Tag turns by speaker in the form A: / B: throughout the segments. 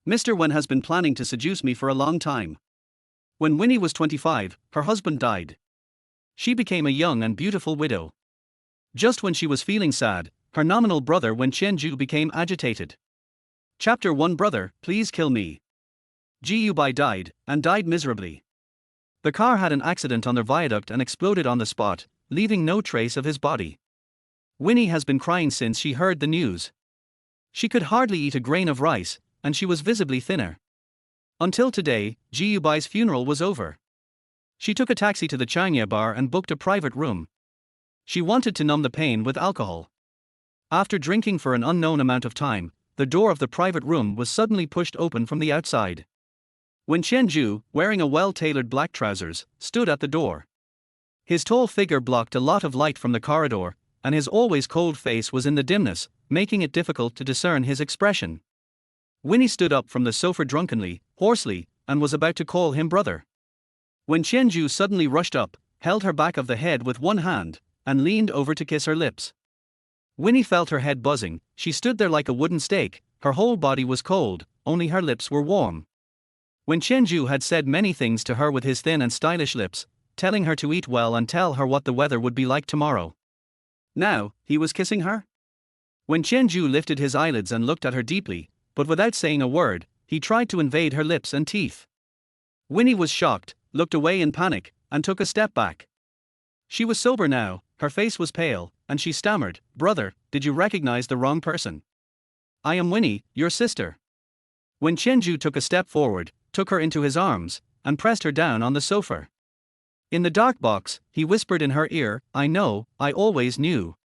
A: Mr. Wen has been planning to seduce me for a long time. When Winnie was 25, her husband died. She became a young and beautiful widow. Just when she was feeling sad, her nominal brother Wen Qianzhou became agitated. Chapter 1. Brother, please kill me. Qianzhou died, and died miserably. The car had an accident on the viaduct and exploded on the spot, leaving no trace of his body. Winnie has been crying since she heard the news. She could hardly eat a grain of rice, and she was visibly thinner. Until today, Qianzhou's funeral was over. She took a taxi to the China bar and booked a private room. She wanted to numb the pain with alcohol. After drinking for an unknown amount of time, the door of the private room was suddenly pushed open from the outside. Wen Qianzhou, wearing a well-tailored black trousers, stood at the door. His tall figure blocked a lot of light from the corridor, and his always cold face was in the dimness, making it difficult to discern his expression. Winnie stood up from the sofa drunkenly, hoarsely, and was about to call him brother. Wen Qianzhou suddenly rushed up, held her back of the head with one hand, and leaned over to kiss her lips. Winnie felt her head buzzing. She stood there like a wooden stake. Her whole body was cold, only her lips were warm. Wen Qianzhou had said many things to her with his thin and stylish lips, telling her to eat well and tell her what the weather would be like tomorrow. Now, he was kissing her? Wen Qianzhou lifted his eyelids and looked at her deeply, but without saying a word, he tried to invade her lips and teeth. Winnie was shocked, looked away in panic, and took a step back. She was sober now, her face was pale, and she stammered, "Brother, did you recognize the wrong person? I am Winnie, your sister." Wen Qianzhou took a step forward, took her into his arms, and pressed her down on the sofa. In the dark box, he whispered in her ear, "I know, I always knew."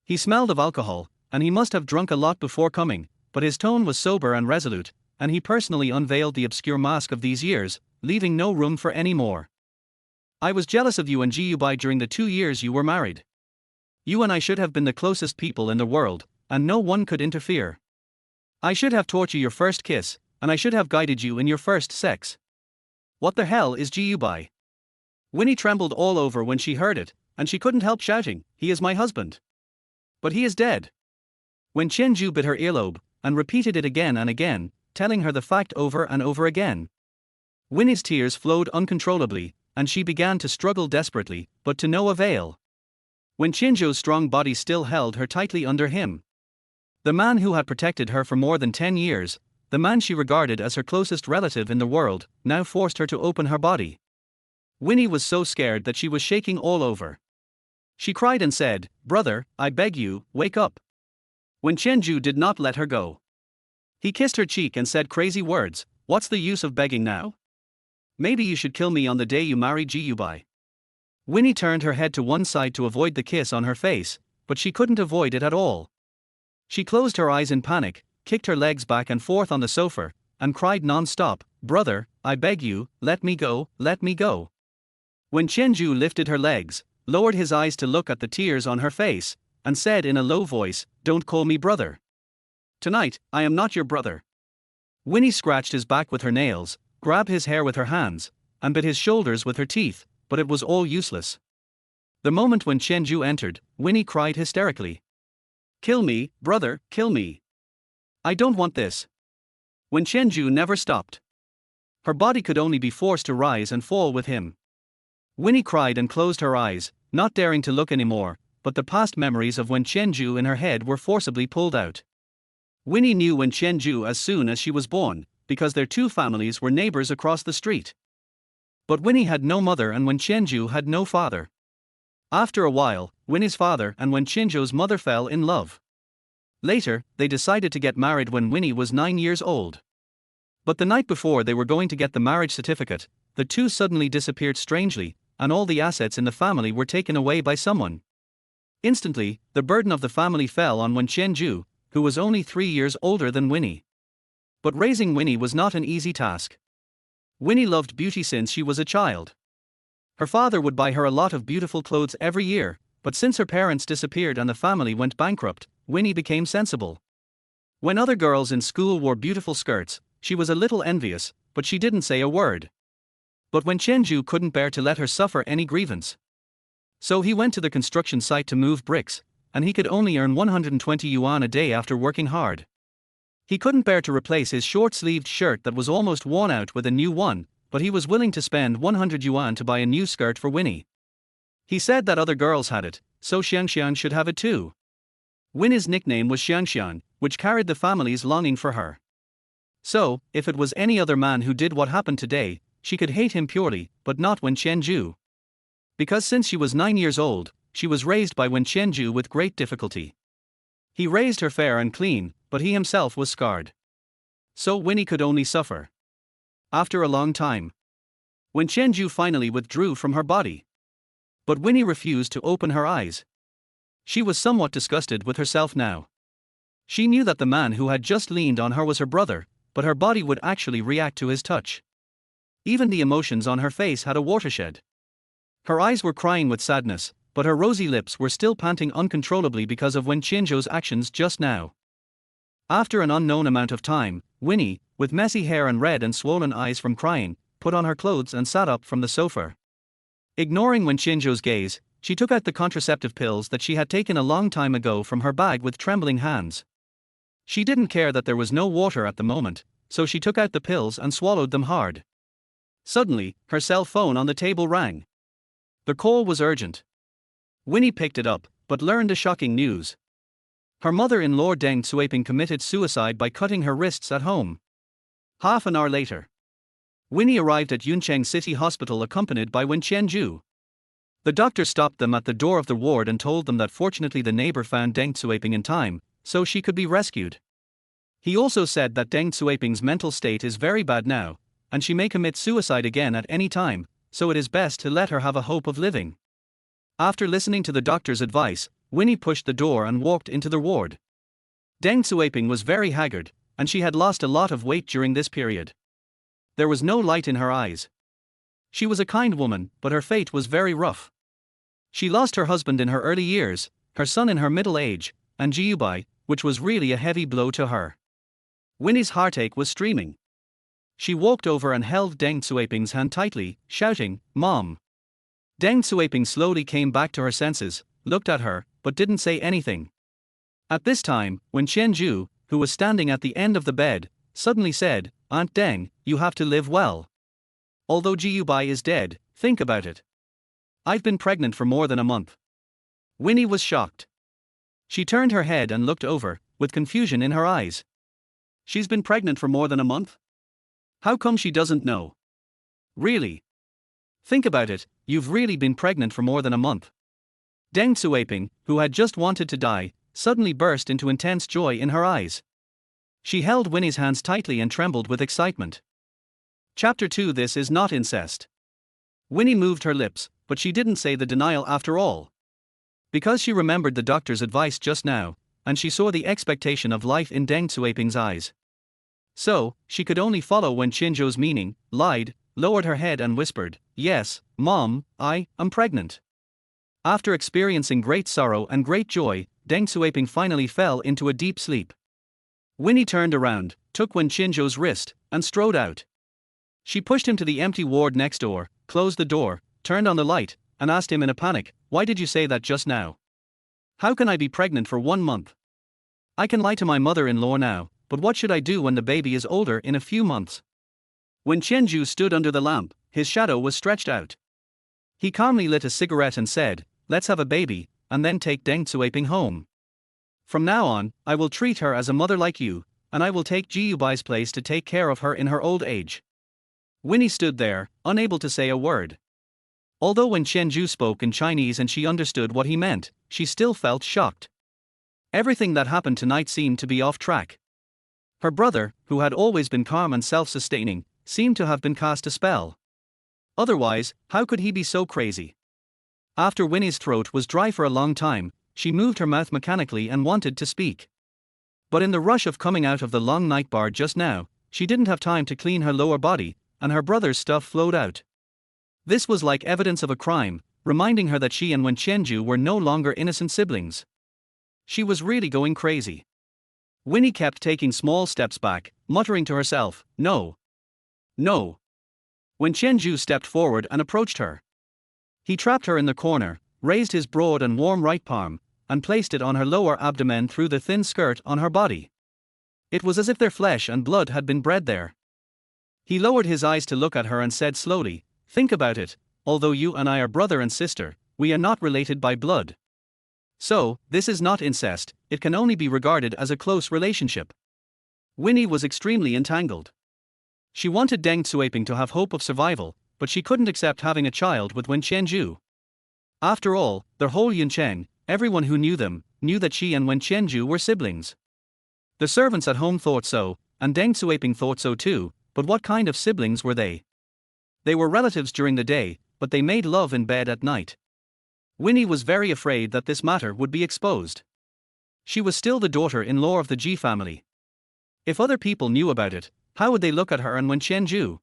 A: He smelled of alcohol, and he must have drunk a lot before coming, but his tone was sober and resolute, and he personally unveiled the obscure mask of these years, leaving no room for any more. "I was jealous of you and Qianzhou during the 2 years you were married. You and I should have been the closest people in the world, and no one could interfere. I should have taught you your first kiss, and I should have guided you in your first sex. What the hell is Qianzhou?" Winnie trembled all over when she heard it, and she couldn't help shouting, "He is my husband. But he is dead." Wen Qianzhou bit her earlobe, and repeated it again and again, telling her the fact over and over again. Winnie's tears flowed uncontrollably, and she began to struggle desperately, but to no avail. Wen Qianzhou's strong body still held her tightly under him. The man who had protected her for more than 10 years, the man she regarded as her closest relative in the world, now forced her to open her body. Winnie was so scared that she was shaking all over. She cried and said, "Brother, I beg you, wake up." Wen Qianzhou did not let her go. He kissed her cheek and said crazy words, "What's the use of begging now? Maybe you should kill me on the day you marry Qianzhou." Winnie turned her head to one side to avoid the kiss on her face, but she couldn't avoid it at all. She closed her eyes in panic, kicked her legs back and forth on the sofa, and cried non-stop, "Brother, I beg you, let me go, let me go." Wen Qianzhou lifted her legs, lowered his eyes to look at the tears on her face, and said in a low voice, "Don't call me brother. Tonight, I am not your brother." Winnie scratched his back with her nails, grabbed his hair with her hands, and bit his shoulders with her teeth, but it was all useless. The moment when Qianzhou entered, Winnie cried hysterically, "Kill me, brother, kill me. I don't want this." Wen Qianzhou never stopped. Her body could only be forced to rise and fall with him. Winnie cried and closed her eyes, not daring to look anymore, but the past memories of Wen Qianzhou in her head were forcibly pulled out. Winnie knew Wen Qianzhou as soon as she was born, because their two families were neighbors across the street. But Winnie had no mother and Wen Qianzhou had no father. After a while, Winnie's father and Wen Qianzhou's mother fell in love. Later, they decided to get married when Winnie was 9 years old. But the night before they were going to get the marriage certificate, the two suddenly disappeared strangely, and all the assets in the family were taken away by someone. Instantly, the burden of the family fell on Wen Qianzhou, who was only 3 years older than Winnie. But raising Winnie was not an easy task. Winnie loved beauty since she was a child. Her father would buy her a lot of beautiful clothes every year, but since her parents disappeared and the family went bankrupt, Winnie became sensible. When other girls in school wore beautiful skirts, she was a little envious, but she didn't say a word. But Wen Qianzhou couldn't bear to let her suffer any grievance. So he went to the construction site to move bricks, and he could only earn 120 yuan a day after working hard. He couldn't bear to replace his short-sleeved shirt that was almost worn out with a new one, but he was willing to spend 100 yuan to buy a new skirt for Winnie. He said that other girls had it, so Xiangxian should have it too. Winnie's nickname was Xiangxian, which carried the family's longing for her. So, if it was any other man who did what happened today, she could hate him purely, but not Wen Qianzhou. Because since she was 9 years old, she was raised by Wen Qianzhou with great difficulty. He raised her fair and clean, but he himself was scarred. So Winnie could only suffer. After a long time, Wen Qianzhou finally withdrew from her body. But Winnie refused to open her eyes. She was somewhat disgusted with herself now. She knew that the man who had just leaned on her was her brother, but her body would actually react to his touch. Even the emotions on her face had a watershed. Her eyes were crying with sadness, but her rosy lips were still panting uncontrollably because of Wen Qianzhou's actions just now. After an unknown amount of time, Winnie, with messy hair and red and swollen eyes from crying, put on her clothes and sat up from the sofa. Ignoring Wen Qianzhou's gaze, she took out the contraceptive pills that she had taken a long time ago from her bag with trembling hands. She didn't care that there was no water at the moment, so she took out the pills and swallowed them hard. Suddenly, her cell phone on the table rang. The call was urgent. Winnie picked it up, but learned a shocking news. Her mother-in-law Deng Xueping committed suicide by cutting her wrists at home. Half an hour later, Winnie arrived at Yuncheng City Hospital accompanied by Wen Qianzhou. The doctor stopped them at the door of the ward and told them that fortunately the neighbor found Deng Xueping in time, so she could be rescued. He also said that Deng Xueping's mental state is very bad now, and she may commit suicide again at any time, so it is best to let her have a hope of living. After listening to the doctor's advice, Winnie pushed the door and walked into the ward. Deng Xueping was very haggard, and she had lost a lot of weight during this period. There was no light in her eyes. She was a kind woman, but her fate was very rough. She lost her husband in her early years, her son in her middle age, and Jiubai, which was really a heavy blow to her. Winnie's heartache was streaming. She walked over and held Deng Xueping's hand tightly, shouting, "Mom!" Deng Xueping slowly came back to her senses, looked at her, but didn't say anything. At this time, Wen Qianzhou, who was standing at the end of the bed, suddenly said, "Aunt Deng, you have to live well. Although Jiubai is dead, think about it. I've been pregnant for more than a month." Winnie was shocked. She turned her head and looked over, with confusion in her eyes. She's been pregnant for more than a month? How come she doesn't know? Really? Think about it, you've really been pregnant for more than a month. Deng Xueping, who had just wanted to die, suddenly burst into intense joy in her eyes. She held Winnie's hands tightly and trembled with excitement. Chapter 2. This is not incest. Winnie moved her lips, but she didn't say the denial after all. Because she remembered the doctor's advice just now, and she saw the expectation of life in Deng Xueping's eyes. So, she could only follow Wen Qianzhou's meaning, lied, lowered her head and whispered, "Yes, Mom, I am pregnant." After experiencing great sorrow and great joy, Deng Xueping finally fell into a deep sleep. Winnie turned around, took Wen Qianzhou's wrist, and strode out. She pushed him to the empty ward next door, closed the door, turned on the light, and asked him in a panic, "Why did you say that just now? How can I be pregnant for 1 month? I can lie to my mother-in-law now, but what should I do when the baby is older in a few months?" When Qianzhou stood under the lamp, his shadow was stretched out. He calmly lit a cigarette and said, "Let's have a baby, and then take Deng Xueping home. From now on, I will treat her as a mother like you, and I will take Jiubai's place to take care of her in her old age." Winnie stood there, unable to say a word. Although Wen Qianzhou spoke in Chinese and she understood what he meant, she still felt shocked. Everything that happened tonight seemed to be off track. Her brother, who had always been calm and self-sustaining, seemed to have been cast a spell. Otherwise, how could he be so crazy? After Winnie's throat was dry for a long time, she moved her mouth mechanically and wanted to speak. But in the rush of coming out of the long night bar just now, she didn't have time to clean her lower body, and her brother's stuff flowed out. This was like evidence of a crime, reminding her that she and Wen Qianzhou were no longer innocent siblings. She was really going crazy. Winnie kept taking small steps back, muttering to herself, "No. No." Wen Qianzhou stepped forward and approached her. He trapped her in the corner, raised his broad and warm right palm, and placed it on her lower abdomen through the thin skirt on her body. It was as if their flesh and blood had been bred there. He lowered his eyes to look at her and said slowly, "Think about it, although you and I are brother and sister, we are not related by blood. So, this is not incest, it can only be regarded as a close relationship." Winnie was extremely entangled. She wanted Deng Xiaoping to have hope of survival, but she couldn't accept having a child with Wen Qianzhou. After all, their whole Yuncheng, everyone who knew them, knew that she and Wen Qianzhou were siblings. The servants at home thought so, and Deng Xiaoping thought so too, but what kind of siblings were they? They were relatives during the day, but they made love in bed at night. Winnie was very afraid that this matter would be exposed. She was still the daughter-in-law of the Ji family. If other people knew about it, how would they look at her and Wen Qianzhou?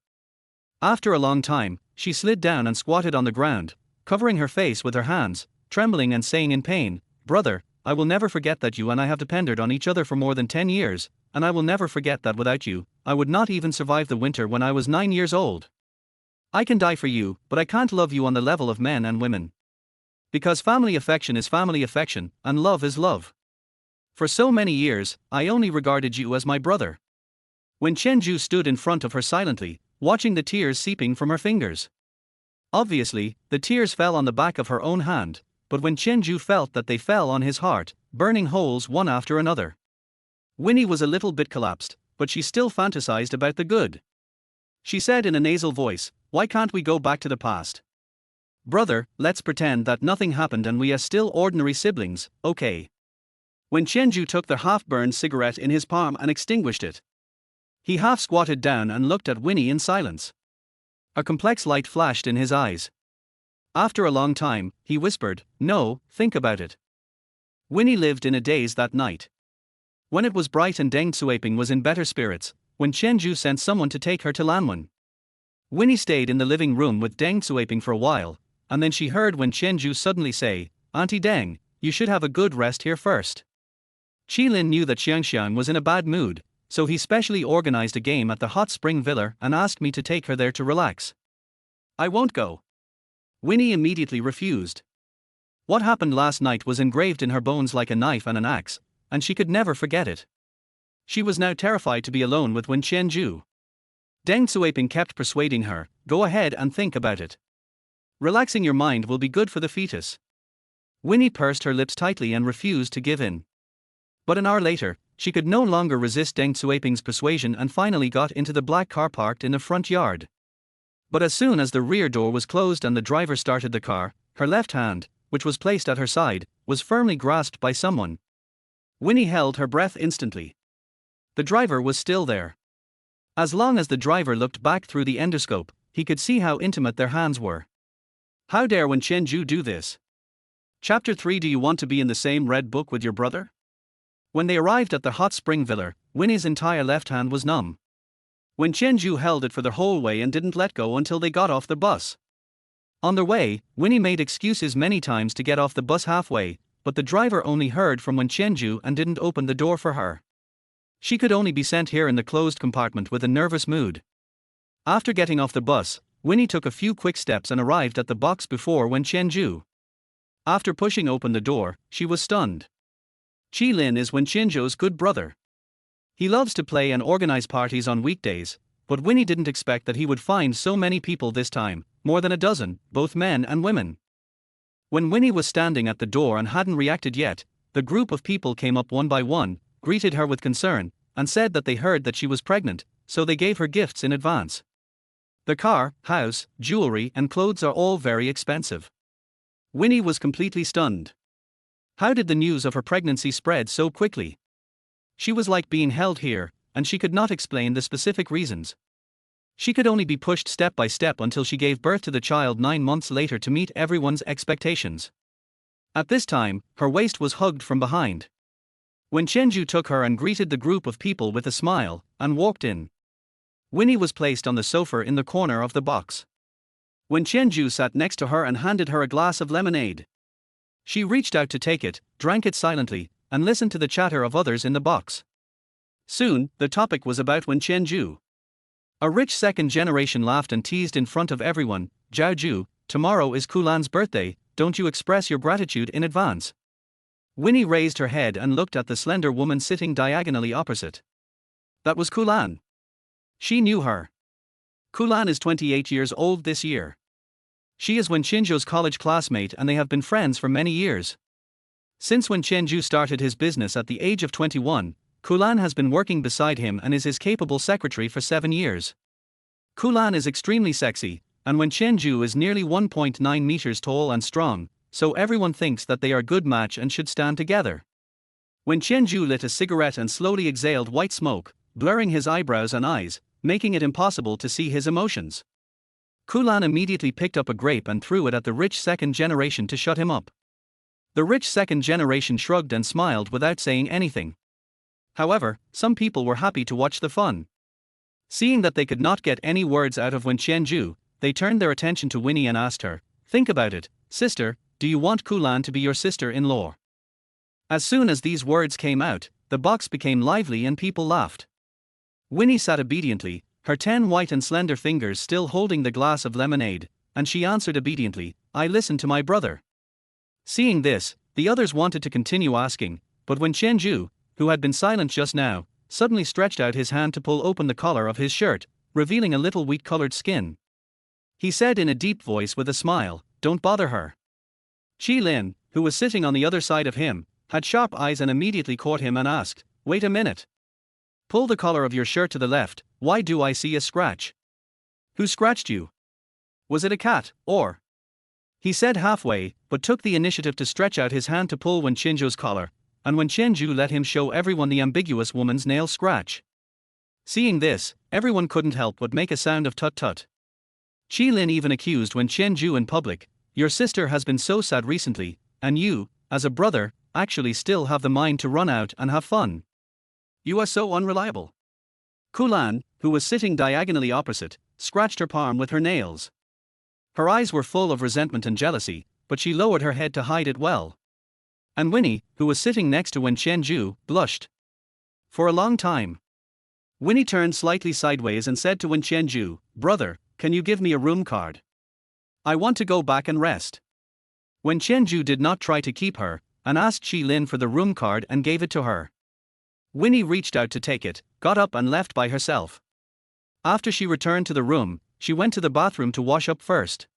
A: After a long time, she slid down and squatted on the ground, covering her face with her hands, trembling and saying in pain, "Brother, I will never forget that you and I have depended on each other for more than 10 years, and I will never forget that without you, I would not even survive the winter when I was 9 years old. I can die for you, but I can't love you on the level of men and women. Because family affection is family affection, and love is love. For so many years, I only regarded you as my brother." Wen Qianzhou stood in front of her silently, watching the tears seeping from her fingers. Obviously, the tears fell on the back of her own hand, but Wen Qianzhou felt that they fell on his heart, burning holes one after another. Winnie was a little bit collapsed, but she still fantasized about the good. She said in a nasal voice, "Why can't we go back to the past? Brother, let's pretend that nothing happened and we are still ordinary siblings, okay?" Wen Qianzhou took the half-burned cigarette in his palm and extinguished it. He half squatted down and looked at Winnie in silence. A complex light flashed in his eyes. After a long time, he whispered, "No, think about it." Winnie lived in a daze that night. When it was bright and Deng Xiaoping was in better spirits, Wen Qianzhou sent someone to take her to Lanwen. Winnie stayed in the living room with Deng Xiaoping for a while, and then she heard Wen Qianzhou suddenly say, "Auntie Deng, you should have a good rest here first." Qilin knew that Xiangxiang was in a bad mood, so he specially organized a game at the hot spring villa and asked me to take her there to relax. "I won't go." Winnie immediately refused. What happened last night was engraved in her bones like a knife and an axe, and she could never forget it. She was now terrified to be alone with Wen Qianzhou. Deng Xiaoping kept persuading her, "Go ahead and think about it. Relaxing your mind will be good for the fetus." Winnie pursed her lips tightly and refused to give in. But an hour later, she could no longer resist Deng Xiaoping's persuasion and finally got into the black car parked in the front yard. But as soon as the rear door was closed and the driver started the car, her left hand, which was placed at her side, was firmly grasped by someone. Winnie held her breath instantly. The driver was still there. As long as the driver looked back through the endoscope, he could see how intimate their hands were. How dare Wen Qianzhou do this? Chapter 3. Do you want to be in the same red book with your brother? When they arrived at the hot spring villa, Winnie's entire left hand was numb. Wen Qianzhou held it for the whole way and didn't let go until they got off the bus. On their way, Winnie made excuses many times to get off the bus halfway, but the driver only heard from Wen Qianzhou and didn't open the door for her. She could only be sent here in the closed compartment with a nervous mood. After getting off the bus, Winnie took a few quick steps and arrived at the box before Wen Qianzhou. After pushing open the door, she was stunned. Qilin is Wen Qianzhou's good brother. He loves to play and organize parties on weekdays, but Winnie didn't expect that he would find so many people this time, more than a dozen, both men and women. When Winnie was standing at the door and hadn't reacted yet, the group of people came up one by one, greeted her with concern, and said that they heard that she was pregnant, so they gave her gifts in advance. The car, house, jewelry, and clothes are all very expensive. Winnie was completely stunned. How did the news of her pregnancy spread so quickly? She was like being held here, and she could not explain the specific reasons. She could only be pushed step by step until she gave birth to the child 9 months later to meet everyone's expectations. At this time, her waist was hugged from behind. Wen Qianzhou took her and greeted the group of people with a smile, and walked in. Winnie was placed on the sofa in the corner of the box. Wen Qianzhou sat next to her and handed her a glass of lemonade. She reached out to take it, drank it silently, and listened to the chatter of others in the box. Soon, the topic was about Wen Qianzhou. A rich second generation laughed and teased in front of everyone, "Zhao Zhu, tomorrow is Kulan's birthday, don't you express your gratitude in advance?" Winnie raised her head and looked at the slender woman sitting diagonally opposite. That was Kulan. She knew her. Kulan is 28 years old this year. She is Wen Qianzhou's college classmate and they have been friends for many years. Since Wen Qianzhou started his business at the age of 21, Kulan has been working beside him and is his capable secretary for 7 years. Kulan is extremely sexy, and Wen Qianzhou is nearly 1.9 meters tall and strong, so everyone thinks that they are a good match and should stand together. Wen Qianzhou lit a cigarette and slowly exhaled white smoke, blurring his eyebrows and eyes, making it impossible to see his emotions. Kulan immediately picked up a grape and threw it at the rich second generation to shut him up. The rich second generation shrugged and smiled without saying anything. However, some people were happy to watch the fun. Seeing that they could not get any words out of Wen Qianzhou, they turned their attention to Winnie and asked her, "Think about it, sister, do you want Kulan to be your sister-in-law?" As soon as these words came out, the box became lively and people laughed. Winnie sat obediently, her 10 white and slender fingers still holding the glass of lemonade, and she answered obediently, "I listen to my brother." Seeing this, the others wanted to continue asking, but Wen Qianzhou, who had been silent just now, suddenly stretched out his hand to pull open the collar of his shirt, revealing a little wheat-colored skin. He said in a deep voice with a smile, "Don't bother her." Qi Lin, who was sitting on the other side of him, had sharp eyes and immediately caught him and asked, "Wait a minute. Pull the collar of your shirt to the left, why do I see a scratch? Who scratched you? Was it a cat, or?" He said halfway, but took the initiative to stretch out his hand to pull Wen Qianzhou's collar, and Wen Qianzhou let him show everyone the ambiguous woman's nail scratch. Seeing this, everyone couldn't help but make a sound of tut-tut. Qi Lin even accused Wen Qianzhou in public, "Your sister has been so sad recently, and you, as a brother, actually still have the mind to run out and have fun. You are so unreliable." Kulan, who was sitting diagonally opposite, scratched her palm with her nails. Her eyes were full of resentment and jealousy, but she lowered her head to hide it well. And Winnie, who was sitting next to Wen Qianzhou, blushed. For a long time. Winnie turned slightly sideways and said to Wen Qianzhou, "Brother, can you give me a room card? I want to go back and rest." Wen Qianzhou did not try to keep her, and asked Qi Lin for the room card and gave it to her. Winnie reached out to take it, got up and left by herself. After she returned to the room, she went to the bathroom to wash up first.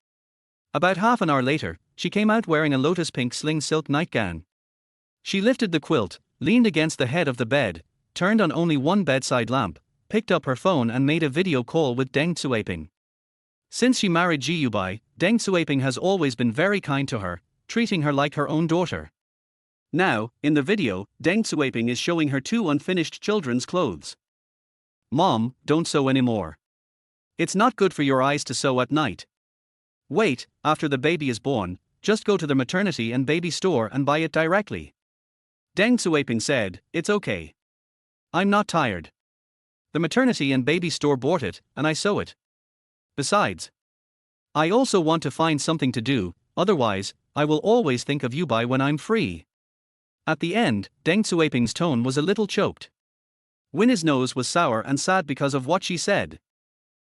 A: About half an hour later, she came out wearing a lotus pink sling silk nightgown. She lifted the quilt, leaned against the head of the bed, turned on only one bedside lamp, picked up her phone and made a video call with Deng Xueping. Since she married Ji Yubai, Deng Xueping has always been very kind to her, treating her like her own daughter. Now, in the video, Deng Xueping is showing her 2 unfinished children's clothes. "Mom, don't sew anymore. It's not good for your eyes to sew at night. Wait, after the baby is born, just go to the maternity and baby store and buy it directly." Deng Xueping said, "It's okay. I'm not tired. The maternity and baby store bought it, and I sew it. Besides, I also want to find something to do, otherwise, I will always think of Yubai when I'm free." At the end, Deng Xueping's tone was a little choked. Winnie's nose was sour and sad because of what she said.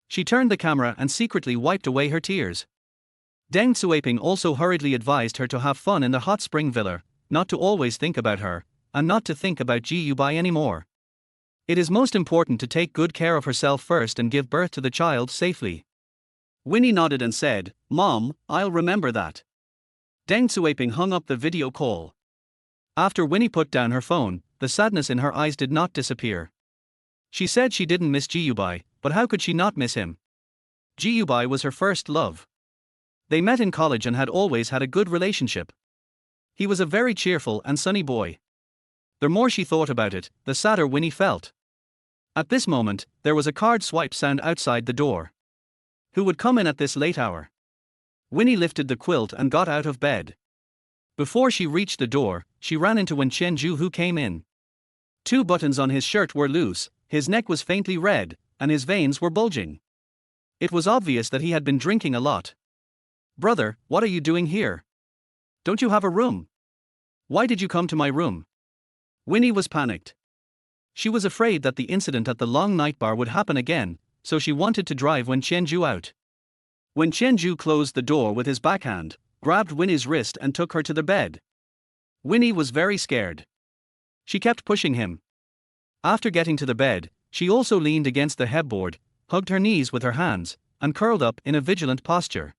A: She turned the camera and secretly wiped away her tears. Deng Xueping also hurriedly advised her to have fun in the hot spring villa, not to always think about her, and not to think about Ji Yubai anymore. It is most important to take good care of herself first and give birth to the child safely. Winnie nodded and said, "Mom, I'll remember that." Deng Xueping hung up the video call. After Winnie put down her phone, the sadness in her eyes did not disappear. She said she didn't miss Ji Yubai, but how could she not miss him? Ji Yubai was her first love. They met in college and had always had a good relationship. He was a very cheerful and sunny boy. The more she thought about it, the sadder Winnie felt. At this moment, there was a card swipe sound outside the door. Who would come in at this late hour? Winnie lifted the quilt and got out of bed. Before she reached the door, she ran into Wen Qianzhou, who came in. 2 buttons on his shirt were loose, his neck was faintly red, and his veins were bulging. It was obvious that he had been drinking a lot. "Brother, what are you doing here? Don't you have a room? Why did you come to my room?" Winnie was panicked. She was afraid that the incident at the long night bar would happen again, so she wanted to drive Wen Qianzhou out. Wen Qianzhou closed the door with his backhand, grabbed Winnie's wrist and took her to the bed. Winnie was very scared. She kept pushing him. After getting to the bed, She also leaned against the headboard, hugged her knees with her hands, and curled up in a vigilant posture.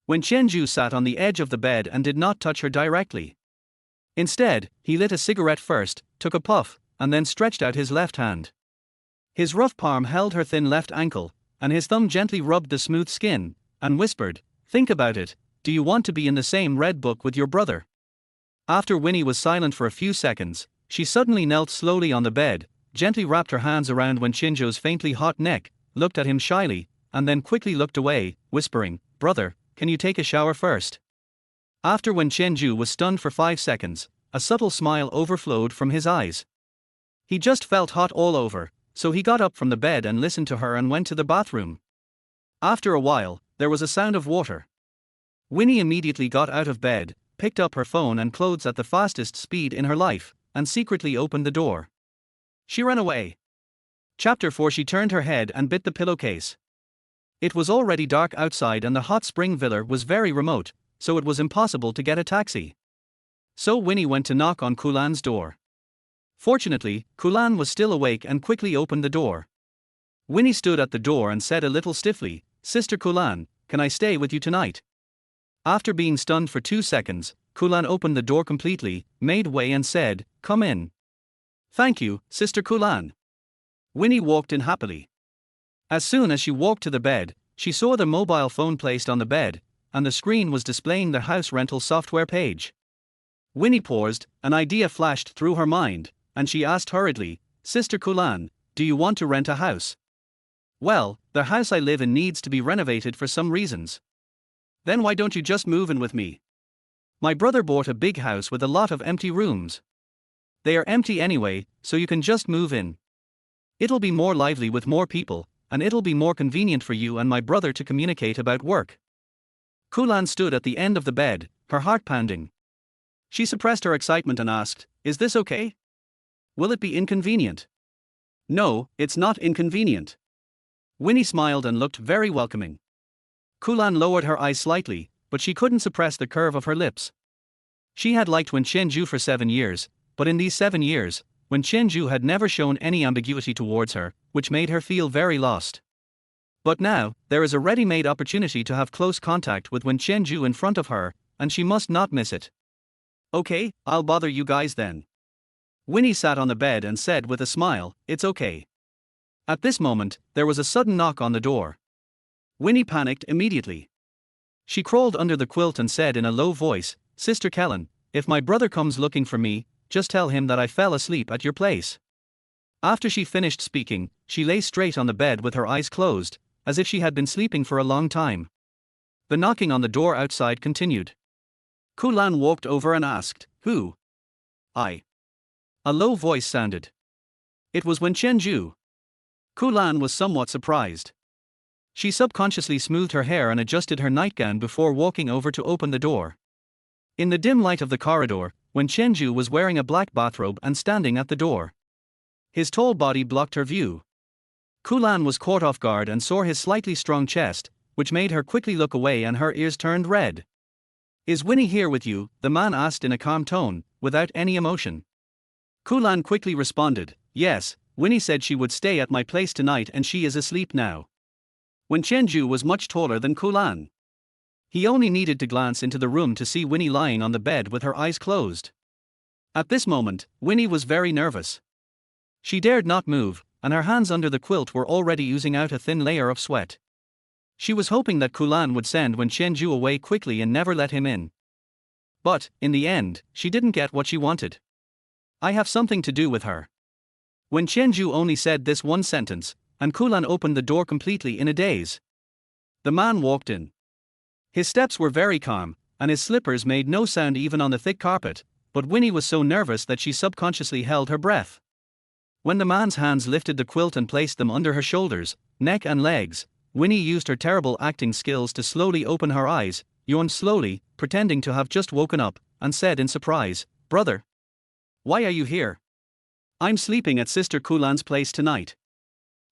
A: Wen Qianzhou sat on the edge of the bed and did not touch her directly. Instead, he lit a cigarette first, took a puff, and then stretched out his left hand. His rough palm held her thin left ankle, and his thumb gently rubbed the smooth skin, and whispered, "Think about it, do you want to be in the same red book with your brother?" After Winnie was silent for a few seconds, she suddenly knelt slowly on the bed, gently wrapped her hands around Wen Qianzhou's faintly hot neck, looked at him shyly, and then quickly looked away, whispering, "Brother, can you take a shower first?" After Wen Qianzhou was stunned for 5 seconds, a subtle smile overflowed from his eyes. He just felt hot all over, so he got up from the bed and listened to her and went to the bathroom. After a while, there was a sound of water. Winnie immediately got out of bed, picked up her phone and clothes at the fastest speed in her life, and secretly opened the door. She ran away. Chapter 4. She turned her head and bit the pillowcase. It was already dark outside and the hot spring villa was very remote, so it was impossible to get a taxi. So Winnie went to knock on Kulan's door. Fortunately, Kulan was still awake and quickly opened the door. Winnie stood at the door and said a little stiffly, "Sister Kulan, can I stay with you tonight?" After being stunned for 2 seconds, Kulan opened the door completely, made way and said, "Come in." "Thank you, Sister Kulan." Winnie walked in happily. As soon as she walked to the bed, she saw the mobile phone placed on the bed, and the screen was displaying the house rental software page. Winnie paused, an idea flashed through her mind, and she asked hurriedly, "Sister Kulan, do you want to rent a house?" "Well, the house I live in needs to be renovated for some reasons." "Then why don't you just move in with me? My brother bought a big house with a lot of empty rooms. They are empty anyway, so you can just move in. It'll be more lively with more people, and it'll be more convenient for you and my brother to communicate about work." Kulan stood at the end of the bed, her heart pounding. She suppressed her excitement and asked, "Is this okay? Will it be inconvenient?" "No, it's not inconvenient." Winnie smiled and looked very welcoming. Kulan lowered her eyes slightly, but she couldn't suppress the curve of her lips. She had liked Wen Qianzhou for 7 years, but in these 7 years, Wen Qianzhou had never shown any ambiguity towards her, which made her feel very lost. But now, there is a ready-made opportunity to have close contact with Wen Qianzhou in front of her, and she must not miss it. "Okay, I'll bother you guys then." Winnie sat on the bed and said with a smile, "It's okay." At this moment, there was a sudden knock on the door. Winnie panicked immediately. She crawled under the quilt and said in a low voice, "Sister Kellen, if my brother comes looking for me, just tell him that I fell asleep at your place." After she finished speaking, she lay straight on the bed with her eyes closed, as if she had been sleeping for a long time. The knocking on the door outside continued. Kulan walked over and asked, "Who?" "I." A low voice sounded. It was Wen Qianzhou. Kulan was somewhat surprised. She subconsciously smoothed her hair and adjusted her nightgown before walking over to open the door. In the dim light of the corridor, Wen Qianzhou was wearing a black bathrobe and standing at the door. His tall body blocked her view. Kulan was caught off guard and saw his slightly strong chest, which made her quickly look away and her ears turned red. "Is Winnie here with you?" the man asked in a calm tone, without any emotion. Kulan quickly responded, "Yes, Winnie said she would stay at my place tonight and she is asleep now." Wen Qianzhou was much taller than Kulan. He only needed to glance into the room to see Winnie lying on the bed with her eyes closed. At this moment, Winnie was very nervous. She dared not move, and her hands under the quilt were already oozing out a thin layer of sweat. She was hoping that Kulan would send Wen Qianzhou away quickly and never let him in. But, in the end, she didn't get what she wanted. "I have something to do with her." Wen Qianzhou only said this one sentence, and Kulan opened the door completely in a daze. The man walked in. His steps were very calm, and his slippers made no sound even on the thick carpet, but Winnie was so nervous that she subconsciously held her breath. When the man's hands lifted the quilt and placed them under her shoulders, neck and legs, Winnie used her terrible acting skills to slowly open her eyes, yawned slowly, pretending to have just woken up, and said in surprise, "Brother, why are you here?" "I'm sleeping at Sister Kulan's place tonight."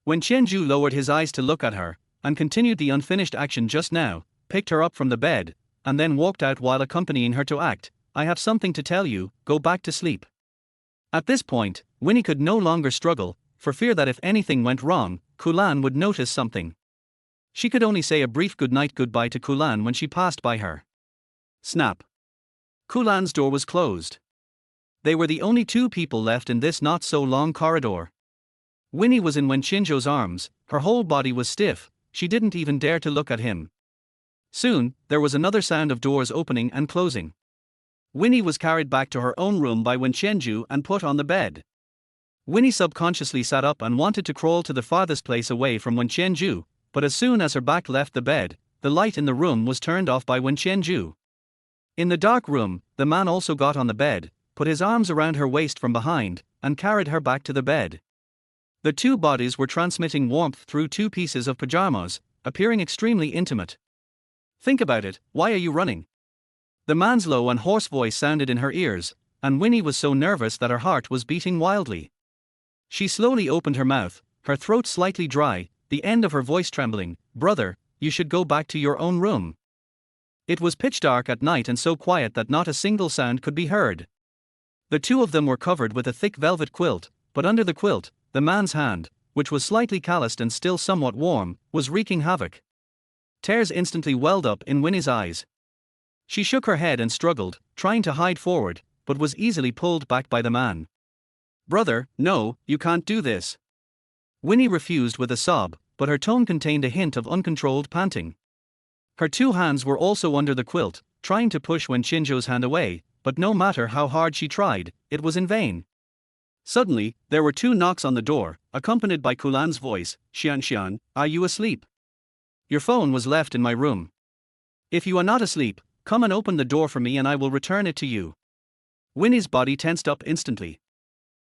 A: Wen Qianzhou lowered his eyes to look at her, and continued the unfinished action just now, picked her up from the bed, and then walked out while accompanying her to act, "I have something to tell you, go back to sleep." At this point, Winnie could no longer struggle, for fear that if anything went wrong, Kulan would notice something. She could only say a brief goodnight goodbye to Kulan when she passed by her. Snap. Kulan's door was closed. They were the only two people left in this not-so-long corridor. Winnie was in Wen Qianzhou's arms, her whole body was stiff, she didn't even dare to look at him. Soon, there was another sound of doors opening and closing. Winnie was carried back to her own room by Wen Qianzhou and put on the bed. Winnie subconsciously sat up and wanted to crawl to the farthest place away from Wen Qianzhou, but as soon as her back left the bed, the light in the room was turned off by Wen Qianzhou. In the dark room, the man also got on the bed, put his arms around her waist from behind, and carried her back to the bed. The two bodies were transmitting warmth through two pieces of pajamas, appearing extremely intimate. Think about it, why are you running? The man's low and hoarse voice sounded in her ears, and Winnie was so nervous that her heart was beating wildly. She slowly opened her mouth, her throat slightly dry, the end of her voice trembling. Brother, you should go back to your own room. It was pitch dark at night and so quiet that not a single sound could be heard. The two of them were covered with a thick velvet quilt, but under the quilt, the man's hand, which was slightly calloused and still somewhat warm, was wreaking havoc. Tears instantly welled up in Winnie's eyes. She shook her head and struggled, trying to hide forward, but was easily pulled back by the man. Brother, no, you can't do this. Winnie refused with a sob, but her tone contained a hint of uncontrolled panting. Her two hands were also under the quilt, trying to push Wen Qianzhou's hand away, but no matter how hard she tried, it was in vain. Suddenly, there were two knocks on the door, accompanied by Kulan's voice. Xian, are you asleep? Your phone was left in my room. If you are not asleep, come and open the door for me and I will return it to you. Winnie's body tensed up instantly.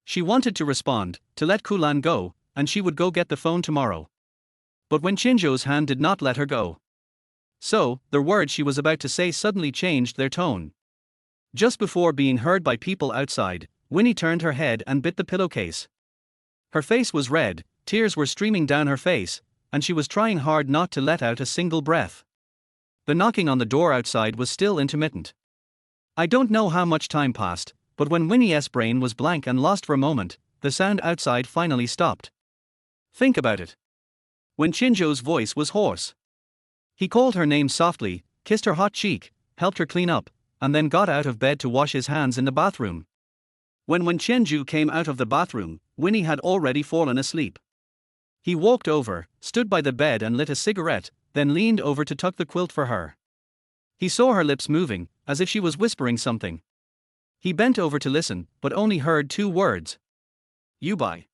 A: She wanted to respond, to let Kulan go, and she would go get the phone tomorrow. But Wen Qianzhou's hand did not let her go. So, the words she was about to say suddenly changed their tone. Just before being heard by people outside, Winnie turned her head and bit the pillowcase. Her face was red, tears were streaming down her face, and she was trying hard not to let out a single breath. The knocking on the door outside was still intermittent. I don't know how much time passed, but when Winnie's brain was blank and lost for a moment, the sound outside finally stopped. Think about it. Wen Qianzhou's voice was hoarse. He called her name softly, kissed her hot cheek, helped her clean up, and then got out of bed to wash his hands in the bathroom. When Wen Qianzhou came out of the bathroom, Winnie had already fallen asleep. He walked over, stood by the bed and lit a cigarette, then leaned over to tuck the quilt for her. He saw her lips moving, as if she was whispering something. He bent over to listen, but only heard two words. You buy.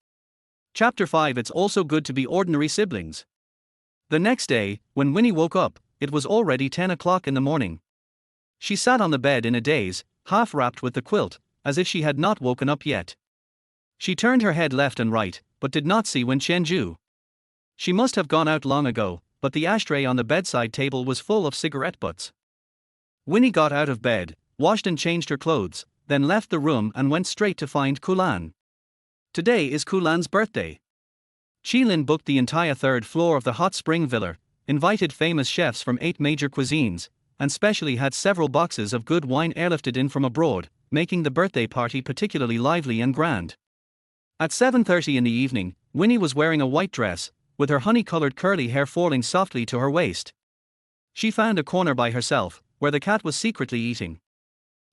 A: Chapter 5. It's also good to be ordinary siblings. The next day, when Winnie woke up, it was already 10 o'clock in the morning. She sat on the bed in a daze, half wrapped with the quilt, as if she had not woken up yet. She turned her head left and right, but did not see Wen Qianzhou. She must have gone out long ago, but the ashtray on the bedside table was full of cigarette butts. Winnie got out of bed, washed and changed her clothes, then left the room and went straight to find Kulan. Today is Kulan's birthday. Qilin booked the entire third floor of the hot spring villa, invited famous chefs from 8 major cuisines, and specially had several boxes of good wine airlifted in from abroad, making the birthday party particularly lively and grand. At 7:30 in the evening, Winnie was wearing a white dress, with her honey-colored curly hair falling softly to her waist. She found a corner by herself, where the cat was secretly eating.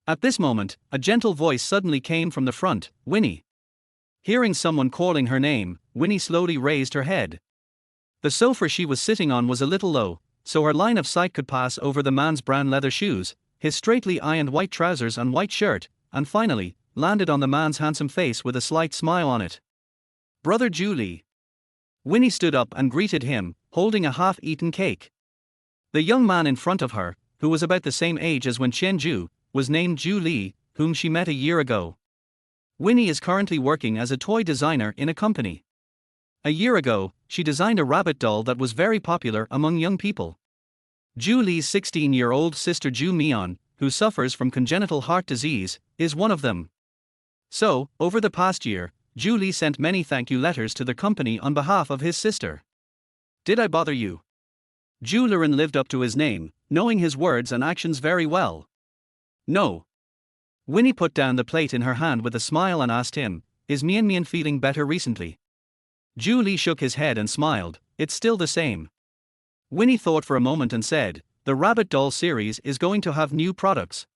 A: At this moment, a gentle voice suddenly came from the front. Winnie. Hearing someone calling her name, Winnie slowly raised her head. The sofa she was sitting on was a little low, so her line of sight could pass over the man's brown leather shoes, his straightly ironed white trousers and white shirt, and finally, landed on the man's handsome face with a slight smile on it. Brother Julie. Winnie stood up and greeted him, holding a half-eaten cake. The young man in front of her, who was about the same age as Wen Qianzhou, was named Zhu Li, whom she met a year ago. Winnie is currently working as a toy designer in a company. A year ago, she designed a rabbit doll that was very popular among young people. Zhu Li's 16-year-old sister Zhu Mian, who suffers from congenital heart disease, is one of them. So, over the past year, Zhu Li sent many thank you letters to the company on behalf of his sister. Did I bother you? Zhu Liren lived up to his name, knowing his words and actions very well. No. Winnie put down the plate in her hand with a smile and asked him, is Mian Mian feeling better recently? Zhu Li shook his head and smiled, it's still the same. Winnie thought for a moment and said, the Rabbit Doll series is going to have new products.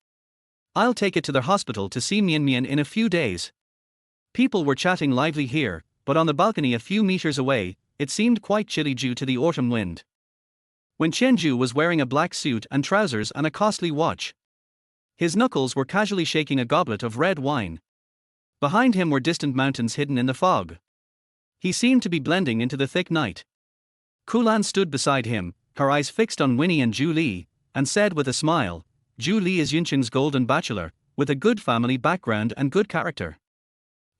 A: I'll take it to the hospital to see Mian Mian in a few days. People were chatting lively here, but on the balcony a few meters away, it seemed quite chilly due to the autumn wind. Wen Qianzhou was wearing a black suit and trousers and a costly watch. His knuckles were casually shaking a goblet of red wine. Behind him were distant mountains hidden in the fog. He seemed to be blending into the thick night. Kulan stood beside him, her eyes fixed on Winnie and Zhu Li, and said with a smile, Zhu Li is Yunqing's golden bachelor, with a good family background and good character.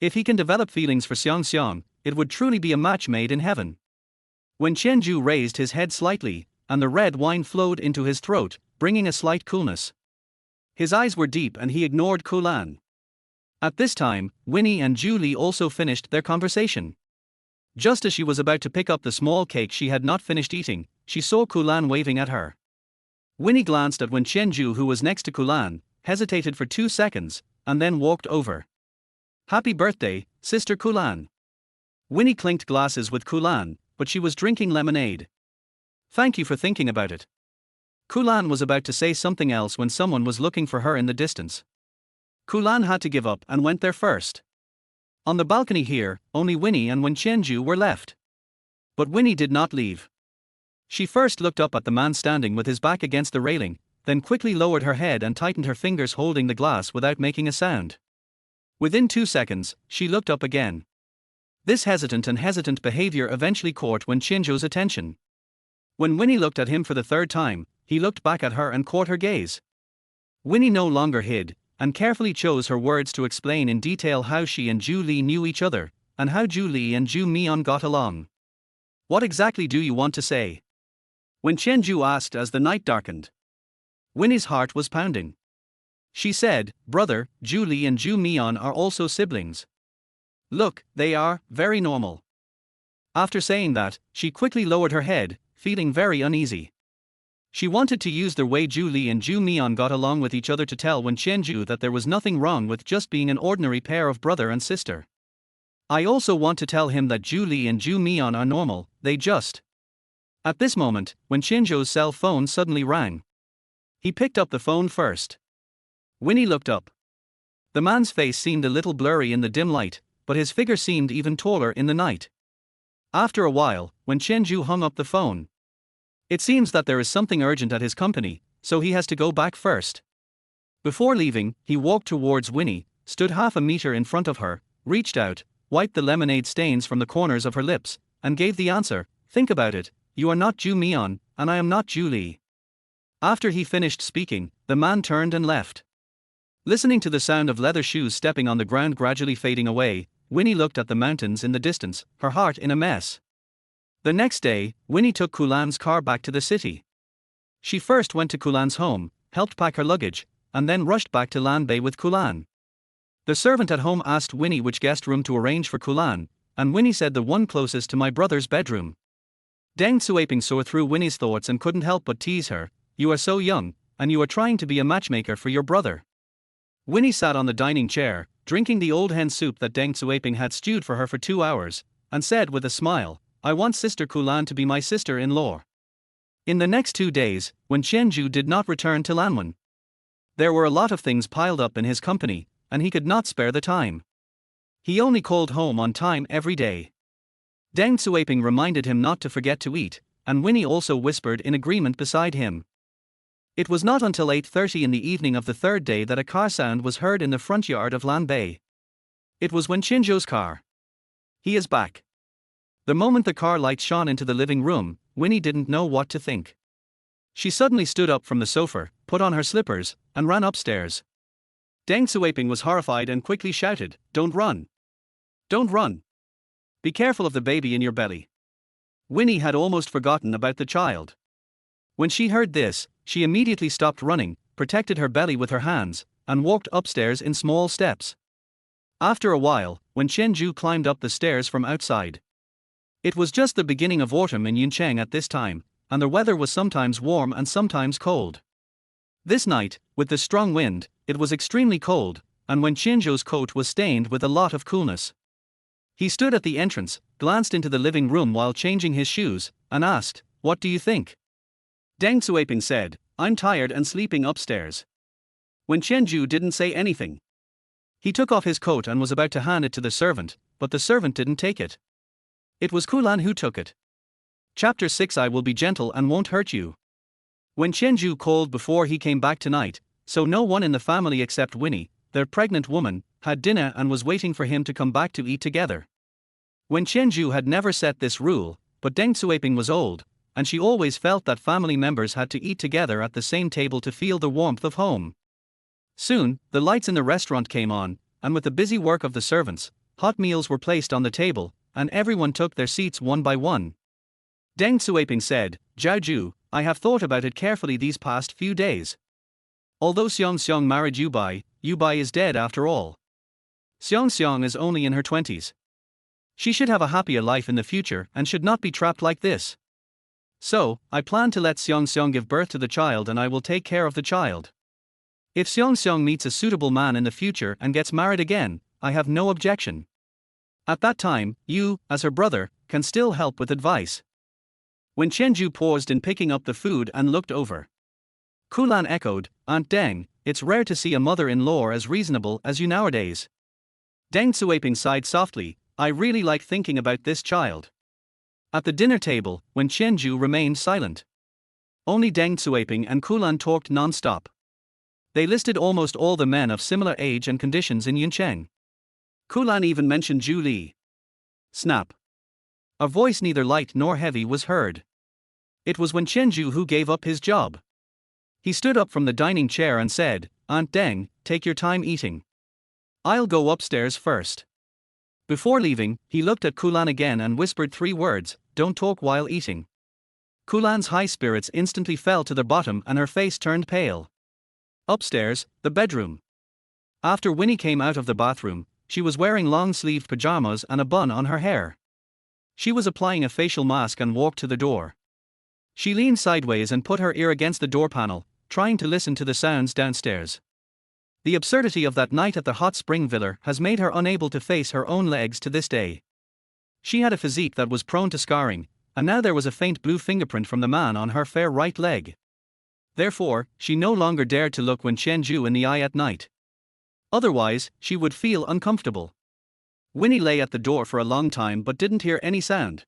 A: If he can develop feelings for Xiang Xiang, it would truly be a match made in heaven. Wen Qianzhou raised his head slightly, and the red wine flowed into his throat, bringing a slight coolness. His eyes were deep and he ignored Kulan. At this time, Winnie and Zhu Li also finished their conversation. Just as she was about to pick up the small cake she had not finished eating, she saw Kulan waving at her. Winnie glanced at Wen Qianzhou, who was next to Kulan, hesitated for 2 seconds, and then walked over. Happy birthday, Sister Kulan. Winnie clinked glasses with Kulan, but she was drinking lemonade. Thank you for thinking about it. Kulan was about to say something else when someone was looking for her in the distance. Kulan had to give up and went there first. On the balcony here, only Winnie and Wen Qianzhou were left. But Winnie did not leave. She first looked up at the man standing with his back against the railing, then quickly lowered her head and tightened her fingers holding the glass without making a sound. Within 2 seconds, she looked up again. This hesitant behavior eventually caught Wen Qianzhou's attention. When Winnie looked at him for the 3rd time, he looked back at her and caught her gaze. Winnie no longer hid, and carefully chose her words to explain in detail how she and Zhu Li knew each other, and how Zhu Li and Zhu Mian got along. What exactly do you want to say? Wen Qianzhou asked as the night darkened. Winnie's heart was pounding. She said, brother, Zhu Li and Zhu Mian are also siblings. Look, they are, very normal. After saying that, she quickly lowered her head, feeling very uneasy. She wanted to use the way Zhu Li and Zhu Mian got along with each other to tell Wen Qianzhou that there was nothing wrong with just being an ordinary pair of brother and sister. I also want to tell him that Zhu Li and Zhu Mian are normal, they just. At this moment, Wen Qianzhou's cell phone suddenly rang. He picked up the phone first. Winnie looked up. The man's face seemed a little blurry in the dim light, but his figure seemed even taller in the night. After a while, Wen Qianzhou hung up the phone. It seems that there is something urgent at his company, so he has to go back first. Before leaving, he walked towards Winnie, stood half a meter in front of her, reached out, wiped the lemonade stains from the corners of her lips, and gave the answer, think about it, you are not Zhu Mian, and I am not Zhu Li. After he finished speaking, the man turned and left. Listening to the sound of leather shoes stepping on the ground gradually fading away, Winnie looked at the mountains in the distance, her heart in a mess. The next day, Winnie took Kulan's car back to the city. She first went to Kulan's home, helped pack her luggage, and then rushed back to Lanbei with Kulan. The servant at home asked Winnie which guest room to arrange for Kulan, and Winnie said the one closest to my brother's bedroom. Deng Xueping saw through Winnie's thoughts and couldn't help but tease her, you are so young, and you are trying to be a matchmaker for your brother. Winnie sat on the dining chair, drinking the old hen soup that Deng Xueping had stewed for her for 2 hours, and said with a smile, I want Sister Kulan to be my sister-in-law. In the next 2 days, Wen Qianzhou did not return to Lanwen. There were a lot of things piled up in his company, and he could not spare the time. He only called home on time every day. Deng Xueping reminded him not to forget to eat, and Winnie also whispered in agreement beside him. It was not until 8:30 in the evening of the 3rd day that a car sound was heard in the front yard of Lanbei. It was Wen Qianzhou's car. He is back. The moment the car light shone into the living room, Winnie didn't know what to think. She suddenly stood up from the sofa, put on her slippers, and ran upstairs. Deng Xueping was horrified and quickly shouted, Don't run! Don't run! Be careful of the baby in your belly. Winnie had almost forgotten about the child. When she heard this, she immediately stopped running, protected her belly with her hands, and walked upstairs in small steps. After a while, Wen Qianzhou climbed up the stairs from outside. It was just the beginning of autumn in Yuncheng at this time, and the weather was sometimes warm and sometimes cold. This night, with the strong wind, it was extremely cold, and Wen Qianzhou's coat was stained with a lot of coolness. He stood at the entrance, glanced into the living room while changing his shoes, and asked, "What do you think?" Deng Xueping said, "I'm tired and sleeping upstairs." Wen Qianzhou didn't say anything. He took off his coat and was about to hand it to the servant, but the servant didn't take it. It was Kulan who took it. Chapter 6. I will be gentle and won't hurt you. Wen Qianzhou called before he came back tonight, so no one in the family except Winnie, their pregnant woman, had dinner and was waiting for him to come back to eat together. Wen Qianzhou had never set this rule, but Deng Xueping was old, and she always felt that family members had to eat together at the same table to feel the warmth of home. Soon, the lights in the restaurant came on, and with the busy work of the servants, hot meals were placed on the table, and everyone took their seats one by one. Deng Xueping said, "Zhaozhu, I have thought about it carefully these past few days. Although Xiong married Yubai is dead after all. Xiong is only in her 20s. She should have a happier life in the future and should not be trapped like this. So, I plan to let Xiong give birth to the child and I will take care of the child. If Xiong meets a suitable man in the future and gets married again, I have no objection. At that time, you, as her brother, can still help with advice." Wen Qianzhou paused in picking up the food and looked over. Kulan echoed, "Aunt Deng, it's rare to see a mother-in-law as reasonable as you nowadays." Deng Xueping sighed softly, "I really like thinking about this child." At the dinner table, Wen Qianzhou remained silent. Only Deng Xueping and Kulan talked non-stop. They listed almost all the men of similar age and conditions in Yuncheng. Kulan even mentioned Zhu Li. Snap. A voice neither light nor heavy was heard. It was Wen Qianzhou who gave up his job. He stood up from the dining chair and said, "Aunt Deng, take your time eating. I'll go upstairs first." Before leaving, he looked at Kulan again and whispered 3 words, "Don't talk while eating." Kulan's high spirits instantly fell to the bottom and her face turned pale. Upstairs, the bedroom. After Winnie came out of the bathroom, she was wearing long-sleeved pajamas and a bun on her hair. She was applying a facial mask and walked to the door. She leaned sideways and put her ear against the door panel, trying to listen to the sounds downstairs. The absurdity of that night at the hot spring villa has made her unable to face her own legs to this day. She had a physique that was prone to scarring, and now there was a faint blue fingerprint from the man on her fair right leg. Therefore, she no longer dared to look Wen Qianzhou in the eye at night. Otherwise, she would feel uncomfortable. Winnie lay at the door for a long time but didn't hear any sound.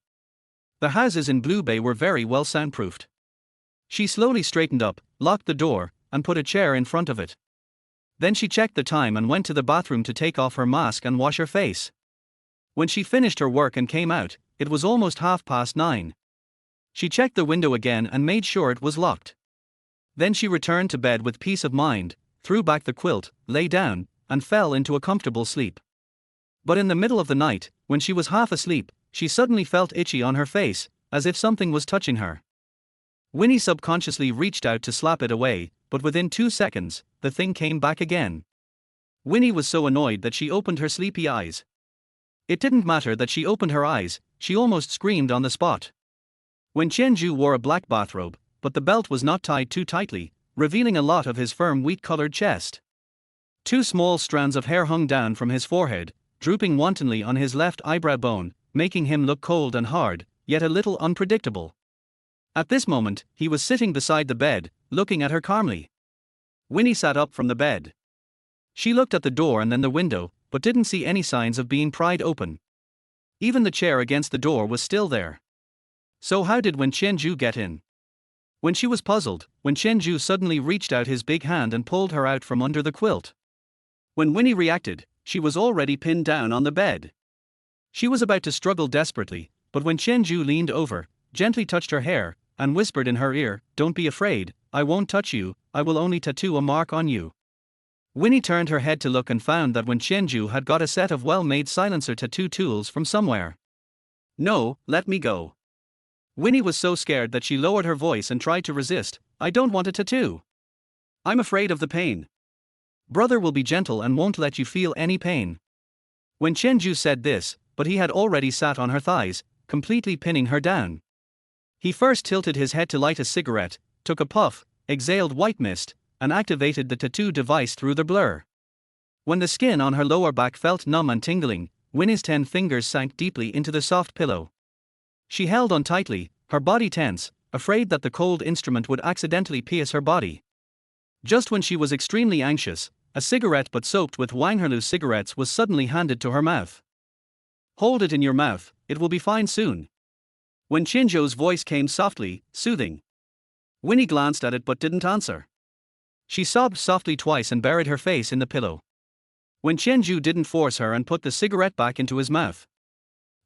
A: The houses in Blue Bay were very well soundproofed. She slowly straightened up, locked the door, and put a chair in front of it. Then she checked the time and went to the bathroom to take off her mask and wash her face. When she finished her work and came out, it was almost 9:30. She checked the window again and made sure it was locked. Then she returned to bed with peace of mind, threw back the quilt, lay down, and fell into a comfortable sleep. But in the middle of the night, when she was half asleep, she suddenly felt itchy on her face, as if something was touching her. Winnie subconsciously reached out to slap it away, but within 2 seconds, the thing came back again. Winnie was so annoyed that she opened her sleepy eyes. It didn't matter that she opened her eyes, she almost screamed on the spot. Wen Qianzhou wore a black bathrobe, but the belt was not tied too tightly, revealing a lot of his firm wheat-colored chest. 2 small strands of hair hung down from his forehead, drooping wantonly on his left eyebrow bone, making him look cold and hard, yet a little unpredictable. At this moment, he was sitting beside the bed, looking at her calmly. Winnie sat up from the bed. She looked at the door and then the window, but didn't see any signs of being pried open. Even the chair against the door was still there. So how did Wen Qianzhou get in? When she was puzzled, Wen Qianzhou suddenly reached out his big hand and pulled her out from under the quilt. When Winnie reacted, she was already pinned down on the bed. She was about to struggle desperately, but Wen Qianzhou leaned over, gently touched her hair, and whispered in her ear, "Don't be afraid, I won't touch you, I will only tattoo a mark on you." Winnie turned her head to look and found that Wen Qianzhou had got a set of well-made silencer tattoo tools from somewhere. "No, let me go." Winnie was so scared that she lowered her voice and tried to resist. "I don't want a tattoo. I'm afraid of the pain. Brother will be gentle and won't let you feel any pain." Wen Qianzhou said this, but he had already sat on her thighs, completely pinning her down. He first tilted his head to light a cigarette, took a puff, exhaled white mist, and activated the tattoo device through the blur. When the skin on her lower back felt numb and tingling, Winnie's 10 fingers sank deeply into the soft pillow. She held on tightly, her body tense, afraid that the cold instrument would accidentally pierce her body. Just when she was extremely anxious, a cigarette butt soaked with Wang Herlu's cigarettes was suddenly handed to her mouth. "Hold it in your mouth, it will be fine soon." Wen Qianzhou's voice came softly, soothing. Winnie glanced at it but didn't answer. She sobbed softly twice and buried her face in the pillow. Wen Qianzhou didn't force her and put the cigarette back into his mouth.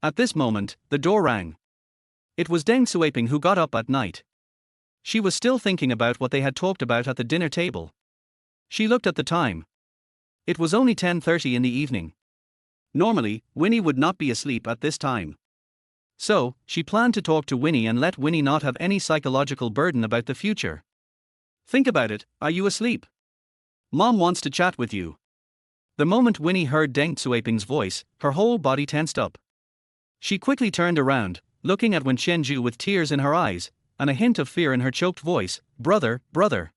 A: At this moment, the door rang. It was Deng Xueping who got up at night. She was still thinking about what they had talked about at the dinner table. She looked at the time. It was only 10:30 in the evening. Normally, Winnie would not be asleep at this time. So, she planned to talk to Winnie and let Winnie not have any psychological burden about the future. "Think about it, are you asleep? Mom wants to chat with you." The moment Winnie heard Deng Xueping's voice, her whole body tensed up. She quickly turned around, looking at Wen Qianzhou with tears in her eyes, and a hint of fear in her choked voice. "Brother, brother."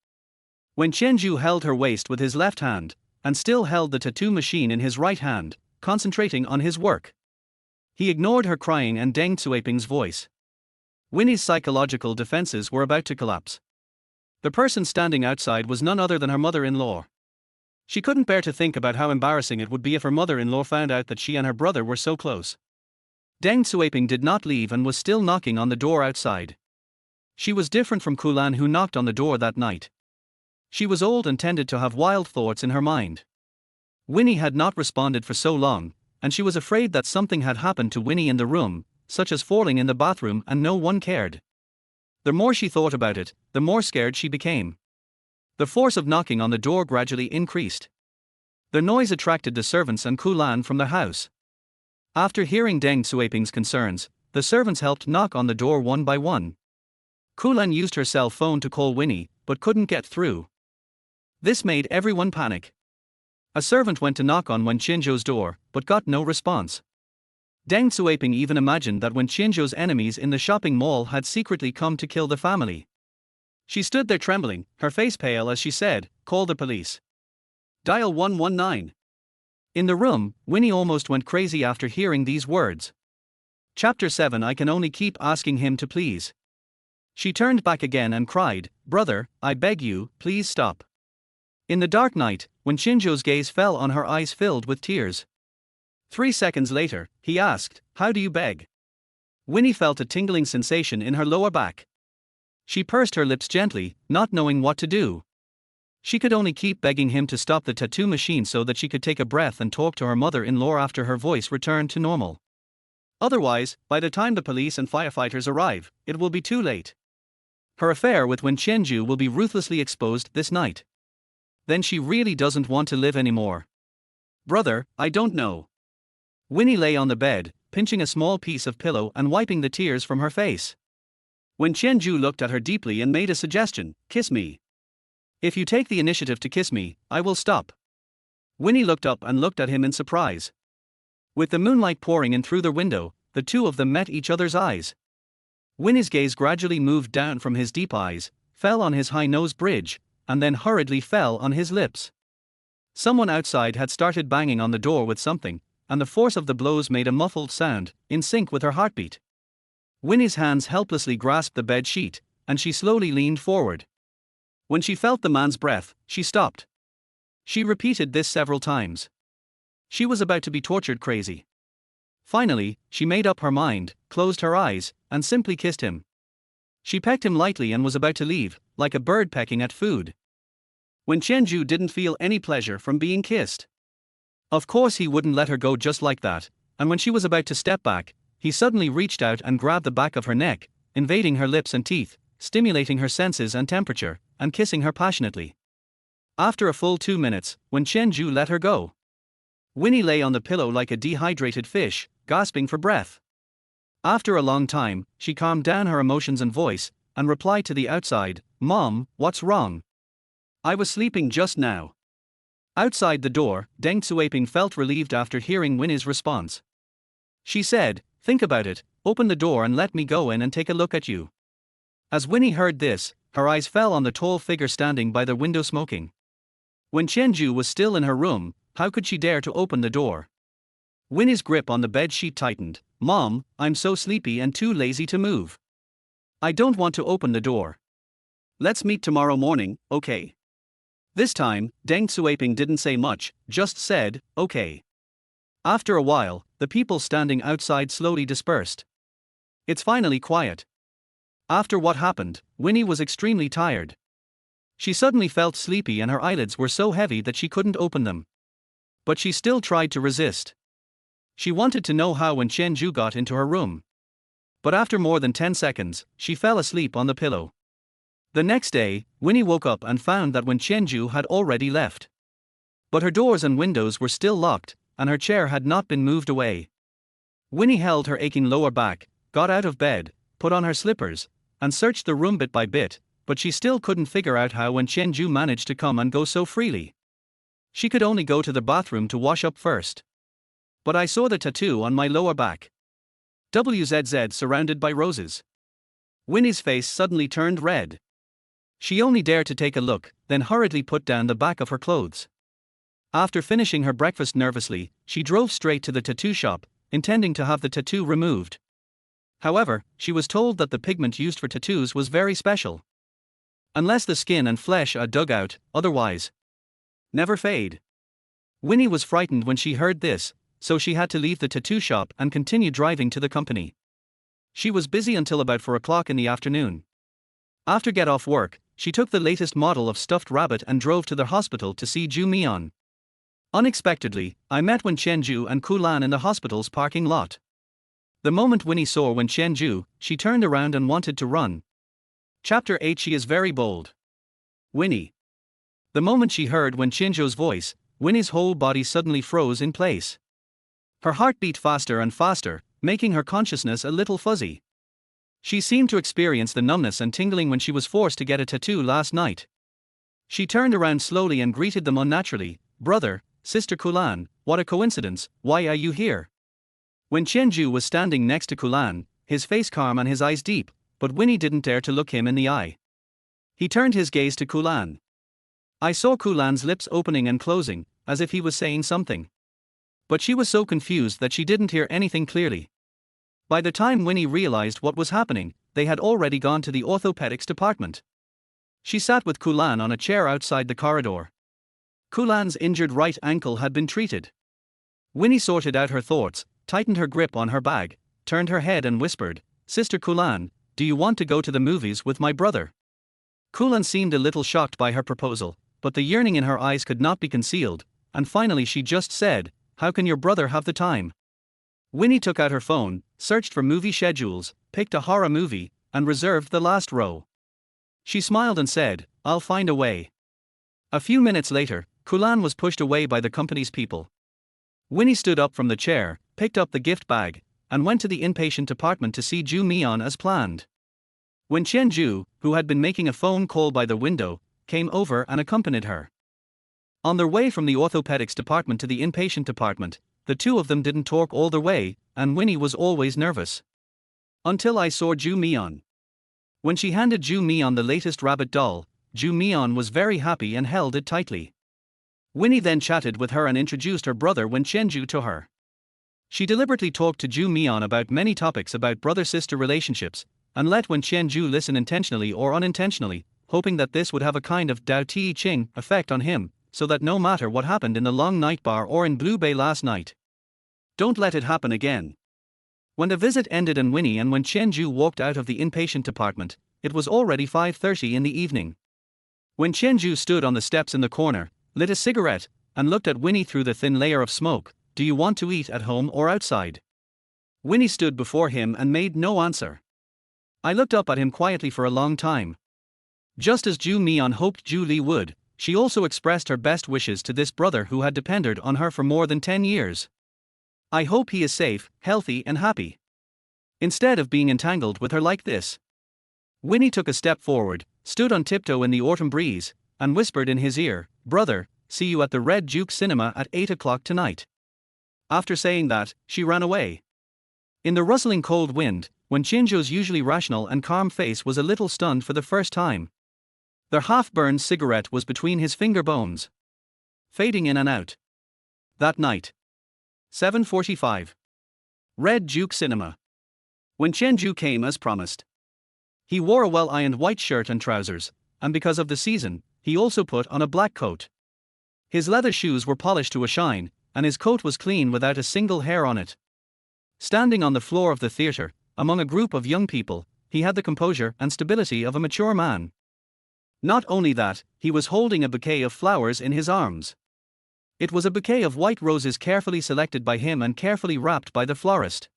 A: Wen Qianzhou held her waist with his left hand, and still held the tattoo machine in his right hand, concentrating on his work. He ignored her crying and Deng Xueping's voice. Winnie's psychological defenses were about to collapse. The person standing outside was none other than her mother-in-law. She couldn't bear to think about how embarrassing it would be if her mother-in-law found out that she and her brother were so close. Deng Xueping did not leave and was still knocking on the door outside. She was different from Kulan, who knocked on the door that night. She was old and tended to have wild thoughts in her mind. Winnie had not responded for so long, and she was afraid that something had happened to Winnie in the room, such as falling in the bathroom, and no one cared. The more she thought about it, the more scared she became. The force of knocking on the door gradually increased. The noise attracted the servants and Kulan from the house. After hearing Deng Xueping's concerns, the servants helped knock on the door one by one. Kulan used her cell phone to call Winnie, but couldn't get through. This made everyone panic. A servant went to knock on Wen Qianzhou's door, but got no response. Deng Xueping even imagined that Wen Qianzhou's enemies in the shopping mall had secretly come to kill the family. She stood there trembling, her face pale as she said, "Call the police. Dial 119. In the room, Winnie almost went crazy after hearing these words. Chapter 7. I can only keep asking him to please. She turned back again and cried, "Brother, I beg you, please stop." In the dark night, when Qianzhou's gaze fell on her eyes filled with tears. 3 seconds later, he asked, "How do you beg?" Winnie felt a tingling sensation in her lower back. She pursed her lips gently, not knowing what to do. She could only keep begging him to stop the tattoo machine so that she could take a breath and talk to her mother-in-law after her voice returned to normal. Otherwise, by the time the police and firefighters arrive, it will be too late. Her affair with Wen Qianzhou will be ruthlessly exposed this night. Then she really doesn't want to live anymore. "Brother, I don't know." Winnie lay on the bed, pinching a small piece of pillow and wiping the tears from her face. Wen Qianzhou looked at her deeply and made a suggestion, "Kiss me. If you take the initiative to kiss me, I will stop." Winnie looked up and looked at him in surprise. With the moonlight pouring in through the window, the two of them met each other's eyes. Winnie's gaze gradually moved down from his deep eyes, fell on his high nose bridge, and then hurriedly fell on his lips. Someone outside had started banging on the door with something, and the force of the blows made a muffled sound, in sync with her heartbeat. Winnie's hands helplessly grasped the bed sheet, and she slowly leaned forward. When she felt the man's breath, she stopped. She repeated this several times. She was about to be tortured crazy. Finally, she made up her mind, closed her eyes, and simply kissed him. She pecked him lightly and was about to leave, like a bird pecking at food. Wen Qianzhou didn't feel any pleasure from being kissed. Of course he wouldn't let her go just like that, and when she was about to step back, he suddenly reached out and grabbed the back of her neck, invading her lips and teeth, stimulating her senses and temperature, and kissing her passionately. After a full 2 minutes, Wen Qianzhou let her go. Winnie lay on the pillow like a dehydrated fish, gasping for breath. After a long time, she calmed down her emotions and voice, and replied to the outside, "Mom, what's wrong? I was sleeping just now." Outside the door, Deng Xueping felt relieved after hearing Winnie's response. She said, "Think about it, open the door and let me go in and take a look at you." As Winnie heard this, her eyes fell on the tall figure standing by the window smoking. When Qianzhou was still in her room, how could she dare to open the door? Winnie's grip on the bed sheet tightened. Mom, I'm so sleepy and too lazy to move. I don't want to open the door. Let's meet tomorrow morning, okay? This time, Deng Xueping didn't say much, just said, okay. After a while, the people standing outside slowly dispersed. It's finally quiet. After what happened, Winnie was extremely tired. She suddenly felt sleepy and her eyelids were so heavy that she couldn't open them. But she still tried to resist. She wanted to know how Wen Qianzhou got into her room. But after more than 10 seconds, she fell asleep on the pillow. The next day, Winnie woke up and found that Wen Qianzhou had already left. But her doors and windows were still locked, and her chair had not been moved away. Winnie held her aching lower back, got out of bed, put on her slippers, and searched the room bit by bit, but she still couldn't figure out how Wen Qianzhou managed to come and go so freely. She could only go to the bathroom to wash up first. But I saw the tattoo on my lower back. WZZ surrounded by roses. Winnie's face suddenly turned red. She only dared to take a look, then hurriedly put down the back of her clothes. After finishing her breakfast nervously, she drove straight to the tattoo shop, intending to have the tattoo removed. However, she was told that the pigment used for tattoos was very special. Unless the skin and flesh are dug out, otherwise never fade. Winnie was frightened when she heard this, so she had to leave the tattoo shop and continue driving to the company. She was busy until about 4 o'clock in the afternoon. After get off work, she took the latest model of stuffed rabbit and drove to the hospital to see Zhu Mian. Unexpectedly, I met Wen Qianzhou and Kulan in the hospital's parking lot. The moment Winnie saw Wen Qianzhou, she turned around and wanted to run. Chapter 8. She is very bold. Winnie. The moment she heard Wen Qianzhou's voice, Winnie's whole body suddenly froze in place. Her heart beat faster and faster, making her consciousness a little fuzzy. She seemed to experience the numbness and tingling when she was forced to get a tattoo last night. She turned around slowly and greeted them unnaturally. Brother, Sister Kulan, what a coincidence, why are you here? Wen Qianzhou was standing next to Kulan, his face calm and his eyes deep, but Winnie didn't dare to look him in the eye. He turned his gaze to Kulan. I saw Kulan's lips opening and closing, as if he was saying something. But she was so confused that she didn't hear anything clearly. By the time Winnie realized what was happening, they had already gone to the orthopedics department. She sat with Kulan on a chair outside the corridor. Kulan's injured right ankle had been treated. Winnie sorted out her thoughts, tightened her grip on her bag, turned her head and whispered, Sister Kulan, do you want to go to the movies with my brother? Kulan seemed a little shocked by her proposal, but the yearning in her eyes could not be concealed, and finally she just said, how can your brother have the time? Winnie took out her phone, searched for movie schedules, picked a horror movie, and reserved the last row. She smiled and said, I'll find a way. A few minutes later, Kulan was pushed away by the company's people. Winnie stood up from the chair, picked up the gift bag, and went to the inpatient department to see Zhu Mian as planned. Wen Qianzhou, who had been making a phone call by the window, came over and accompanied her. On their way from the orthopedics department to the inpatient department, the two of them didn't talk all the way, and Winnie was always nervous. Until I saw Zhu Mian. When she handed Zhu Mian the latest rabbit doll, Zhu Mian was very happy and held it tightly. Winnie then chatted with her and introduced her brother Wen Qianzhou to her. She deliberately talked to Zhu Mian about many topics about brother-sister relationships, and let Wen Qianzhou listen intentionally or unintentionally, hoping that this would have a kind of Dao Ti Ching effect on him, so that no matter what happened in the Long Night Bar or in Blue Bay last night, don't let it happen again. When the visit ended and Winnie and Wen Qianzhou walked out of the inpatient department, it was already 5:30 in the evening. Wen Qianzhou stood on the steps in the corner, lit a cigarette, and looked at Winnie through the thin layer of smoke. Do you want to eat at home or outside? Winnie stood before him and made no answer. I looked up at him quietly for a long time. Just as Zhu Mian hoped Zhu Li would, she also expressed her best wishes to this brother who had depended on her for more than 10 years. I hope he is safe, healthy and happy. Instead of being entangled with her like this. Winnie took a step forward, stood on tiptoe in the autumn breeze, and whispered in his ear, Brother, see you at the Red Duke Cinema at 8 o'clock tonight. After saying that, she ran away. In the rustling cold wind, Wen Qianzhou's usually rational and calm face was a little stunned for the first time. Their half-burned cigarette was between his finger bones, fading in and out. That night, 7:45. Red Duke Cinema. Wen Qianzhou came as promised. He wore a well-ironed white shirt and trousers, and because of the season, he also put on a black coat. His leather shoes were polished to a shine, and his coat was clean without a single hair on it. Standing on the floor of the theater, among a group of young people, he had the composure and stability of a mature man. Not only that, he was holding a bouquet of flowers in his arms. It was a bouquet of white roses carefully selected by him and carefully wrapped by the florist.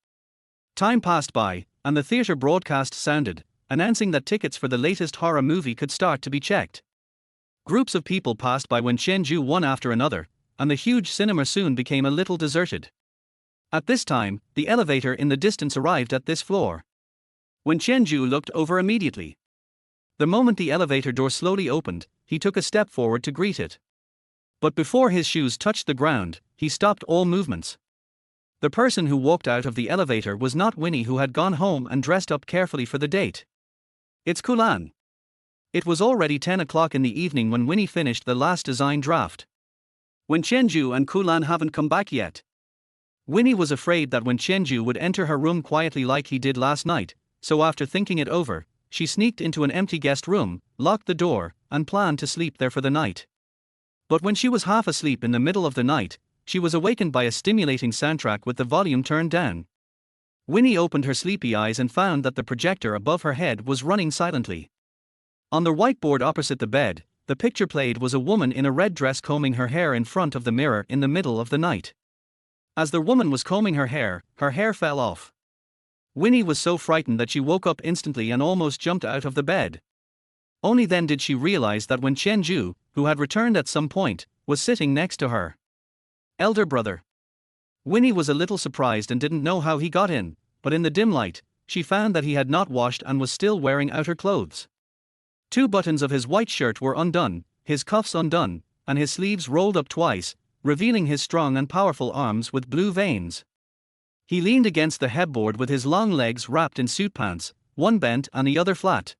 A: Time passed by, and the theater broadcast sounded, announcing that tickets for the latest horror movie could start to be checked. Groups of people passed by Wen Qianzhou one after another, and the huge cinema soon became a little deserted. At this time, the elevator in the distance arrived at this floor. Wen Qianzhou looked over immediately. The moment the elevator door slowly opened, he took a step forward to greet it. But before his shoes touched the ground, he stopped all movements. The person who walked out of the elevator was not Winnie, who had gone home and dressed up carefully for the date. It's Kulan. It was already 10 o'clock in the evening when Winnie finished the last design draft. Wen Qianzhou and Kulan haven't come back yet. Winnie was afraid that Wen Qianzhou would enter her room quietly like he did last night, so after thinking it over, she sneaked into an empty guest room, locked the door, and planned to sleep there for the night. But when she was half asleep in the middle of the night, she was awakened by a stimulating soundtrack with the volume turned down. Winnie opened her sleepy eyes and found that the projector above her head was running silently. On the whiteboard opposite the bed, the picture played was a woman in a red dress combing her hair in front of the mirror in the middle of the night. As the woman was combing her hair fell off. Winnie was so frightened that she woke up instantly and almost jumped out of the bed. Only then did she realize that Wen Qianzhou, who had returned at some point, was sitting next to her elder brother. Winnie was a little surprised and didn't know how he got in, but in the dim light, she found that he had not washed and was still wearing outer clothes. 2 buttons of his white shirt were undone, his cuffs undone, and his sleeves rolled up twice, revealing his strong and powerful arms with blue veins. He leaned against the headboard with his long legs wrapped in suit pants, one bent and the other flat.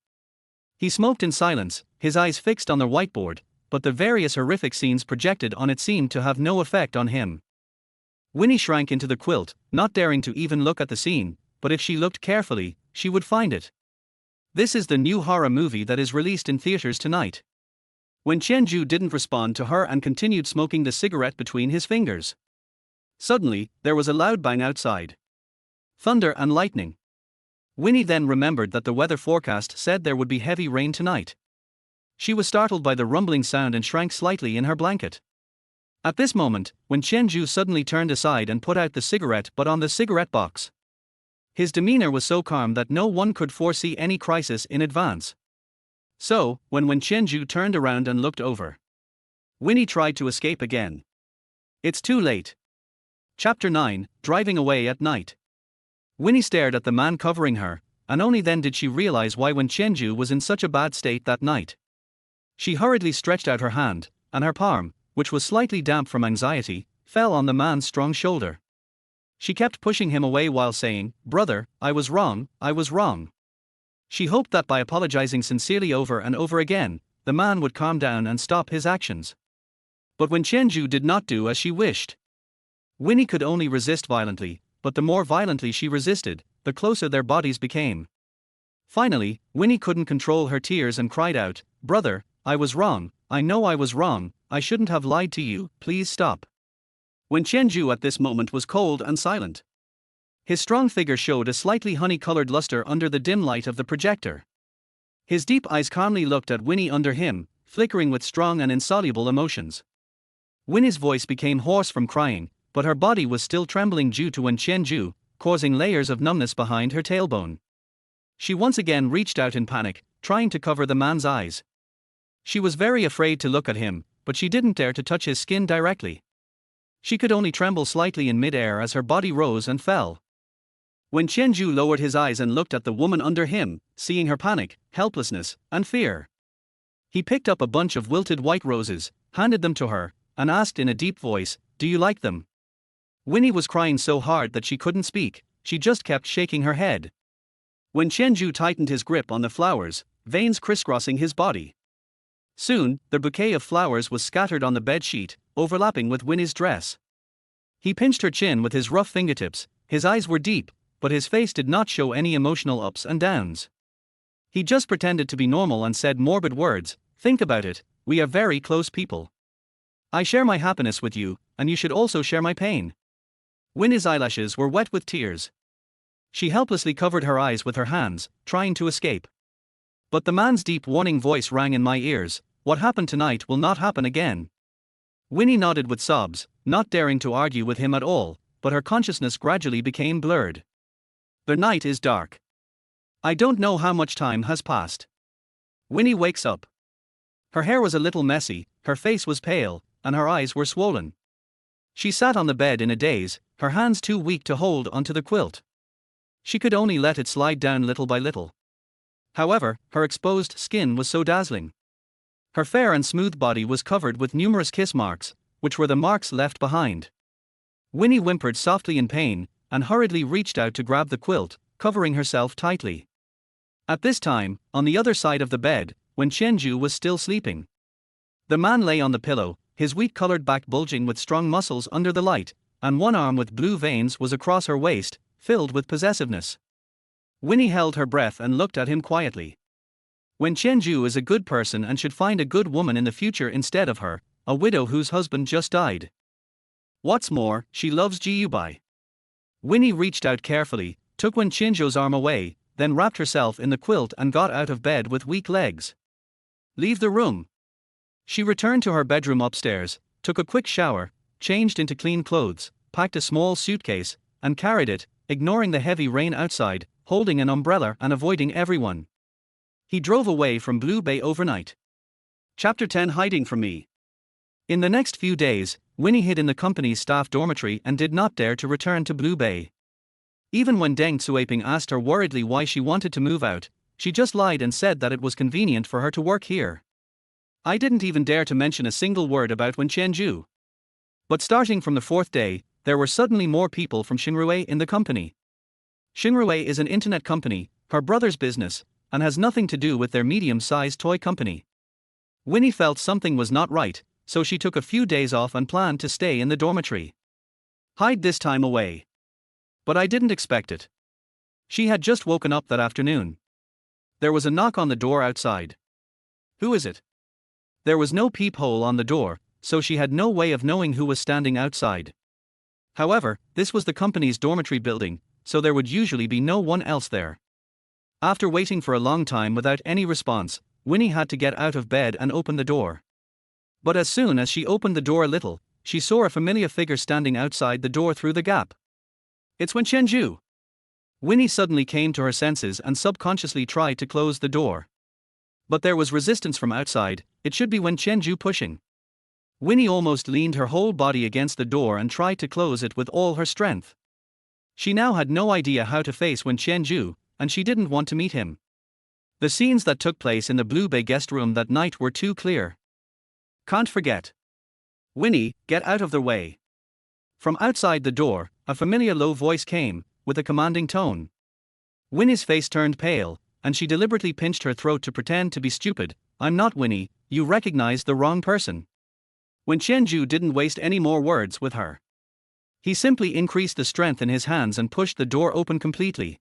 A: He smoked in silence, his eyes fixed on the whiteboard, but the various horrific scenes projected on it seemed to have no effect on him. Winnie shrank into the quilt, not daring to even look at the scene, but if she looked carefully, she would find it. This is the new horror movie that is released in theaters tonight. Wen Qianzhou didn't respond to her and continued smoking the cigarette between his fingers. Suddenly, there was a loud bang outside. Thunder and lightning. Winnie then remembered that the weather forecast said there would be heavy rain tonight. She was startled by the rumbling sound and shrank slightly in her blanket. At this moment, Wen Qianzhou suddenly turned aside and put out the cigarette but on the cigarette box. His demeanor was so calm that no one could foresee any crisis in advance. So, when Wen Qianzhou turned around and looked over, Winnie tried to escape again. It's too late. Chapter 9, Driving Away at Night. Winnie stared at the man covering her, and only then did she realize why Wen Qianzhou was in such a bad state that night. She hurriedly stretched out her hand, and her palm, which was slightly damp from anxiety, fell on the man's strong shoulder. She kept pushing him away while saying, "Brother, I was wrong, I was wrong." She hoped that by apologizing sincerely over and over again, the man would calm down and stop his actions. But Wen Qianzhou did not do as she wished. Winnie could only resist violently, but the more violently she resisted, the closer their bodies became. Finally, Winnie couldn't control her tears and cried out, "Brother, I was wrong, I know I was wrong, I shouldn't have lied to you, please stop." Wen Qianzhou at this moment was cold and silent. His strong figure showed a slightly honey-colored luster under the dim light of the projector. His deep eyes calmly looked at Winnie under him, flickering with strong and insoluble emotions. Winnie's voice became hoarse from crying, but her body was still trembling due to Wen Qianzhou, causing layers of numbness behind her tailbone. She once again reached out in panic, trying to cover the man's eyes. She was very afraid to look at him, but she didn't dare to touch his skin directly. She could only tremble slightly in mid-air as her body rose and fell. Wen Qianzhou lowered his eyes and looked at the woman under him, seeing her panic, helplessness, and fear. He picked up a bunch of wilted white roses, handed them to her, and asked in a deep voice, "Do you like them?" Winnie was crying so hard that she couldn't speak, she just kept shaking her head. Wen Qianzhou tightened his grip on the flowers, veins crisscrossing his body. Soon, the bouquet of flowers was scattered on the bed sheet, overlapping with Winnie's dress. He pinched her chin with his rough fingertips. His eyes were deep, but his face did not show any emotional ups and downs. He just pretended to be normal and said morbid words. Think about it, we are very close people. I share my happiness with you, and you should also share my pain. Winnie's eyelashes were wet with tears. She helplessly covered her eyes with her hands, trying to escape. But the man's deep warning voice rang in my ears. What happened tonight will not happen again. Winnie nodded with sobs, not daring to argue with him at all, but her consciousness gradually became blurred. The night is dark. I don't know how much time has passed. Winnie wakes up. Her hair was a little messy, her face was pale, and her eyes were swollen. She sat on the bed in a daze, her hands too weak to hold onto the quilt. She could only let it slide down little by little. However, her exposed skin was so dazzling. Her fair and smooth body was covered with numerous kiss marks, which were the marks left behind. Winnie whimpered softly in pain, and hurriedly reached out to grab the quilt, covering herself tightly. At this time, on the other side of the bed, Wen Qianzhou was still sleeping. The man lay on the pillow, his wheat-colored back bulging with strong muscles under the light, and one arm with blue veins was across her waist, filled with possessiveness. Winnie held her breath and looked at him quietly. Wen Qianzhou is a good person and should find a good woman in the future instead of her, a widow whose husband just died. What's more, she loves Jiubai. Winnie reached out carefully, took Wen Qianzhou's arm away, then wrapped herself in the quilt and got out of bed with weak legs. Leave the room. She returned to her bedroom upstairs, took a quick shower, changed into clean clothes, packed a small suitcase, and carried it, ignoring the heavy rain outside, holding an umbrella and avoiding everyone. He drove away from Blue Bay overnight. Chapter 10 Hiding from Me. In the next few days, Winnie hid in the company's staff dormitory and did not dare to return to Blue Bay. Even when Deng Xueping asked her worriedly why she wanted to move out, she just lied and said that it was convenient for her to work here. I didn't even dare to mention a single word about Wen Qianzhou. But starting from the fourth day, there were suddenly more people from Xinrui in the company. Xinrui is an internet company, her brother's business, and has nothing to do with their medium-sized toy company. Winnie felt something was not right, so she took a few days off and planned to stay in the dormitory. Hide this time away. But I didn't expect it. She had just woken up that afternoon. There was a knock on the door outside. Who is it? There was no peephole on the door, so she had no way of knowing who was standing outside. However, this was the company's dormitory building, so there would usually be no one else there. After waiting for a long time without any response, Winnie had to get out of bed and open the door. But as soon as she opened the door a little, she saw a familiar figure standing outside the door through the gap. It's Wen Qianzhou. Winnie suddenly came to her senses and subconsciously tried to close the door. But there was resistance from outside. It should be Wen Qianzhou pushing. Winnie almost leaned her whole body against the door and tried to close it with all her strength. She now had no idea how to face Wen Qianzhou, and she didn't want to meet him. The scenes that took place in the Blue Bay guest room that night were too clear. Can't forget. Winnie, get out of the way. From outside the door, a familiar low voice came, with a commanding tone. Winnie's face turned pale, and she deliberately pinched her throat to pretend to be stupid. I'm not Winnie, you recognized the wrong person. Wen Qianzhou didn't waste any more words with her. He simply increased the strength in his hands and pushed the door open completely.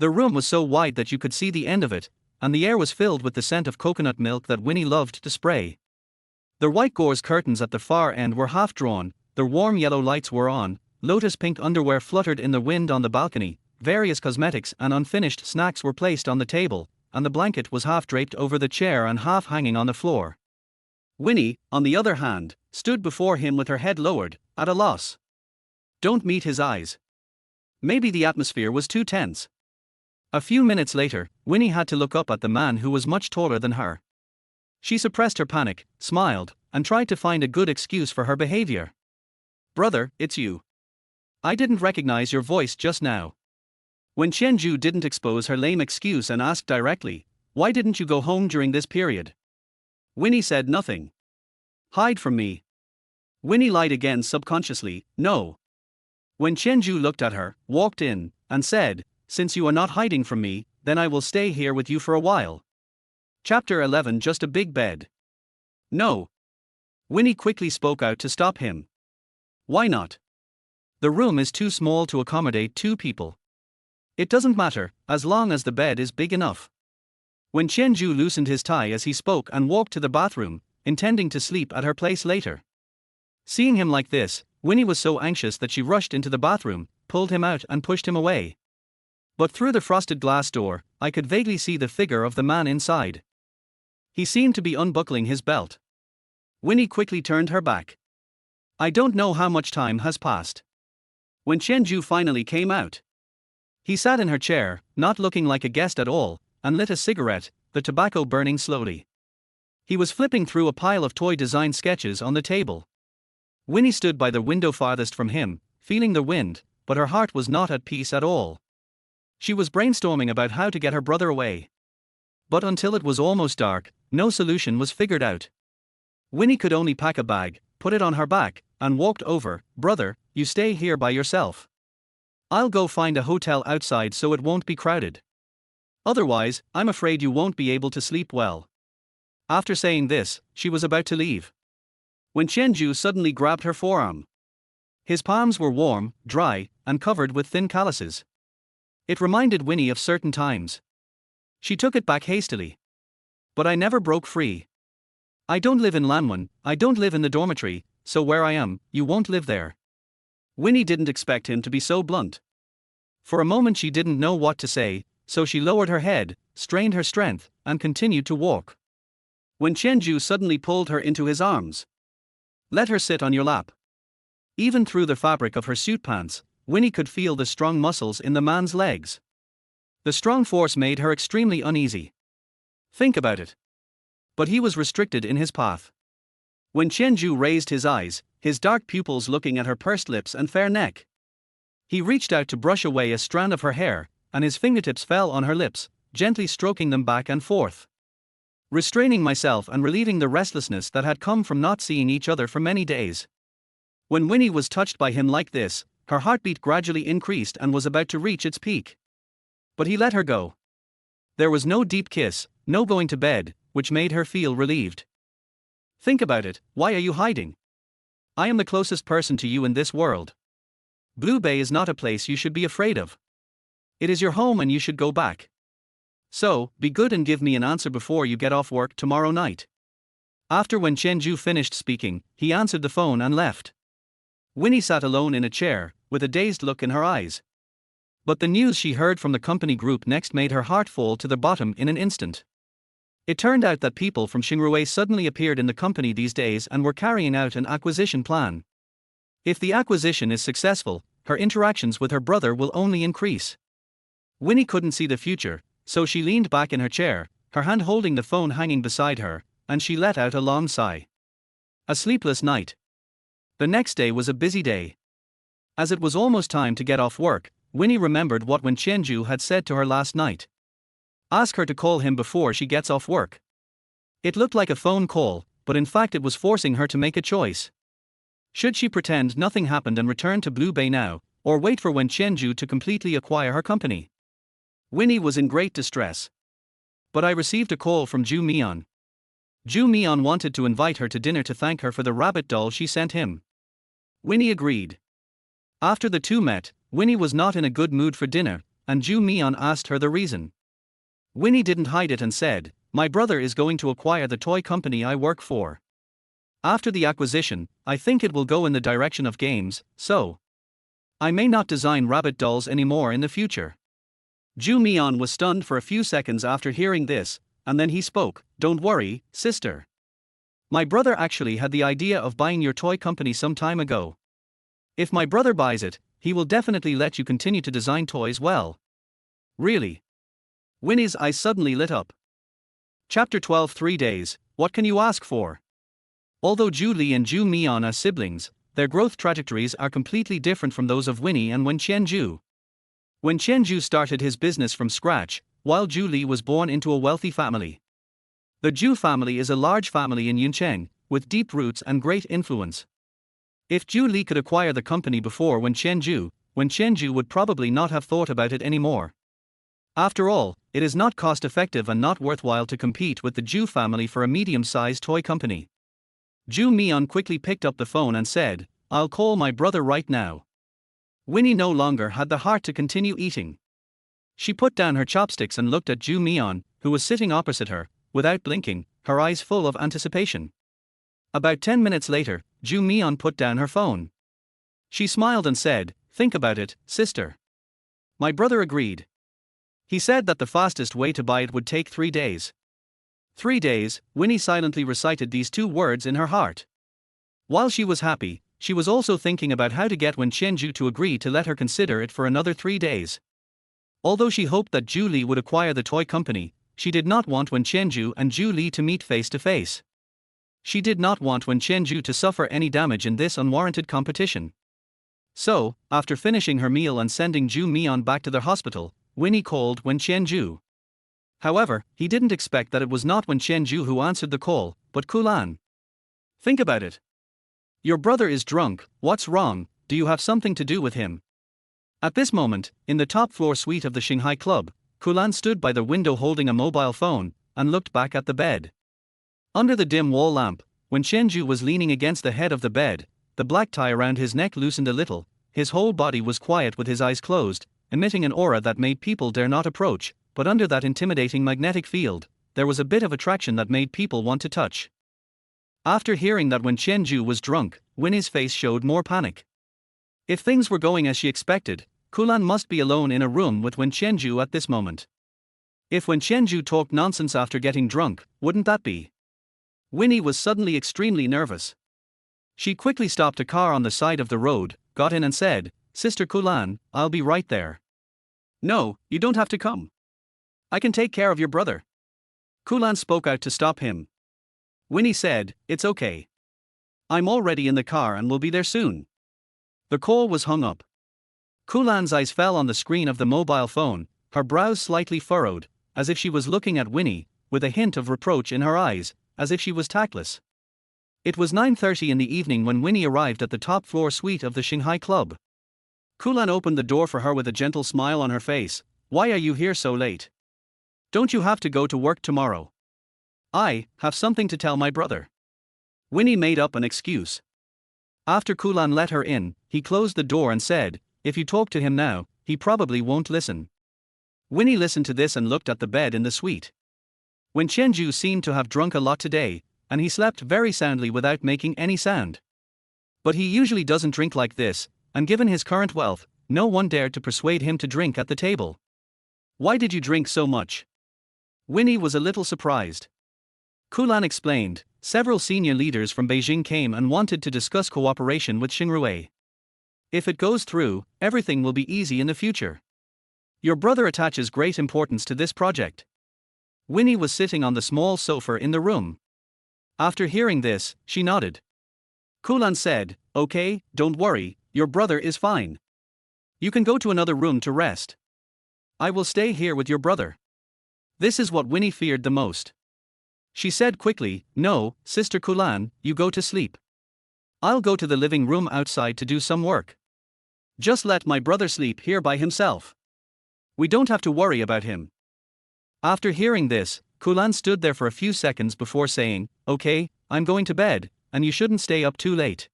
A: The room was so wide that you could see the end of it, and the air was filled with the scent of coconut milk that Winnie loved to spray. The white gauze curtains at the far end were half drawn, the warm yellow lights were on, lotus pink underwear fluttered in the wind on the balcony, various cosmetics and unfinished snacks were placed on the table, and the blanket was half draped over the chair and half hanging on the floor. Winnie, on the other hand, stood before him with her head lowered, at a loss. Don't meet his eyes. Maybe the atmosphere was too tense. A few minutes later, Winnie had to look up at the man who was much taller than her. She suppressed her panic, smiled, and tried to find a good excuse for her behavior. Brother, it's you. I didn't recognize your voice just now. Wen Qianzhou didn't expose her lame excuse and asked directly, why didn't you go home during this period? Winnie said nothing. Hide from me. Winnie lied again subconsciously, no. Wen Qianzhou looked at her, walked in, and said, since you are not hiding from me, then I will stay here with you for a while. Chapter 11 Just a big bed. No. Winnie quickly spoke out to stop him. Why not? The room is too small to accommodate 2 people. It doesn't matter, as long as the bed is big enough. Wen Qianzhou loosened his tie as he spoke and walked to the bathroom, intending to sleep at her place later. Seeing him like this, Winnie was so anxious that she rushed into the bathroom, pulled him out and pushed him away. But through the frosted glass door, I could vaguely see the figure of the man inside. He seemed to be unbuckling his belt. Winnie quickly turned her back. I don't know how much time has passed. When Qianzhou finally came out, he sat in her chair, not looking like a guest at all, and lit a cigarette, the tobacco burning slowly. He was flipping through a pile of toy design sketches on the table. Winnie stood by the window farthest from him, feeling the wind, but her heart was not at peace at all. She was brainstorming about how to get her brother away. But until it was almost dark, no solution was figured out. Winnie could only pack a bag, put it on her back, and walked over. Brother, you stay here by yourself. I'll go find a hotel outside so it won't be crowded. Otherwise, I'm afraid you won't be able to sleep well. After saying this, she was about to leave, when Qianzhou suddenly grabbed her forearm. His palms were warm, dry, and covered with thin calluses. It reminded Winnie of certain times. She took it back hastily. But I never broke free. I don't live in Lanwan, I don't live in the dormitory, so where I am, you won't live there. Winnie didn't expect him to be so blunt. For a moment she didn't know what to say, so she lowered her head, strained her strength, and continued to walk. When Qianzhou suddenly pulled her into his arms. Let her sit on your lap. Even through the fabric of her suit pants, Winnie could feel the strong muscles in the man's legs. The strong force made her extremely uneasy. Think about it. But he was restricted in his path. When Qianzhou raised his eyes, his dark pupils looking at her pursed lips and fair neck. He reached out to brush away a strand of her hair, and his fingertips fell on her lips, gently stroking them back and forth. Restraining myself and relieving the restlessness that had come from not seeing each other for many days. When Winnie was touched by him like this, her heartbeat gradually increased and was about to reach its peak. But he let her go. There was no deep kiss, no going to bed, which made her feel relieved. Think about it, why are you hiding? I am the closest person to you in this world. Blue Bay is not a place you should be afraid of. It is your home and you should go back. So, be good and give me an answer before you get off work tomorrow night. After Wen Qianzhou finished speaking, he answered the phone and left. Winnie sat alone in a chair, with a dazed look in her eyes. But the news she heard from the company group next made her heart fall to the bottom in an instant. It turned out that people from Xingrui suddenly appeared in the company these days and were carrying out an acquisition plan. If the acquisition is successful, her interactions with her brother will only increase. Winnie couldn't see the future, so she leaned back in her chair, her hand holding the phone hanging beside her, and she let out a long sigh. A sleepless night. The next day was a busy day. As it was almost time to get off work, Winnie remembered what Wen Qianzhou had said to her last night. Ask her to call him before she gets off work. It looked like a phone call, but in fact it was forcing her to make a choice. Should she pretend nothing happened and return to Blue Bay now, or wait for Wen Qianzhou to completely acquire her company? Winnie was in great distress. But I received a call from Zhu Mian. Zhu Mian wanted to invite her to dinner to thank her for the rabbit doll she sent him. Winnie agreed. After the two met, Winnie was not in a good mood for dinner, and Zhu Mian asked her the reason. Winnie didn't hide it and said, "My brother is going to acquire the toy company I work for. After the acquisition, I think it will go in the direction of games, so I may not design rabbit dolls anymore in the future." Zhu Mian was stunned for a few seconds after hearing this, and then he spoke, "Don't worry, sister. My brother actually had the idea of buying your toy company some time ago. If my brother buys it, he will definitely let you continue to design toys well." Really? Winnie's eyes suddenly lit up. Chapter 12 3 Days, What Can You Ask For? Although Zhu Li and Zhu Mian are siblings, their growth trajectories are completely different from those of Winnie and Wen Qianzhou. Wen Qianzhou started his business from scratch, while Zhu Li was born into a wealthy family. The Zhu family is a large family in Yuncheng, with deep roots and great influence. If Zhu Li could acquire the company before Wen Qianzhou would probably not have thought about it anymore. After all, it is not cost-effective and not worthwhile to compete with the Zhu family for a medium-sized toy company. Zhu Mian quickly picked up the phone and said, "I'll call my brother right now." Winnie no longer had the heart to continue eating. She put down her chopsticks and looked at Zhu Mian, who was sitting opposite her, without blinking, her eyes full of anticipation. About 10 minutes later, Zhu Mian put down her phone. She smiled and said, "Think about it, sister." My brother agreed. He said that the fastest way to buy it would take 3 days. 3 days, Winnie silently recited these 2 words in her heart. While she was happy, she was also thinking about how to get Wen Qianzhou to agree to let her consider it for another 3 days. Although she hoped that Zhu Li would acquire the toy company, she did not want Wen Qianzhou and Zhu Li to meet face to face. She did not want Wen Qianzhou to suffer any damage in this unwarranted competition. So, after finishing her meal and sending Zhu Mian back to the hospital, Winnie called Wen Qianzhou. However, he didn't expect that it was not Wen Qianzhou who answered the call, but Kulan. Think about it. Your brother is drunk, what's wrong, do you have something to do with him? At this moment, in the top floor suite of the Shanghai club, Kulan stood by the window holding a mobile phone, and looked back at the bed. Under the dim wall lamp, Wen Qianzhou was leaning against the head of the bed, the black tie around his neck loosened a little, his whole body was quiet with his eyes closed, emitting an aura that made people dare not approach, but under that intimidating magnetic field, there was a bit of attraction that made people want to touch. After hearing that Wen Qianzhou was drunk, Winnie's face showed more panic. If things were going as she expected, Kulan must be alone in a room with Wen Qianzhou at this moment. If Wen Qianzhou talked nonsense after getting drunk, wouldn't that be? Winnie was suddenly extremely nervous. She quickly stopped a car on the side of the road, got in and said, "Sister Kulan, I'll be right there." "No, you don't have to come. I can take care of your brother." Kulan spoke out to stop him. Winnie said, "It's okay. I'm already in the car and will be there soon." The call was hung up. Kulan's eyes fell on the screen of the mobile phone, her brows slightly furrowed, as if she was looking at Winnie, with a hint of reproach in her eyes, as if she was tactless. It was 9:30 in the evening when Winnie arrived at the top floor suite of the Shanghai club. Kulan opened the door for her with a gentle smile on her face. "Why are you here so late? Don't you have to go to work tomorrow?" "I have something to tell my brother." Winnie made up an excuse. After Kulan let her in, he closed the door and said, "If you talk to him now, he probably won't listen." Winnie listened to this and looked at the bed in the suite. Wen Qianzhou seemed to have drunk a lot today, and he slept very soundly without making any sound. But he usually doesn't drink like this, and given his current wealth, no one dared to persuade him to drink at the table. "Why did you drink so much?" Winnie was a little surprised. Kulan explained, "Several senior leaders from Beijing came and wanted to discuss cooperation with Xingrui. If it goes through, everything will be easy in the future. Your brother attaches great importance to this project." Winnie was sitting on the small sofa in the room. After hearing this, she nodded. Kulan said, "Okay, don't worry, your brother is fine. You can go to another room to rest. I will stay here with your brother." This is what Winnie feared the most. She said quickly, "No, Sister Kulan, you go to sleep. I'll go to the living room outside to do some work. Just let my brother sleep here by himself. We don't have to worry about him." After hearing this, Kulan stood there for a few seconds before saying, "Okay, I'm going to bed, and you shouldn't stay up too late."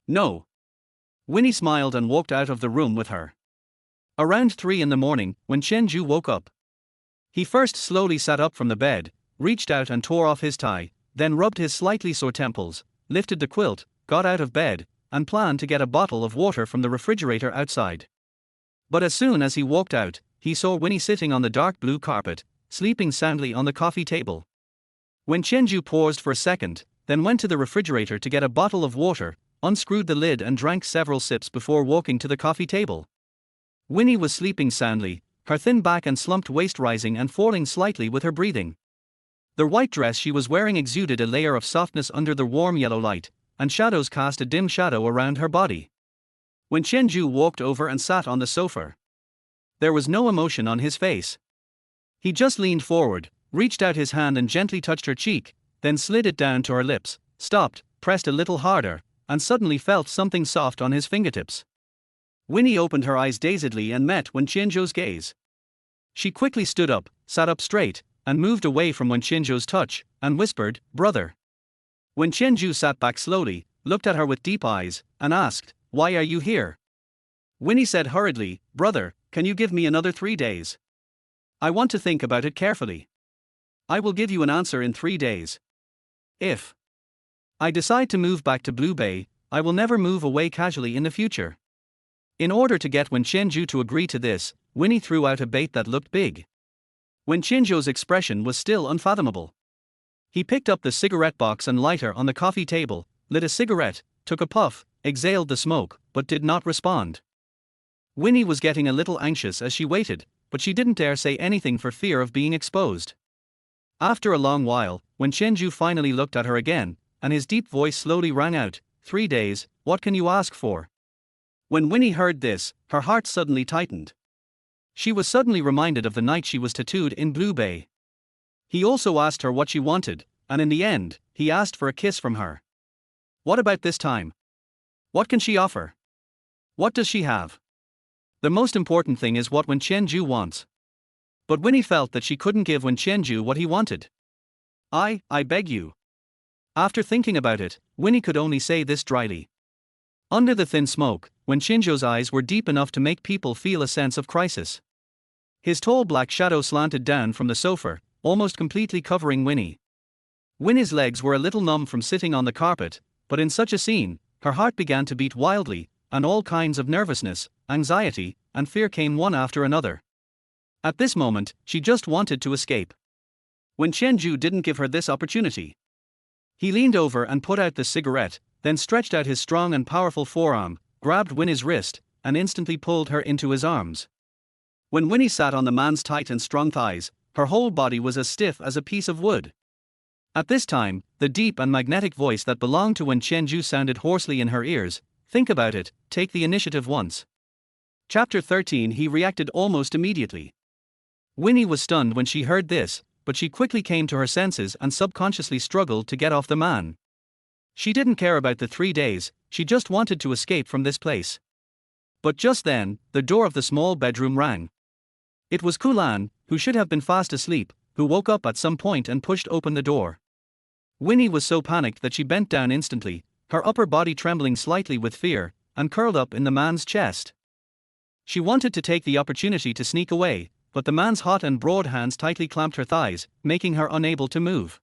A: "No." Winnie smiled and walked out of the room with her. Around 3 in the morning, when Qianzhou woke up, he first slowly sat up from the bed, reached out and tore off his tie, then rubbed his slightly sore temples, lifted the quilt, got out of bed, and planned to get a bottle of water from the refrigerator outside. But as soon as he walked out, he saw Winnie sitting on the dark blue carpet, sleeping soundly on the coffee table. When Qianzhou paused for a second, then went to the refrigerator to get a bottle of water, unscrewed the lid and drank several sips before walking to the coffee table. Winnie was sleeping soundly, her thin back and slumped waist rising and falling slightly with her breathing. The white dress she was wearing exuded a layer of softness under the warm yellow light, and shadows cast a dim shadow around her body. When Qianzhou walked over and sat on the sofa, there was no emotion on his face. He just leaned forward, reached out his hand and gently touched her cheek, then slid it down to her lips, stopped, pressed a little harder, and suddenly felt something soft on his fingertips. Winnie opened her eyes dazedly and met Wen Qianzhou's gaze. She quickly stood up, sat up straight, and moved away from Wen Qianzhou's touch, and whispered, "Brother." Wen Qianzhou sat back slowly, looked at her with deep eyes, and asked, "Why are you here?" Winnie said hurriedly, "Brother, can you give me another 3 days? I want to think about it carefully. I will give you an answer in 3 days. If I decide to move back to Blue Bay, I will never move away casually in the future." In order to get Wen Qianzhou to agree to this, Winnie threw out a bait that looked big. Wen Qianzhou's expression was still unfathomable. He picked up the cigarette box and lighter on the coffee table, lit a cigarette, took a puff, exhaled the smoke, but did not respond. Winnie was getting a little anxious as she waited, but she didn't dare say anything for fear of being exposed. After a long while, Wen Qianzhou finally looked at her again, and his deep voice slowly rang out, 3 days, what can you ask for?" When Winnie heard this, her heart suddenly tightened. She was suddenly reminded of the night she was tattooed in Blue Bay. He also asked her what she wanted, and in the end, he asked for a kiss from her. What about this time? What can she offer? What does she have? The most important thing is what Wen Qianzhou wants. But Winnie felt that she couldn't give Wen Qianzhou what he wanted. I beg you." After thinking about it, Winnie could only say this dryly. Under the thin smoke, Wen Qianzhou's eyes were deep enough to make people feel a sense of crisis. His tall black shadow slanted down from the sofa, almost completely covering Winnie. Winnie's legs were a little numb from sitting on the carpet, but in such a scene, her heart began to beat wildly, and all kinds of nervousness, anxiety, and fear came one after another. At this moment, she just wanted to escape. Wen Qianzhou didn't give her this opportunity. He leaned over and put out the cigarette, then stretched out his strong and powerful forearm, grabbed Winnie's wrist, and instantly pulled her into his arms. When Winnie sat on the man's tight and strong thighs, her whole body was as stiff as a piece of wood. At this time, the deep and magnetic voice that belonged to Wen Qianzhou sounded hoarsely in her ears, "Think about it, take the initiative once." Chapter 13. He reacted almost immediately. Winnie was stunned when she heard this, but she quickly came to her senses and subconsciously struggled to get off the man. She didn't care about the 3 days, she just wanted to escape from this place. But just then, the door of the small bedroom rang. It was Kulan, who should have been fast asleep, who woke up at some point and pushed open the door. Winnie was so panicked that she bent down instantly, her upper body trembling slightly with fear, and curled up in the man's chest. She wanted to take the opportunity to sneak away, but the man's hot and broad hands tightly clamped her thighs, making her unable to move.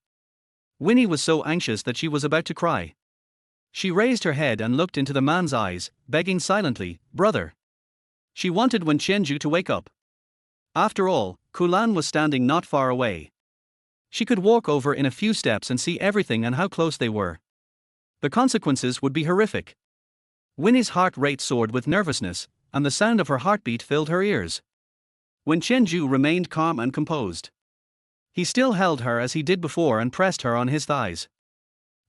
A: Winnie was so anxious that she was about to cry. She raised her head and looked into the man's eyes, begging silently, "Brother." She wanted Wen Qianzhou to wake up. After all, Kulan was standing not far away. She could walk over in a few steps and see everything and how close they were. The consequences would be horrific. Winnie's heart rate soared with nervousness, and the sound of her heartbeat filled her ears. Wen Qianzhou remained calm and composed. He still held her as he did before and pressed her on his thighs.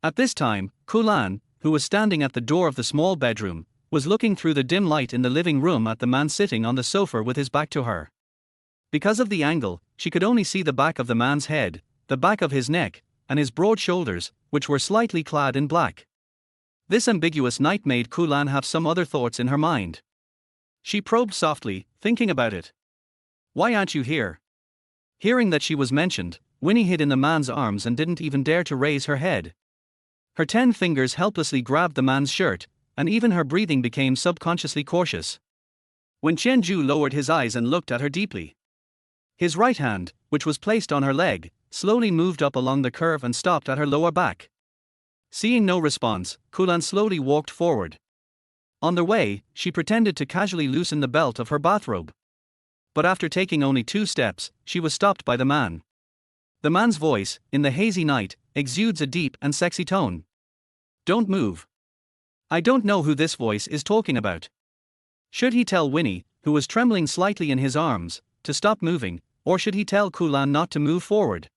A: At this time, Kulan, who was standing at the door of the small bedroom, was looking through the dim light in the living room at the man sitting on the sofa with his back to her. Because of the angle, she could only see the back of the man's head, the back of his neck, and his broad shoulders, which were slightly clad in black. This ambiguous night made Kulan have some other thoughts in her mind. She probed softly, thinking about it. "Why aren't you here?" Hearing that she was mentioned, Winnie hid in the man's arms and didn't even dare to raise her head. Her 10 fingers helplessly grabbed the man's shirt, and even her breathing became subconsciously cautious. Wen Qianzhou lowered his eyes and looked at her deeply. His right hand, which was placed on her leg, slowly moved up along the curve and stopped at her lower back. Seeing no response, Kulan slowly walked forward. On their way, she pretended to casually loosen the belt of her bathrobe. But after taking only 2 steps, she was stopped by the man. The man's voice, in the hazy night, exudes a deep and sexy tone. "Don't move." I don't know who this voice is talking about. Should he tell Winnie, who was trembling slightly in his arms, to stop moving, or should he tell Kulan not to move forward?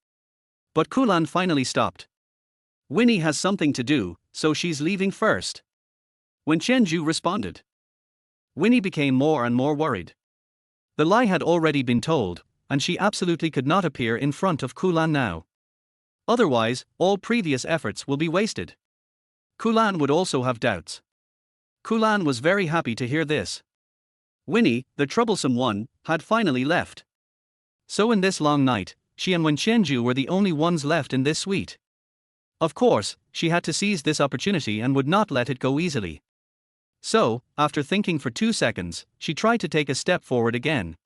A: But Kulan finally stopped. "Winnie has something to do, so she's leaving first." Wen Qianzhou responded. Winnie became more and more worried. The lie had already been told, and she absolutely could not appear in front of Kulan now. Otherwise, all previous efforts will be wasted. Kulan would also have doubts. Kulan was very happy to hear this. Winnie, the troublesome one, had finally left. So in this long night, she and Wen Qianzhou were the only ones left in this suite. Of course, she had to seize this opportunity and would not let it go easily. So, after thinking for 2 seconds, she tried to take a step forward again.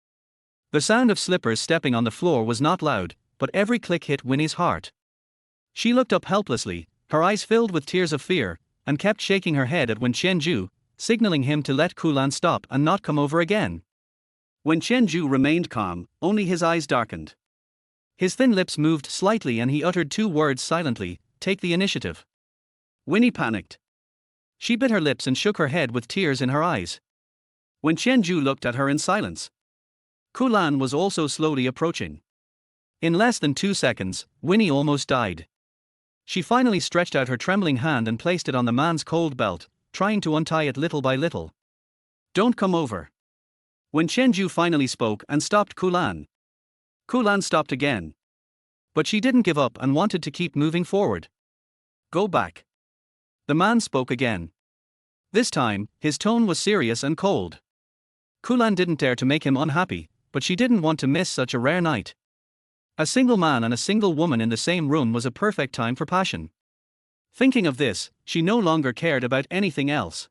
A: The sound of slippers stepping on the floor was not loud, but every click hit Winnie's heart. She looked up helplessly, her eyes filled with tears of fear, and kept shaking her head at Wen Qianzhou, signaling him to let Kulan stop and not come over again. Wen Qianzhou remained calm, only his eyes darkened. His thin lips moved slightly and he uttered 2 words silently, "Take the initiative." Winnie panicked. She bit her lips and shook her head with tears in her eyes. Wen Qianzhou looked at her in silence. Kulan was also slowly approaching. In less than 2 seconds, Winnie almost died. She finally stretched out her trembling hand and placed it on the man's cold belt, trying to untie it little by little. "Don't come over." Wen Qianzhou finally spoke and stopped Kulan. Kulan stopped again. But she didn't give up and wanted to keep moving forward. "Go back." The man spoke again. This time, his tone was serious and cold. Kulan didn't dare to make him unhappy, but she didn't want to miss such a rare night. A single man and a single woman in the same room was a perfect time for passion. Thinking of this, she no longer cared about anything else.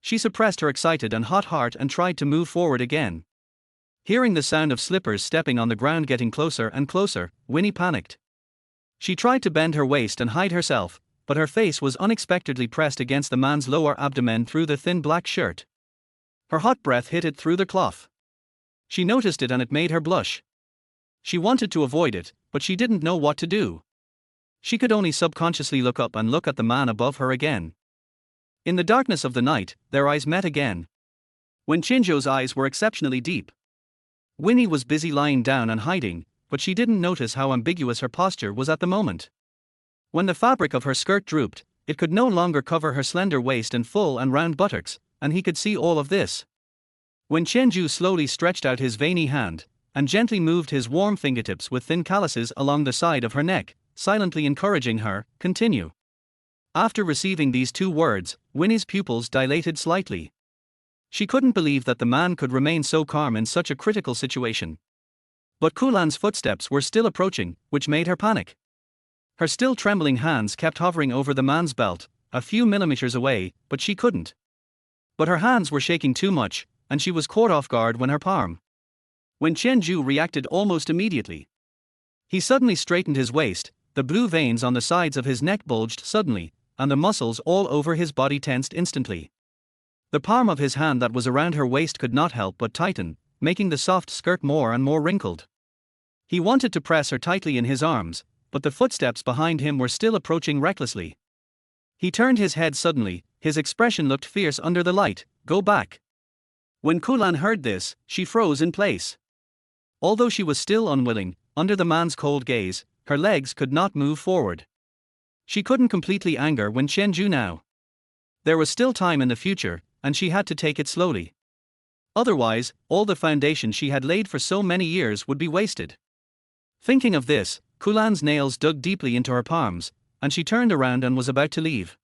A: She suppressed her excited and hot heart and tried to move forward again. Hearing the sound of slippers stepping on the ground getting closer and closer, Winnie panicked. She tried to bend her waist and hide herself, but her face was unexpectedly pressed against the man's lower abdomen through the thin black shirt. Her hot breath hit it through the cloth. She noticed it and it made her blush. She wanted to avoid it, but she didn't know what to do. She could only subconsciously look up and look at the man above her again. In the darkness of the night, their eyes met again. Wen Qianzhou's eyes were exceptionally deep. Winnie was busy lying down and hiding, but she didn't notice how ambiguous her posture was at the moment. When the fabric of her skirt drooped, it could no longer cover her slender waist and full and round buttocks, and he could see all of this. Wen Qianzhou slowly stretched out his veiny hand, and gently moved his warm fingertips with thin calluses along the side of her neck, silently encouraging her, "Continue." After receiving these 2 words, Winnie's pupils dilated slightly. She couldn't believe that the man could remain so calm in such a critical situation. But Kulan's footsteps were still approaching, which made her panic. Her still trembling hands kept hovering over the man's belt, a few millimeters away, but she couldn't. But her hands were shaking too much, and she was caught off guard when her palm. Wen Qianzhou reacted almost immediately. He suddenly straightened his waist, the blue veins on the sides of his neck bulged suddenly, and the muscles all over his body tensed instantly. The palm of his hand that was around her waist could not help but tighten, making the soft skirt more and more wrinkled. He wanted to press her tightly in his arms, but the footsteps behind him were still approaching recklessly. He turned his head suddenly, his expression looked fierce under the light. "Go back." When Kulan heard this, she froze in place. Although she was still unwilling, under the man's cold gaze, her legs could not move forward. She couldn't completely anger Wen Qianzhou now. There was still time in the future, and she had to take it slowly. Otherwise, all the foundation she had laid for so many years would be wasted. Thinking of this, Kulan's nails dug deeply into her palms, and she turned around and was about to leave.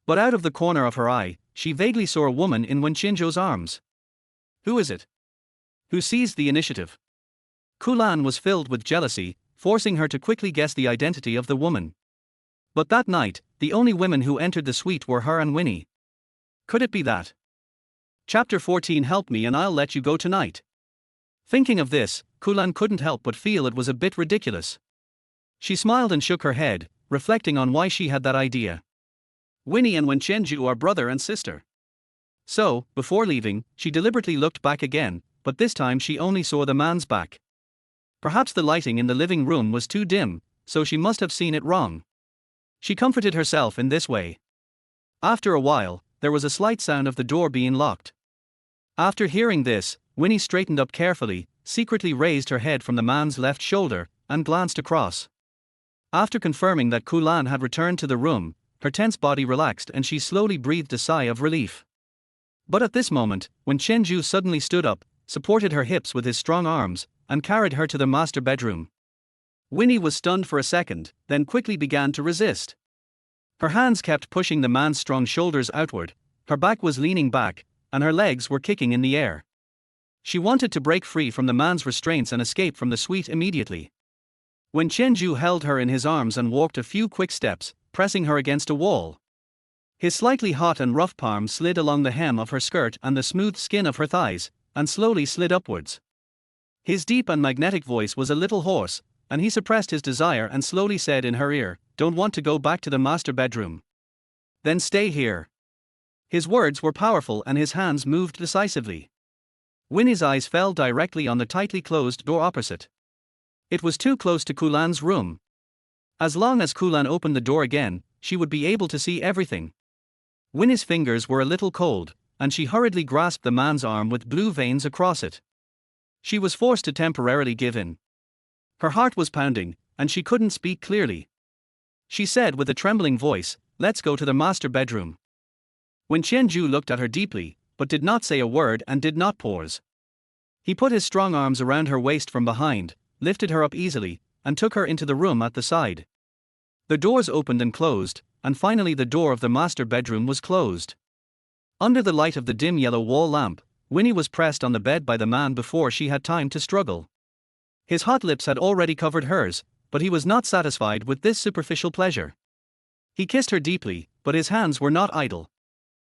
A: But out of the corner of her eye, she vaguely saw a woman in Wen Qianzhou's arms. Who is it? Who seized the initiative? Kulan was filled with jealousy, forcing her to quickly guess the identity of the woman. But that night, the only women who entered the suite were her and Winnie. Could it be that? Chapter 14. Help me and I'll let you go tonight. Thinking of this, Kulan couldn't help but feel it was a bit ridiculous. She smiled and shook her head, reflecting on why she had that idea. Winnie and Wen Qianzhou are brother and sister. So, before leaving, she deliberately looked back again, but this time she only saw the man's back. Perhaps the lighting in the living room was too dim, so she must have seen it wrong. She comforted herself in this way. After a while, there was a slight sound of the door being locked. After hearing this, Winnie straightened up carefully, secretly raised her head from the man's left shoulder, and glanced across. After confirming that Kulan had returned to the room, her tense body relaxed and she slowly breathed a sigh of relief. But at this moment, Wen Qianzhou suddenly stood up, supported her hips with his strong arms, and carried her to the master bedroom. Winnie was stunned for a second, then quickly began to resist. Her hands kept pushing the man's strong shoulders outward, her back was leaning back, and her legs were kicking in the air. She wanted to break free from the man's restraints and escape from the suite immediately. Wen Qianzhou held her in his arms and walked a few quick steps, pressing her against a wall. His slightly hot and rough palm slid along the hem of her skirt and the smooth skin of her thighs, and slowly slid upwards. His deep and magnetic voice was a little hoarse, and he suppressed his desire and slowly said in her ear, "Don't want to go back to the master bedroom? Then stay here." His words were powerful and his hands moved decisively. Winnie's eyes fell directly on the tightly closed door opposite. It was too close to Kulan's room. As long as Kulan opened the door again, she would be able to see everything. Winnie's fingers were a little cold, and she hurriedly grasped the man's arm with blue veins across it. She was forced to temporarily give in. Her heart was pounding, and she couldn't speak clearly. She said with a trembling voice, "Let's go to the master bedroom." Wen Qianzhou looked at her deeply, but did not say a word and did not pause. He put his strong arms around her waist from behind, lifted her up easily, and took her into the room at the side. The doors opened and closed, and finally the door of the master bedroom was closed. Under the light of the dim yellow wall lamp, Winnie was pressed on the bed by the man before she had time to struggle. His hot lips had already covered hers, but he was not satisfied with this superficial pleasure. He kissed her deeply, but his hands were not idle.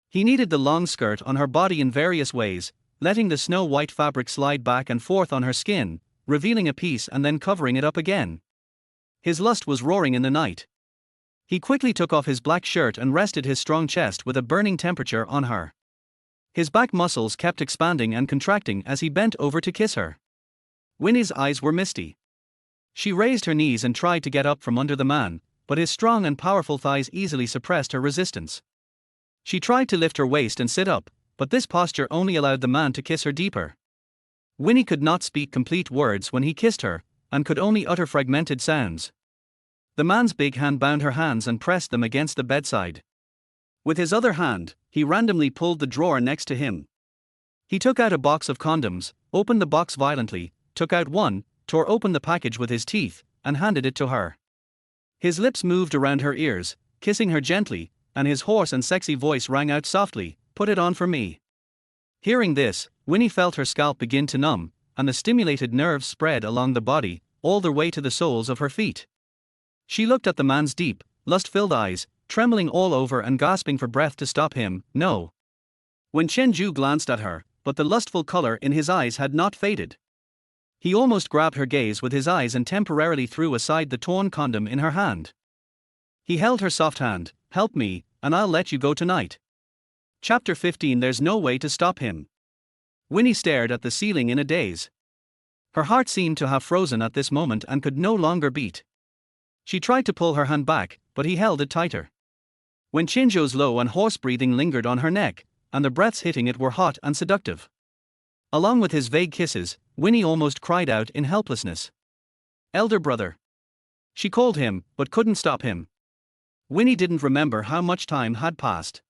A: He kneaded the long skirt on her body in various ways, letting the snow-white fabric slide back and forth on her skin, revealing a piece and then covering it up again. His lust was roaring in the night. He quickly took off his black shirt and rested his strong chest with a burning temperature on her. His back muscles kept expanding and contracting as he bent over to kiss her. Winnie's eyes were misty. She raised her knees and tried to get up from under the man, but his strong and powerful thighs easily suppressed her resistance. She tried to lift her waist and sit up, but this posture only allowed the man to kiss her deeper. Winnie could not speak complete words when he kissed her, and could only utter fragmented sounds. The man's big hand bound her hands and pressed them against the bedside. With his other hand, he randomly pulled the drawer next to him. He took out a box of condoms, opened the box violently, took out one, tore open the package with his teeth, and handed it to her. His lips moved around her ears, kissing her gently, and his hoarse and sexy voice rang out softly, "Put it on for me." Hearing this, Winnie felt her scalp begin to numb, and the stimulated nerves spread along the body, all the way to the soles of her feet. She looked at the man's deep, lust-filled eyes, trembling all over and gasping for breath to stop him. "No." Wen Qianzhou glanced at her, but the lustful color in his eyes had not faded. He almost grabbed her gaze with his eyes and temporarily threw aside the torn condom in her hand. He held her soft hand. "Help me, and I'll let you go tonight." Chapter 15. There's no way to stop him. Winnie stared at the ceiling in a daze. Her heart seemed to have frozen at this moment and could no longer beat. She tried to pull her hand back, but he held it tighter. Wen Qianzhou's low and hoarse breathing lingered on her neck, and the breaths hitting it were hot and seductive. Along with his vague kisses, Winnie almost cried out in helplessness. "Elder brother." She called him, but couldn't stop him. Winnie didn't remember how much time had passed.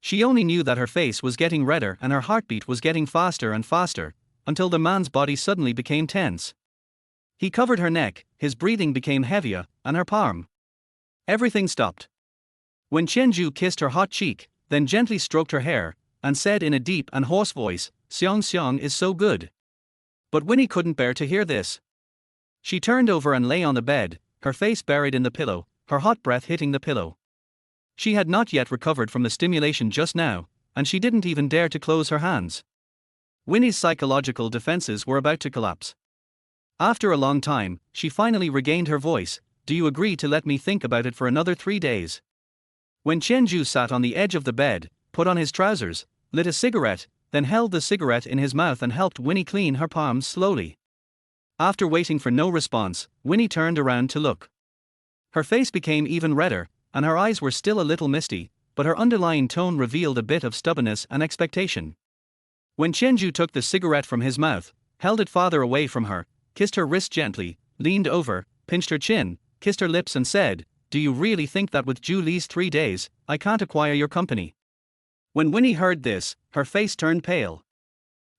A: She only knew that her face was getting redder and her heartbeat was getting faster and faster, until the man's body suddenly became tense. He covered her neck, his breathing became heavier, and her palm. Everything stopped. Wen Qianzhou kissed her hot cheek, then gently stroked her hair, and said in a deep and hoarse voice, "Xiong Xiong is so good." But Winnie couldn't bear to hear this. She turned over and lay on the bed, her face buried in the pillow, her hot breath hitting the pillow. She had not yet recovered from the stimulation just now, and she didn't even dare to close her hands. Winnie's psychological defenses were about to collapse. After a long time, she finally regained her voice. "Do you agree to let me think about it for another 3 days?" Wen Qianzhou sat on the edge of the bed, put on his trousers, lit a cigarette, then held the cigarette in his mouth and helped Winnie clean her palms slowly. After waiting for no response, Winnie turned around to look. Her face became even redder, and her eyes were still a little misty, but her underlying tone revealed a bit of stubbornness and expectation. Wen Qianzhou took the cigarette from his mouth, held it farther away from her, kissed her wrist gently, leaned over, pinched her chin, kissed her lips and said, "Do you really think that with Julie's 3 days, I can't acquire your company?" When Winnie heard this, her face turned pale.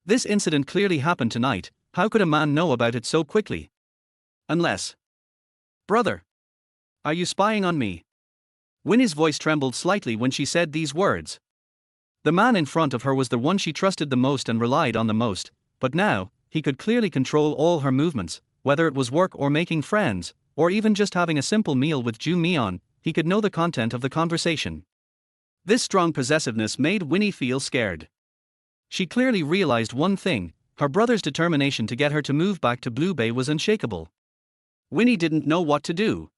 A: This incident clearly happened tonight. How could a man know about it so quickly? Unless... Brother! Are you spying on me? Winnie's voice trembled slightly when she said these words. The man in front of her was the one she trusted the most and relied on the most, but now, he could clearly control all her movements, whether it was work or making friends, or even just having a simple meal with Ju Mian, he could know the content of the conversation. This strong possessiveness made Winnie feel scared. She clearly realized one thing: her brother's determination to get her to move back to Blue Bay was unshakable. Winnie didn't know what to do.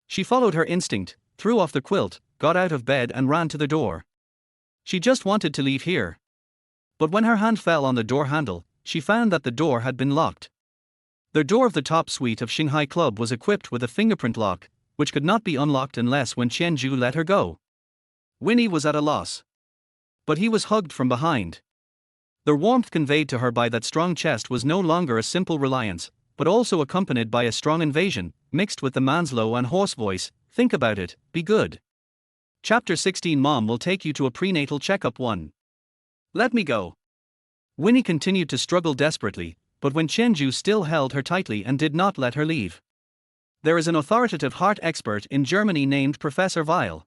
A: She followed her instinct, threw off the quilt, got out of bed and ran to the door. She just wanted to leave here. But when her hand fell on the door handle, she found that the door had been locked. The door of the top suite of Shanghai Club was equipped with a fingerprint lock, which could not be unlocked unless Wen Qianzhou let her go. Winnie was at a loss. But he was hugged from behind. The warmth conveyed to her by that strong chest was no longer a simple reliance, but also accompanied by a strong invasion, mixed with the man's low and hoarse voice, "Think about it, be good." Chapter 16. Mom will take you to a prenatal checkup. 1. Let me go. Winnie continued to struggle desperately, but Wen Qianzhou still held her tightly and did not let her leave. There is an authoritative heart expert in Germany named Professor Weil.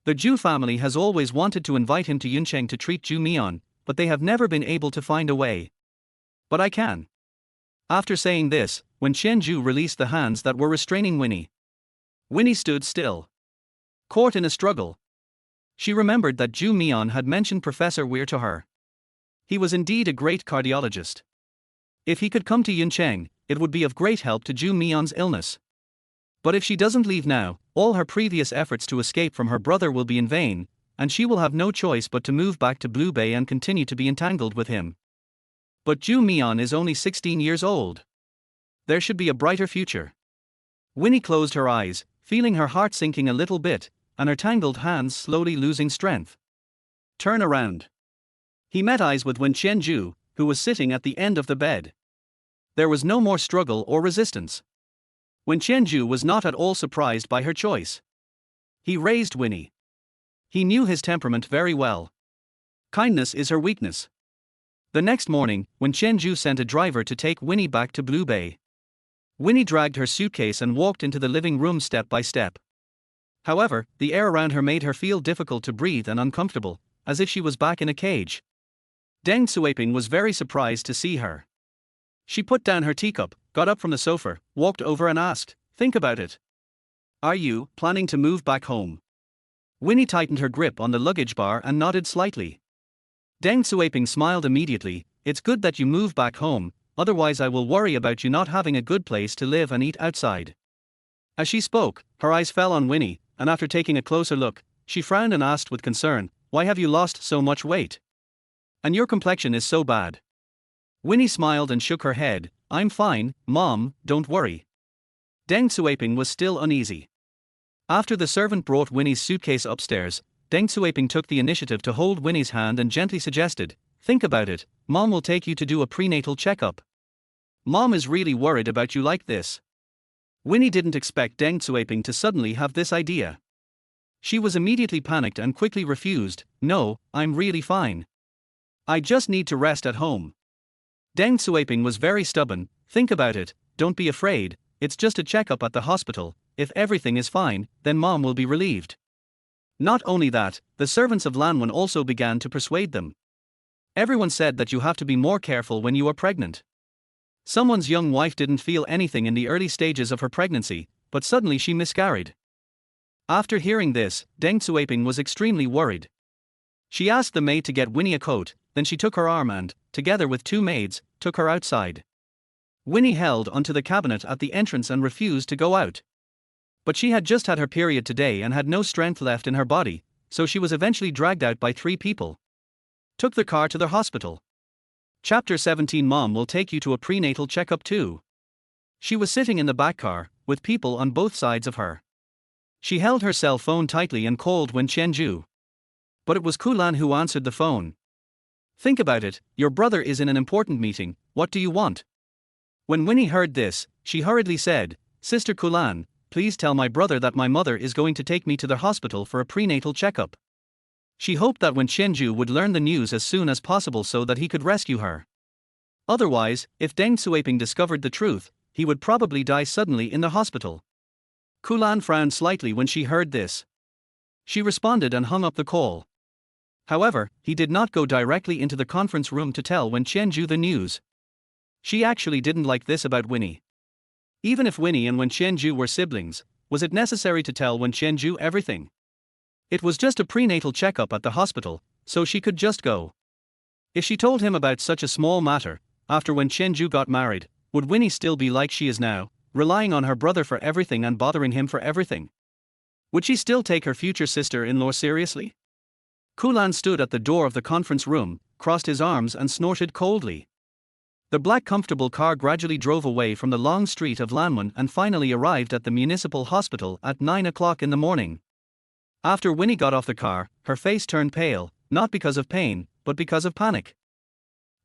A: The Zhu family has always wanted to invite him to Yuncheng to treat Zhu Mian, but they have never been able to find a way. But I can. After saying this, Wen Qianzhou released the hands that were restraining Winnie. Winnie stood still, caught in a struggle. She remembered that Zhu Mian had mentioned Professor Weir to her. He was indeed a great cardiologist. If he could come to Yuncheng, it would be of great help to Zhu Mian's illness. But if she doesn't leave now, all her previous efforts to escape from her brother will be in vain, and she will have no choice but to move back to Blue Bay and continue to be entangled with him. But Zhu Mian is only 16 years old. There should be a brighter future. Winnie closed her eyes, feeling her heart sinking a little bit, and her tangled hands slowly losing strength. Turn around. He met eyes with Wen Qianzhou, who was sitting at the end of the bed. There was no more struggle or resistance. Wen Qianzhou was not at all surprised by her choice. He raised Winnie. He knew his temperament very well. Kindness is her weakness. The next morning, Wen Qianzhou sent a driver to take Winnie back to Blue Bay. Winnie dragged her suitcase and walked into the living room step by step. However, the air around her made her feel difficult to breathe and uncomfortable, as if she was back in a cage. Deng Xueping was very surprised to see her. She put down her teacup, got up from the sofa, walked over and asked, "Think about it. Are you planning to move back home?" Winnie tightened her grip on the luggage bar and nodded slightly. Deng Xueping smiled immediately. "It's good that you move back home, otherwise I will worry about you not having a good place to live and eat outside." As she spoke, her eyes fell on Winnie, and after taking a closer look, she frowned and asked with concern, "Why have you lost so much weight? And your complexion is so bad." Winnie smiled and shook her head. "I'm fine, Mom, don't worry." Deng Xueping was still uneasy. After the servant brought Winnie's suitcase upstairs, Deng Xueping took the initiative to hold Winnie's hand and gently suggested, "Think about it, Mom will take you to do a prenatal checkup. Mom is really worried about you like this." Winnie didn't expect Deng Xueping to suddenly have this idea. She was immediately panicked and quickly refused, "No, I'm really fine. I just need to rest at home." Deng Xueping was very stubborn. "Think about it, don't be afraid, it's just a checkup at the hospital. If everything is fine, then Mom will be relieved." Not only that, the servants of Lanwen also began to persuade them. Everyone said that you have to be more careful when you are pregnant. Someone's young wife didn't feel anything in the early stages of her pregnancy, but suddenly she miscarried. After hearing this, Deng Xueping was extremely worried. She asked the maid to get Winnie a coat, then she took her arm and, together with 2 maids, took her outside. Winnie held onto the cabinet at the entrance and refused to go out. But she had just had her period today and had no strength left in her body, so she was eventually dragged out by 3 people. Took the car to the hospital. Chapter 17. Mom will take you to a prenatal checkup too. She was sitting in the back car, with people on both sides of her. She held her cell phone tightly and called Wen Qianzhou. But it was Kulan who answered the phone. "Think about it, your brother is in an important meeting, what do you want?" When Winnie heard this, she hurriedly said, "Sister Kulan, please tell my brother that my mother is going to take me to the hospital for a prenatal checkup." She hoped that Wen Qianzhou would learn the news as soon as possible so that he could rescue her. Otherwise, if Deng Xueping discovered the truth, he would probably die suddenly in the hospital. Kulan frowned slightly when she heard this. She responded and hung up the call. However, he did not go directly into the conference room to tell Wen Qianzhou the news. She actually didn't like this about Winnie. Even if Winnie and Wen Qianzhou were siblings, was it necessary to tell Wen Qianzhou everything? It was just a prenatal checkup at the hospital, so she could just go. If she told him about such a small matter, after Wen Qianzhou got married, would Winnie still be like she is now, relying on her brother for everything and bothering him for everything? Would she still take her future sister-in-law seriously? Kulan stood at the door of the conference room, crossed his arms and snorted coldly. The black comfortable car gradually drove away from the long street of Lanwen and finally arrived at the municipal hospital at 9 o'clock in the morning. After Winnie got off the car, her face turned pale, not because of pain, but because of panic.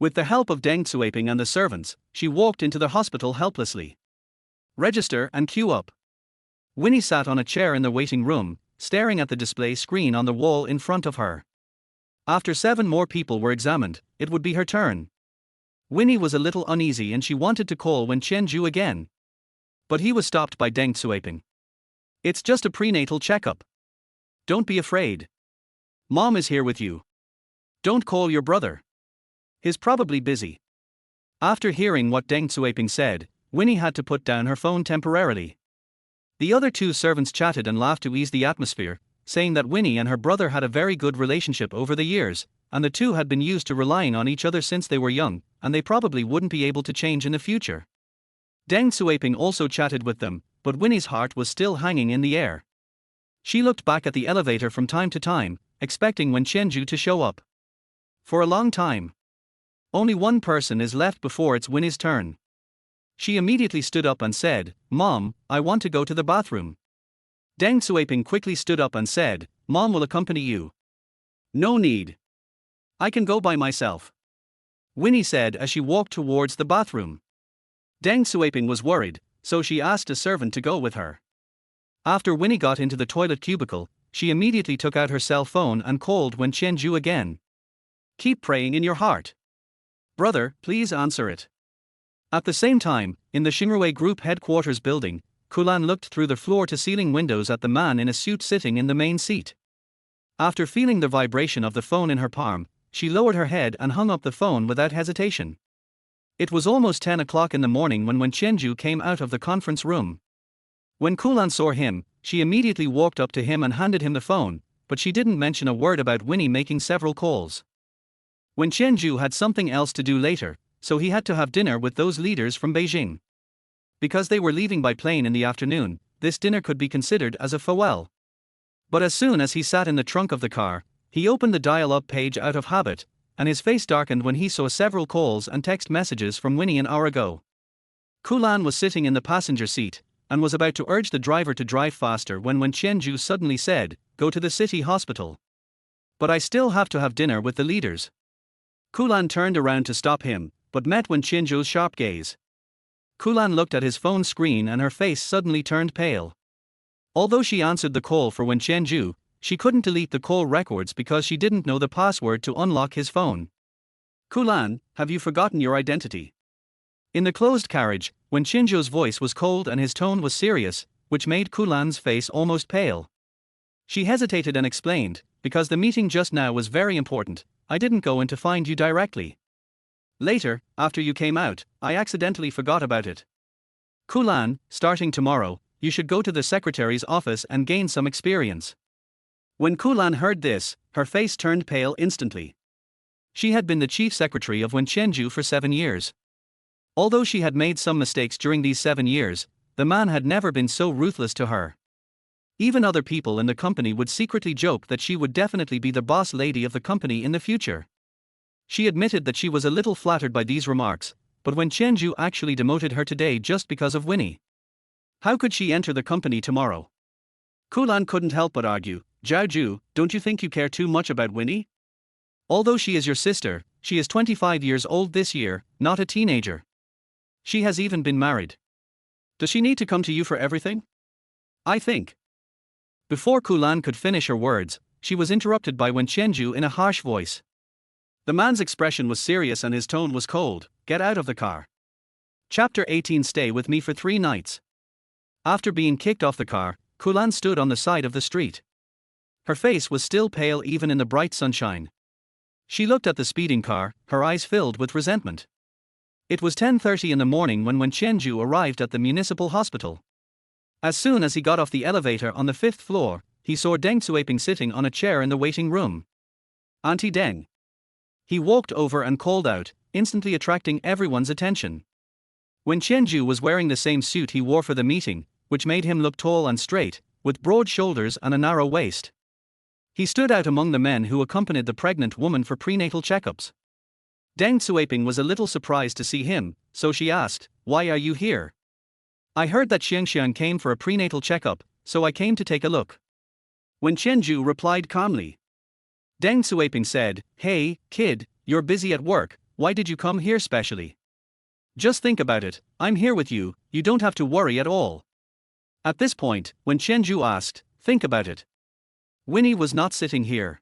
A: With the help of Deng Xueping and the servants, she walked into the hospital helplessly. Register and queue up. Winnie sat on a chair in the waiting room, staring at the display screen on the wall in front of her. After 7 more people were examined, it would be her turn. Winnie was a little uneasy and she wanted to call Wen Qianzhou again. But he was stopped by Deng Xueping. It's just a prenatal checkup. Don't be afraid. Mom is here with you. Don't call your brother. He's probably busy. After hearing what Deng Xueping said, Winnie had to put down her phone temporarily. The other 2 servants chatted and laughed to ease the atmosphere, saying that Winnie and her brother had a very good relationship over the years, and the 2 had been used to relying on each other since they were young, and they probably wouldn't be able to change in the future. Deng Xueping also chatted with them, but Winnie's heart was still hanging in the air. She looked back at the elevator from time to time, expecting Wen Qianzhou to show up. For a long time. Only one person is left before it's Winnie's turn. She immediately stood up and said, "Mom, I want to go to the bathroom." Deng Xueping quickly stood up and said, "Mom will accompany you." "No need. I can go by myself," Winnie said as she walked towards the bathroom. Deng Xueping was worried, so she asked a servant to go with her. After Winnie got into the toilet cubicle, she immediately took out her cell phone and called Wen Qianzhou again. "Keep praying in your heart. Brother, please answer it." At the same time, in the Xingrui Group headquarters building, Kulan looked through the floor-to-ceiling windows at the man in a suit sitting in the main seat. After feeling the vibration of the phone in her palm, she lowered her head and hung up the phone without hesitation. It was almost 10 o'clock in the morning when Wen Qianzhou came out of the conference room. When Kulan saw him, she immediately walked up to him and handed him the phone, but she didn't mention a word about Winnie making several calls. Wen Qianzhou had something else to do later, so he had to have dinner with those leaders from Beijing. Because they were leaving by plane in the afternoon, this dinner could be considered as a farewell. But as soon as he sat in the trunk of the car, he opened the dial-up page out of habit, and his face darkened when he saw several calls and text messages from Winnie an hour ago. Kulan was sitting in the passenger seat, and was about to urge the driver to drive faster when Wen Qianzhou suddenly said, "Go to the city hospital." "But I still have to have dinner with the leaders." Kulan turned around to stop him, but met Wen Qianzhou's sharp gaze. Kulan looked at his phone screen and her face suddenly turned pale. Although she answered the call for Wen Qianzhou, she couldn't delete the call records because she didn't know the password to unlock his phone. "Kulan, have you forgotten your identity?" In the closed carriage, Wen Qianzhou's voice was cold and his tone was serious, which made Kulan's face almost pale. She hesitated and explained, "Because the meeting just now was very important, I didn't go in to find you directly. Later, after you came out, I accidentally forgot about it. Kulan, starting tomorrow, you should go to the secretary's office and gain some experience." When Kulan heard this, her face turned pale instantly. She had been the chief secretary of Wen Qianzhou for 7 years. Although she had made some mistakes during these 7 years, the man had never been so ruthless to her. Even other people in the company would secretly joke that she would definitely be the boss lady of the company in the future. She admitted that she was a little flattered by these remarks, but Wen Qianzhou actually demoted her today just because of Winnie. How could she enter the company tomorrow? Kulan couldn't help but argue, "Zhaozhu, don't you think you care too much about Winnie? Although she is your sister, she is 25 years old this year, not a teenager. She has even been married. Does she need to come to you for everything? I think." Before Kulan could finish her words, she was interrupted by Wen Qianzhou in a harsh voice. The man's expression was serious and his tone was cold. "Get out of the car." Chapter 18. Stay with me for 3 nights. After being kicked off the car, Kulan stood on the side of the street. Her face was still pale even in the bright sunshine. She looked at the speeding car, her eyes filled with resentment. It was 10:30 in the morning when Wen Qianzhou arrived at the municipal hospital. As soon as he got off the elevator on the 5th floor, he saw Deng Xueping sitting on a chair in the waiting room. "Auntie Deng." He walked over and called out, instantly attracting everyone's attention. Wen Qianzhou was wearing the same suit he wore for the meeting, which made him look tall and straight, with broad shoulders and a narrow waist. He stood out among the men who accompanied the pregnant woman for prenatal checkups. Deng Xueping was a little surprised to see him, so she asked, "Why are you here?" "I heard that Xiangxiang came for a prenatal checkup, so I came to take a look." Wen Qianzhou replied calmly. Deng Xueping said, "Hey, kid, you're busy at work, why did you come here specially? Just think about it, I'm here with you, you don't have to worry at all." At this point, Wen Qianzhou asked, "Think about it. Winnie was not sitting here.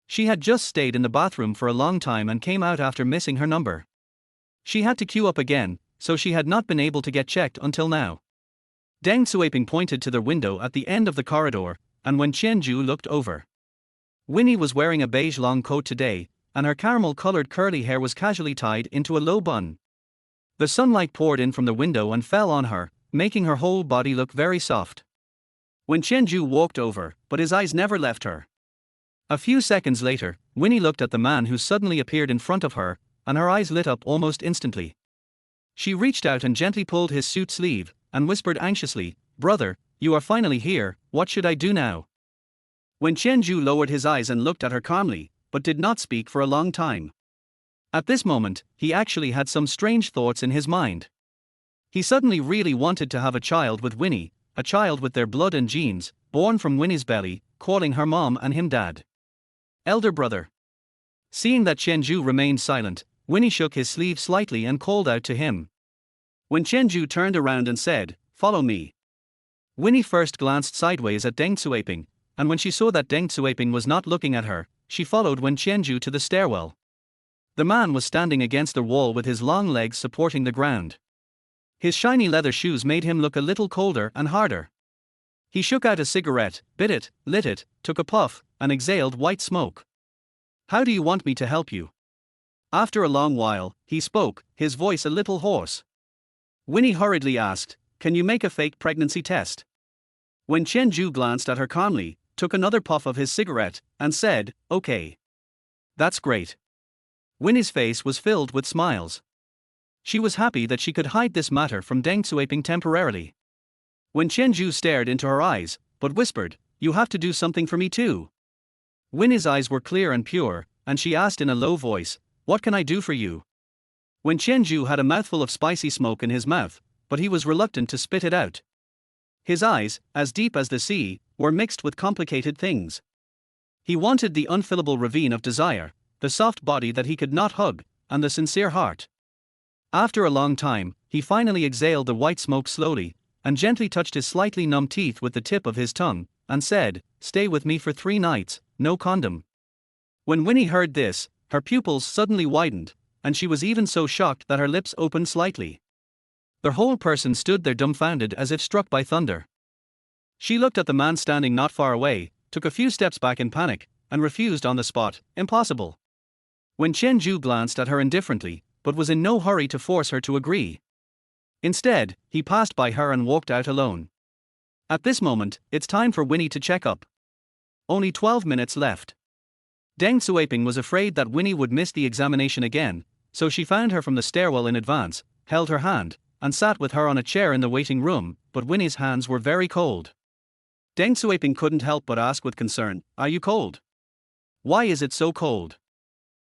A: She had just stayed in the bathroom for a long time and came out after missing her number. She had to queue up again, so she had not been able to get checked until now." Deng Xueping pointed to the window at the end of the corridor, and when Qianzhou looked over, Winnie was wearing a beige long coat today, and her caramel-colored curly hair was casually tied into a low bun. The sunlight poured in from the window and fell on her, making her whole body look very soft. When Qianzhou walked over, but his eyes never left her. A few seconds later, Winnie looked at the man who suddenly appeared in front of her, and her eyes lit up almost instantly. She reached out and gently pulled his suit sleeve, and whispered anxiously, "Brother, you are finally here, what should I do now?" When Qianzhou lowered his eyes and looked at her calmly, but did not speak for a long time. At this moment, he actually had some strange thoughts in his mind. He suddenly really wanted to have a child with Winnie, a child with their blood and genes, born from Winnie's belly, calling her mom and him dad. "Elder brother." Seeing that Qianzhou remained silent, Winnie shook his sleeve slightly and called out to him. When Qianzhou turned around and said, "Follow me." Winnie first glanced sideways at Deng Xueping, and when she saw that Deng Xueping was not looking at her, she followed Wen Qianzhou to the stairwell. The man was standing against the wall with his long legs supporting the ground. His shiny leather shoes made him look a little colder and harder. He shook out a cigarette, bit it, lit it, took a puff, and exhaled white smoke. "How do you want me to help you?" After a long while, he spoke, his voice a little hoarse. Winnie hurriedly asked, "Can you make a fake pregnancy test?" When Qianzhou glanced at her calmly, took another puff of his cigarette, and said, "Okay. That's great." Winnie's face was filled with smiles. She was happy that she could hide this matter from Deng Xueping temporarily. When Qianzhou stared into her eyes, but whispered, "You have to do something for me too." Winnie's eyes were clear and pure, and she asked in a low voice, "What can I do for you?" When Qianzhou had a mouthful of spicy smoke in his mouth, but he was reluctant to spit it out. His eyes, as deep as the sea, were mixed with complicated things. He wanted the unfillable ravine of desire, the soft body that he could not hug, and the sincere heart. After a long time, he finally exhaled the white smoke slowly, and gently touched his slightly numb teeth with the tip of his tongue, and said, "Stay with me for 3 nights, no condom." When Winnie heard this, her pupils suddenly widened, and she was even so shocked that her lips opened slightly. The whole person stood there dumbfounded as if struck by thunder. She looked at the man standing not far away, took a few steps back in panic, and refused on the spot, "Impossible." When Qianzhou glanced at her indifferently, but was in no hurry to force her to agree. Instead, he passed by her and walked out alone. At this moment, it's time for Winnie to check up. Only 12 minutes left. Deng Xueping was afraid that Winnie would miss the examination again, so she found her from the stairwell in advance, held her hand, and sat with her on a chair in the waiting room, but Winnie's hands were very cold. Deng Xueping couldn't help but ask with concern, "Are you cold? Why is it so cold?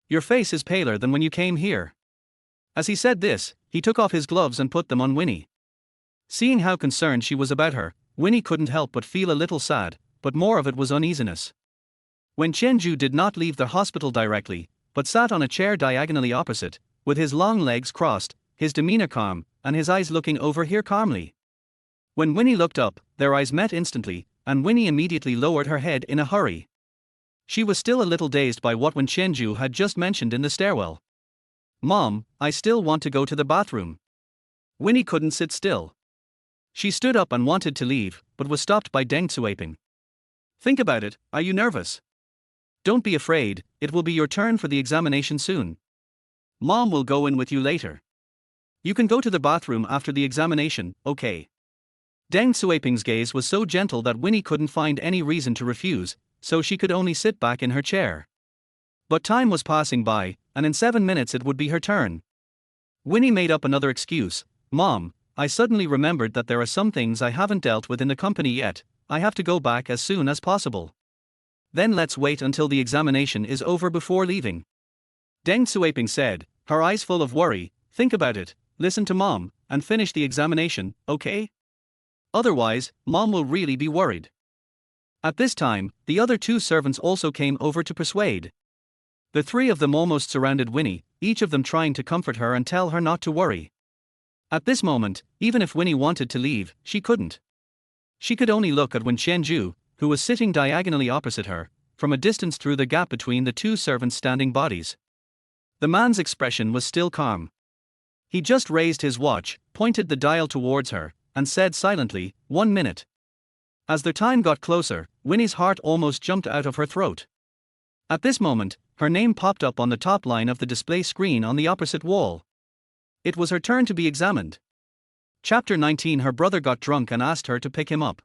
A: Your face is paler than when you came here." As he said this, he took off his gloves and put them on Winnie. Seeing how concerned she was about her, Winnie couldn't help but feel a little sad, but more of it was uneasiness. When Qianzhou did not leave the hospital directly, but sat on a chair diagonally opposite, with his long legs crossed, his demeanor calm, and his eyes looking over here calmly. When Winnie looked up, their eyes met instantly, and Winnie immediately lowered her head in a hurry. She was still a little dazed by what Wen Qianzhou had just mentioned in the stairwell. "Mom, I still want to go to the bathroom." Winnie couldn't sit still. She stood up and wanted to leave, but was stopped by Deng Xueping. "Think about it, are you nervous? Don't be afraid, it will be your turn for the examination soon. Mom will go in with you later. You can go to the bathroom after the examination, okay?" Deng Xueping's gaze was so gentle that Winnie couldn't find any reason to refuse, so she could only sit back in her chair. But time was passing by, and in 7 minutes it would be her turn. Winnie made up another excuse. Mom, I suddenly remembered that there are some things I haven't dealt with in the company yet. I have to go back as soon as possible. Then let's wait until the examination is over before leaving. Deng Xueping said, her eyes full of worry. Think about it, listen to Mom, and finish the examination, okay? Otherwise, Mom will really be worried. At this time, the other two servants also came over to persuade. The three of them almost surrounded Winnie, each of them trying to comfort her and tell her not to worry. At this moment, even if Winnie wanted to leave, she couldn't. She could only look at Wen Qianzhou, who was sitting diagonally opposite her, from a distance through the gap between the two servants' standing bodies. The man's expression was still calm. He just raised his watch, pointed the dial towards her, and said silently, 1 minute. As the time got closer, Winnie's heart almost jumped out of her throat. At this moment, her name popped up on the top line of the display screen on the opposite wall. It was her turn to be examined. Chapter 19. Her brother got drunk and asked her to pick him up.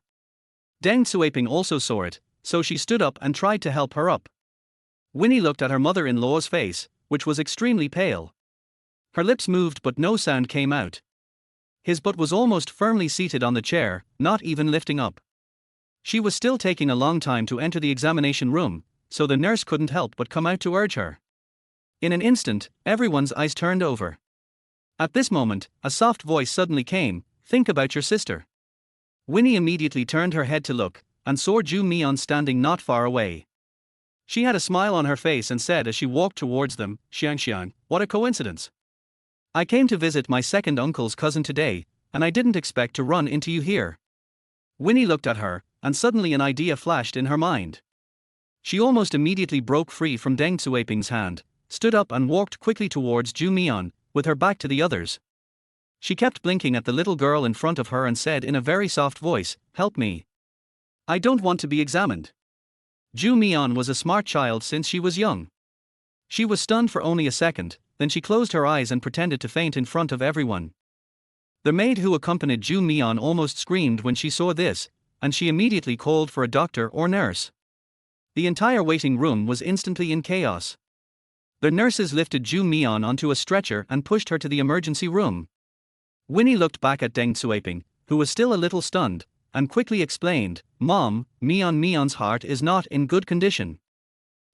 A: Deng Xueping also saw it, so she stood up and tried to help her up. Winnie looked at her mother-in-law's face, which was extremely pale. Her lips moved but no sound came out. His butt was almost firmly seated on the chair, not even lifting up. She was still taking a long time to enter the examination room, so the nurse couldn't help but come out to urge her. In an instant, everyone's eyes turned over. At this moment, a soft voice suddenly came, think about your sister. Winnie immediately turned her head to look, and saw Zhu Mian standing not far away. She had a smile on her face and said as she walked towards them, Xiangxiang, what a coincidence. I came to visit my second uncle's cousin today, and I didn't expect to run into you here. Winnie looked at her, and suddenly an idea flashed in her mind. She almost immediately broke free from Deng Xueping's hand, stood up and walked quickly towards Zhu Mian, with her back to the others. She kept blinking at the little girl in front of her and said in a very soft voice, help me. I don't want to be examined. Zhu Mian was a smart child since she was young. She was stunned for only a second, then she closed her eyes and pretended to faint in front of everyone. The maid who accompanied Zhu Mian almost screamed when she saw this, and she immediately called for a doctor or nurse. The entire waiting room was instantly in chaos. The nurses lifted Zhu Mian onto a stretcher and pushed her to the emergency room. Winnie looked back at Deng Xueping, who was still a little stunned, and quickly explained, Mom, Mian's heart is not in good condition.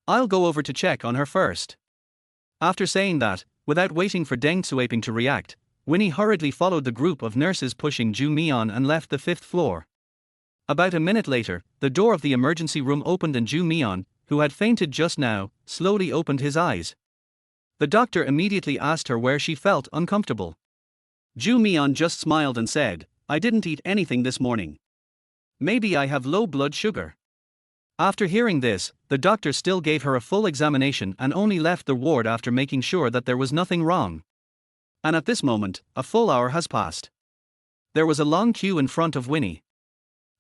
A: I'll go over to check on her first. After saying that, without waiting for Deng Xueping to react, Winnie hurriedly followed the group of nurses pushing Zhu Mian and left the 5th floor. About a minute later, the door of the emergency room opened and Zhu Mian, who had fainted just now, slowly opened his eyes. The doctor immediately asked her where she felt uncomfortable. Zhu Mian just smiled and said, I didn't eat anything this morning. Maybe I have low blood sugar. After hearing this, the doctor still gave her a full examination and only left the ward after making sure that there was nothing wrong. And at this moment, a full hour has passed. There was a long queue in front of Winnie.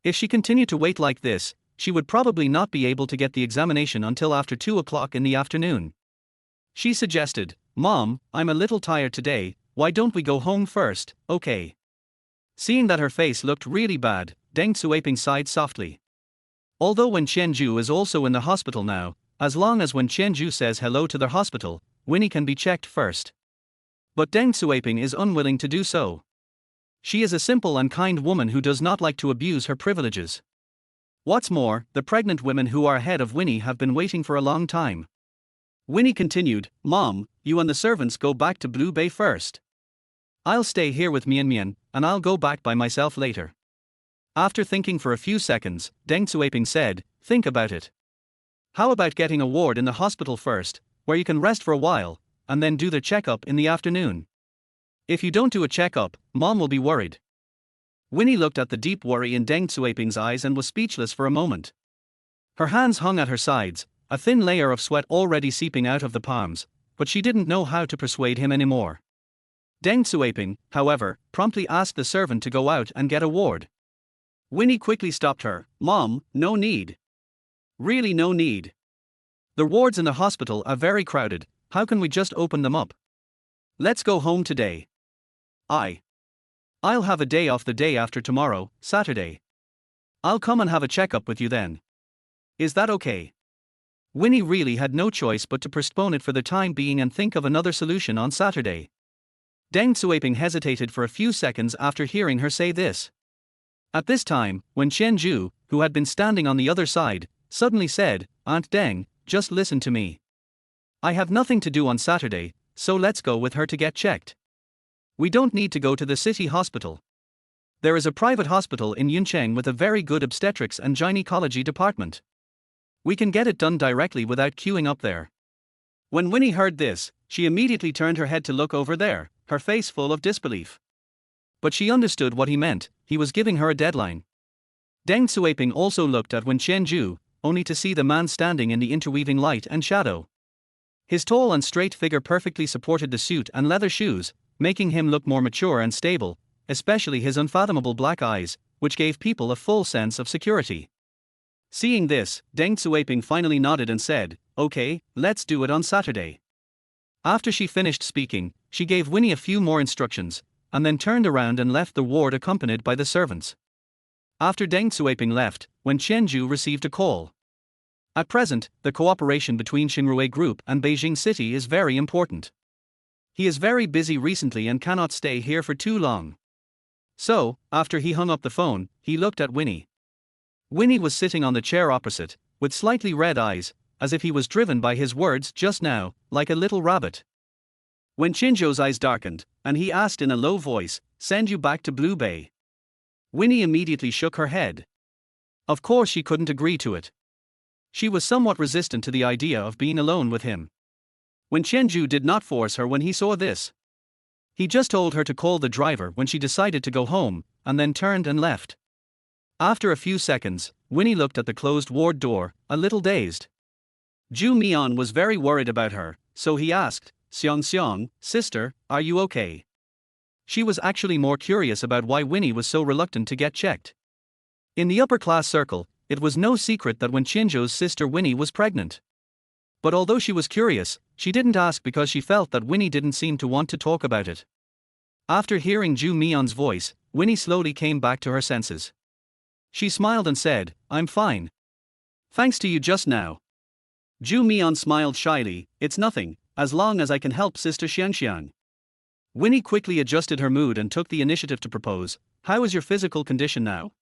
A: If she continued to wait like this, she would probably not be able to get the examination until after 2 o'clock in the afternoon. She suggested, Mom, I'm a little tired today, why don't we go home first, okay? Seeing that her face looked really bad, Deng Xueping sighed softly. Although Wen Qianzhou is also in the hospital now, as long as Wen Qianzhou says hello to the hospital, Winnie can be checked first. But Deng Xueping is unwilling to do so. She is a simple and kind woman who does not like to abuse her privileges. What's more, the pregnant women who are ahead of Winnie have been waiting for a long time. Winnie continued, Mom, you and the servants go back to Blue Bay first. I'll stay here with Mian, and I'll go back by myself later. After thinking for a few seconds, Deng Xueping said, think about it. How about getting a ward in the hospital first, where you can rest for a while, and then do the checkup in the afternoon? If you don't do a checkup, Mom will be worried. Winnie looked at the deep worry in Deng Xueping's eyes and was speechless for a moment. Her hands hung at her sides, a thin layer of sweat already seeping out of the palms, but she didn't know how to persuade him anymore. Deng Xueping, however, promptly asked the servant to go out and get a ward. Winnie quickly stopped her, Mom, no need. Really no need. The wards in the hospital are very crowded, how can we just open them up? Let's go home today. I'll have a day off the day after tomorrow, Saturday. I'll come and have a checkup with you then. Is that okay? Winnie really had no choice but to postpone it for the time being and think of another solution on Saturday. Deng Xiaoping hesitated for a few seconds after hearing her say this. At this time, Wen Qianzhou, who had been standing on the other side, suddenly said, Aunt Deng, just listen to me. I have nothing to do on Saturday, so let's go with her to get checked. We don't need to go to the city hospital. There is a private hospital in Yuncheng with a very good obstetrics and gynecology department. We can get it done directly without queuing up there. When Winnie heard this, she immediately turned her head to look over there, her face full of disbelief. But she understood what he meant, he was giving her a deadline. Deng Xiaoping also looked at Wen Qianzhou, only to see the man standing in the interweaving light and shadow. His tall and straight figure perfectly supported the suit and leather shoes, making him look more mature and stable, especially his unfathomable black eyes, which gave people a full sense of security. Seeing this, Deng Xiaoping finally nodded and said, Okay, let's do it on Saturday. After she finished speaking, she gave Winnie a few more instructions, and then turned around and left the ward accompanied by the servants. After Deng Xiaoping left, Wen Qianzhou received a call. At present, the cooperation between Xingrui Group and Beijing City is very important. He is very busy recently and cannot stay here for too long. So, after he hung up the phone, he looked at Winnie. Winnie was sitting on the chair opposite, with slightly red eyes, as if he was driven by his words just now, like a little rabbit. Wen Qianzhou's eyes darkened, and he asked in a low voice, Send you back to Blue Bay? Winnie immediately shook her head. Of course she couldn't agree to it. She was somewhat resistant to the idea of being alone with him. Wen Qianzhou did not force her when he saw this. He just told her to call the driver when she decided to go home, and then turned and left. After a few seconds, Winnie looked at the closed ward door, a little dazed. Zhu Mian was very worried about her, so he asked, Xiang, sister, are you okay? She was actually more curious about why Winnie was so reluctant to get checked. In the upper-class circle, it was no secret that Wen Qianzhou's sister Winnie was pregnant. But although she was curious, she didn't ask because she felt that Winnie didn't seem to want to talk about it. After hearing Zhu Mian's voice, Winnie slowly came back to her senses. She smiled and said, I'm fine. Thanks to you just now. Zhu Mian smiled shyly, it's nothing, as long as I can help Sister Xiangxiang. Winnie quickly adjusted her mood and took the initiative to propose, How is your physical condition now?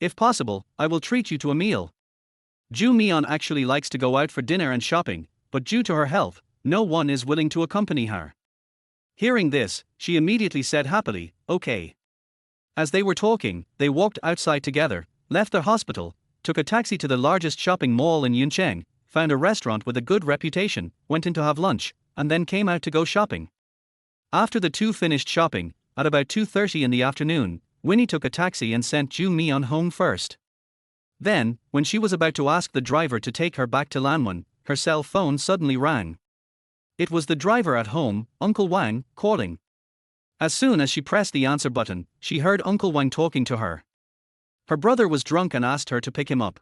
A: If possible, I will treat you to a meal. Zhu Mian actually likes to go out for dinner and shopping, but due to her health, no one is willing to accompany her. Hearing this, she immediately said happily, Okay. As they were talking, they walked outside together, left their hospital, took a taxi to the largest shopping mall in Yuncheng, found a restaurant with a good reputation, went in to have lunch, and then came out to go shopping. After the two finished shopping, at about 2:30 in the afternoon, Winnie took a taxi and sent Zhu Mian home first. Then, when she was about to ask the driver to take her back to Lanwen, her cell phone suddenly rang. It was the driver at home, Uncle Wang, calling. As soon as she pressed the answer button, she heard Uncle Wang talking to her. Her brother was drunk and asked her to pick him up.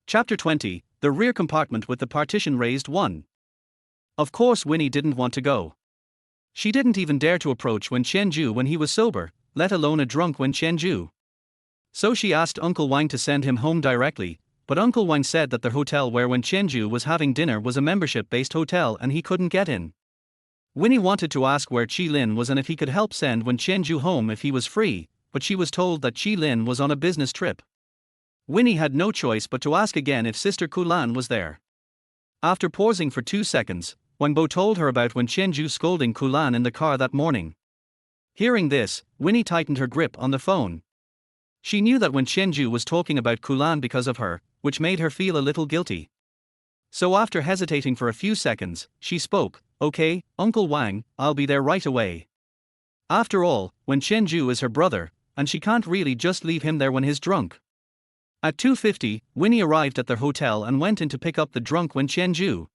A: Chapter 20, The Rear Compartment with the Partition Raised 1. Of course Winnie didn't want to go. She didn't even dare to approach Wen Qianzhou when he was sober, let alone a drunk Wen Qianzhou. So she asked Uncle Wang to send him home directly, but Uncle Wang said that the hotel where Wen Qianzhou was having dinner was a membership-based hotel and he couldn't get in. Winnie wanted to ask where Qi Lin was and if he could help send Wen Qianzhou home if he was free, but she was told that Qi Lin was on a business trip. Winnie had no choice but to ask again if Sister Kulan was there. After pausing for 2 seconds, Wang Bo told her about Wen Qianzhou scolding Kulan in the car that morning. Hearing this, Winnie tightened her grip on the phone. She knew that Wen Qianzhou was talking about Kulan because of her, which made her feel a little guilty. So after hesitating for a few seconds, she spoke, Okay, Uncle Wang, I'll be there right away. After all, Wen Qianzhou is her brother, and she can't really just leave him there when he's drunk. At 2:50, Winnie arrived at their hotel and went in to pick up the drunk Wen Qianzhou.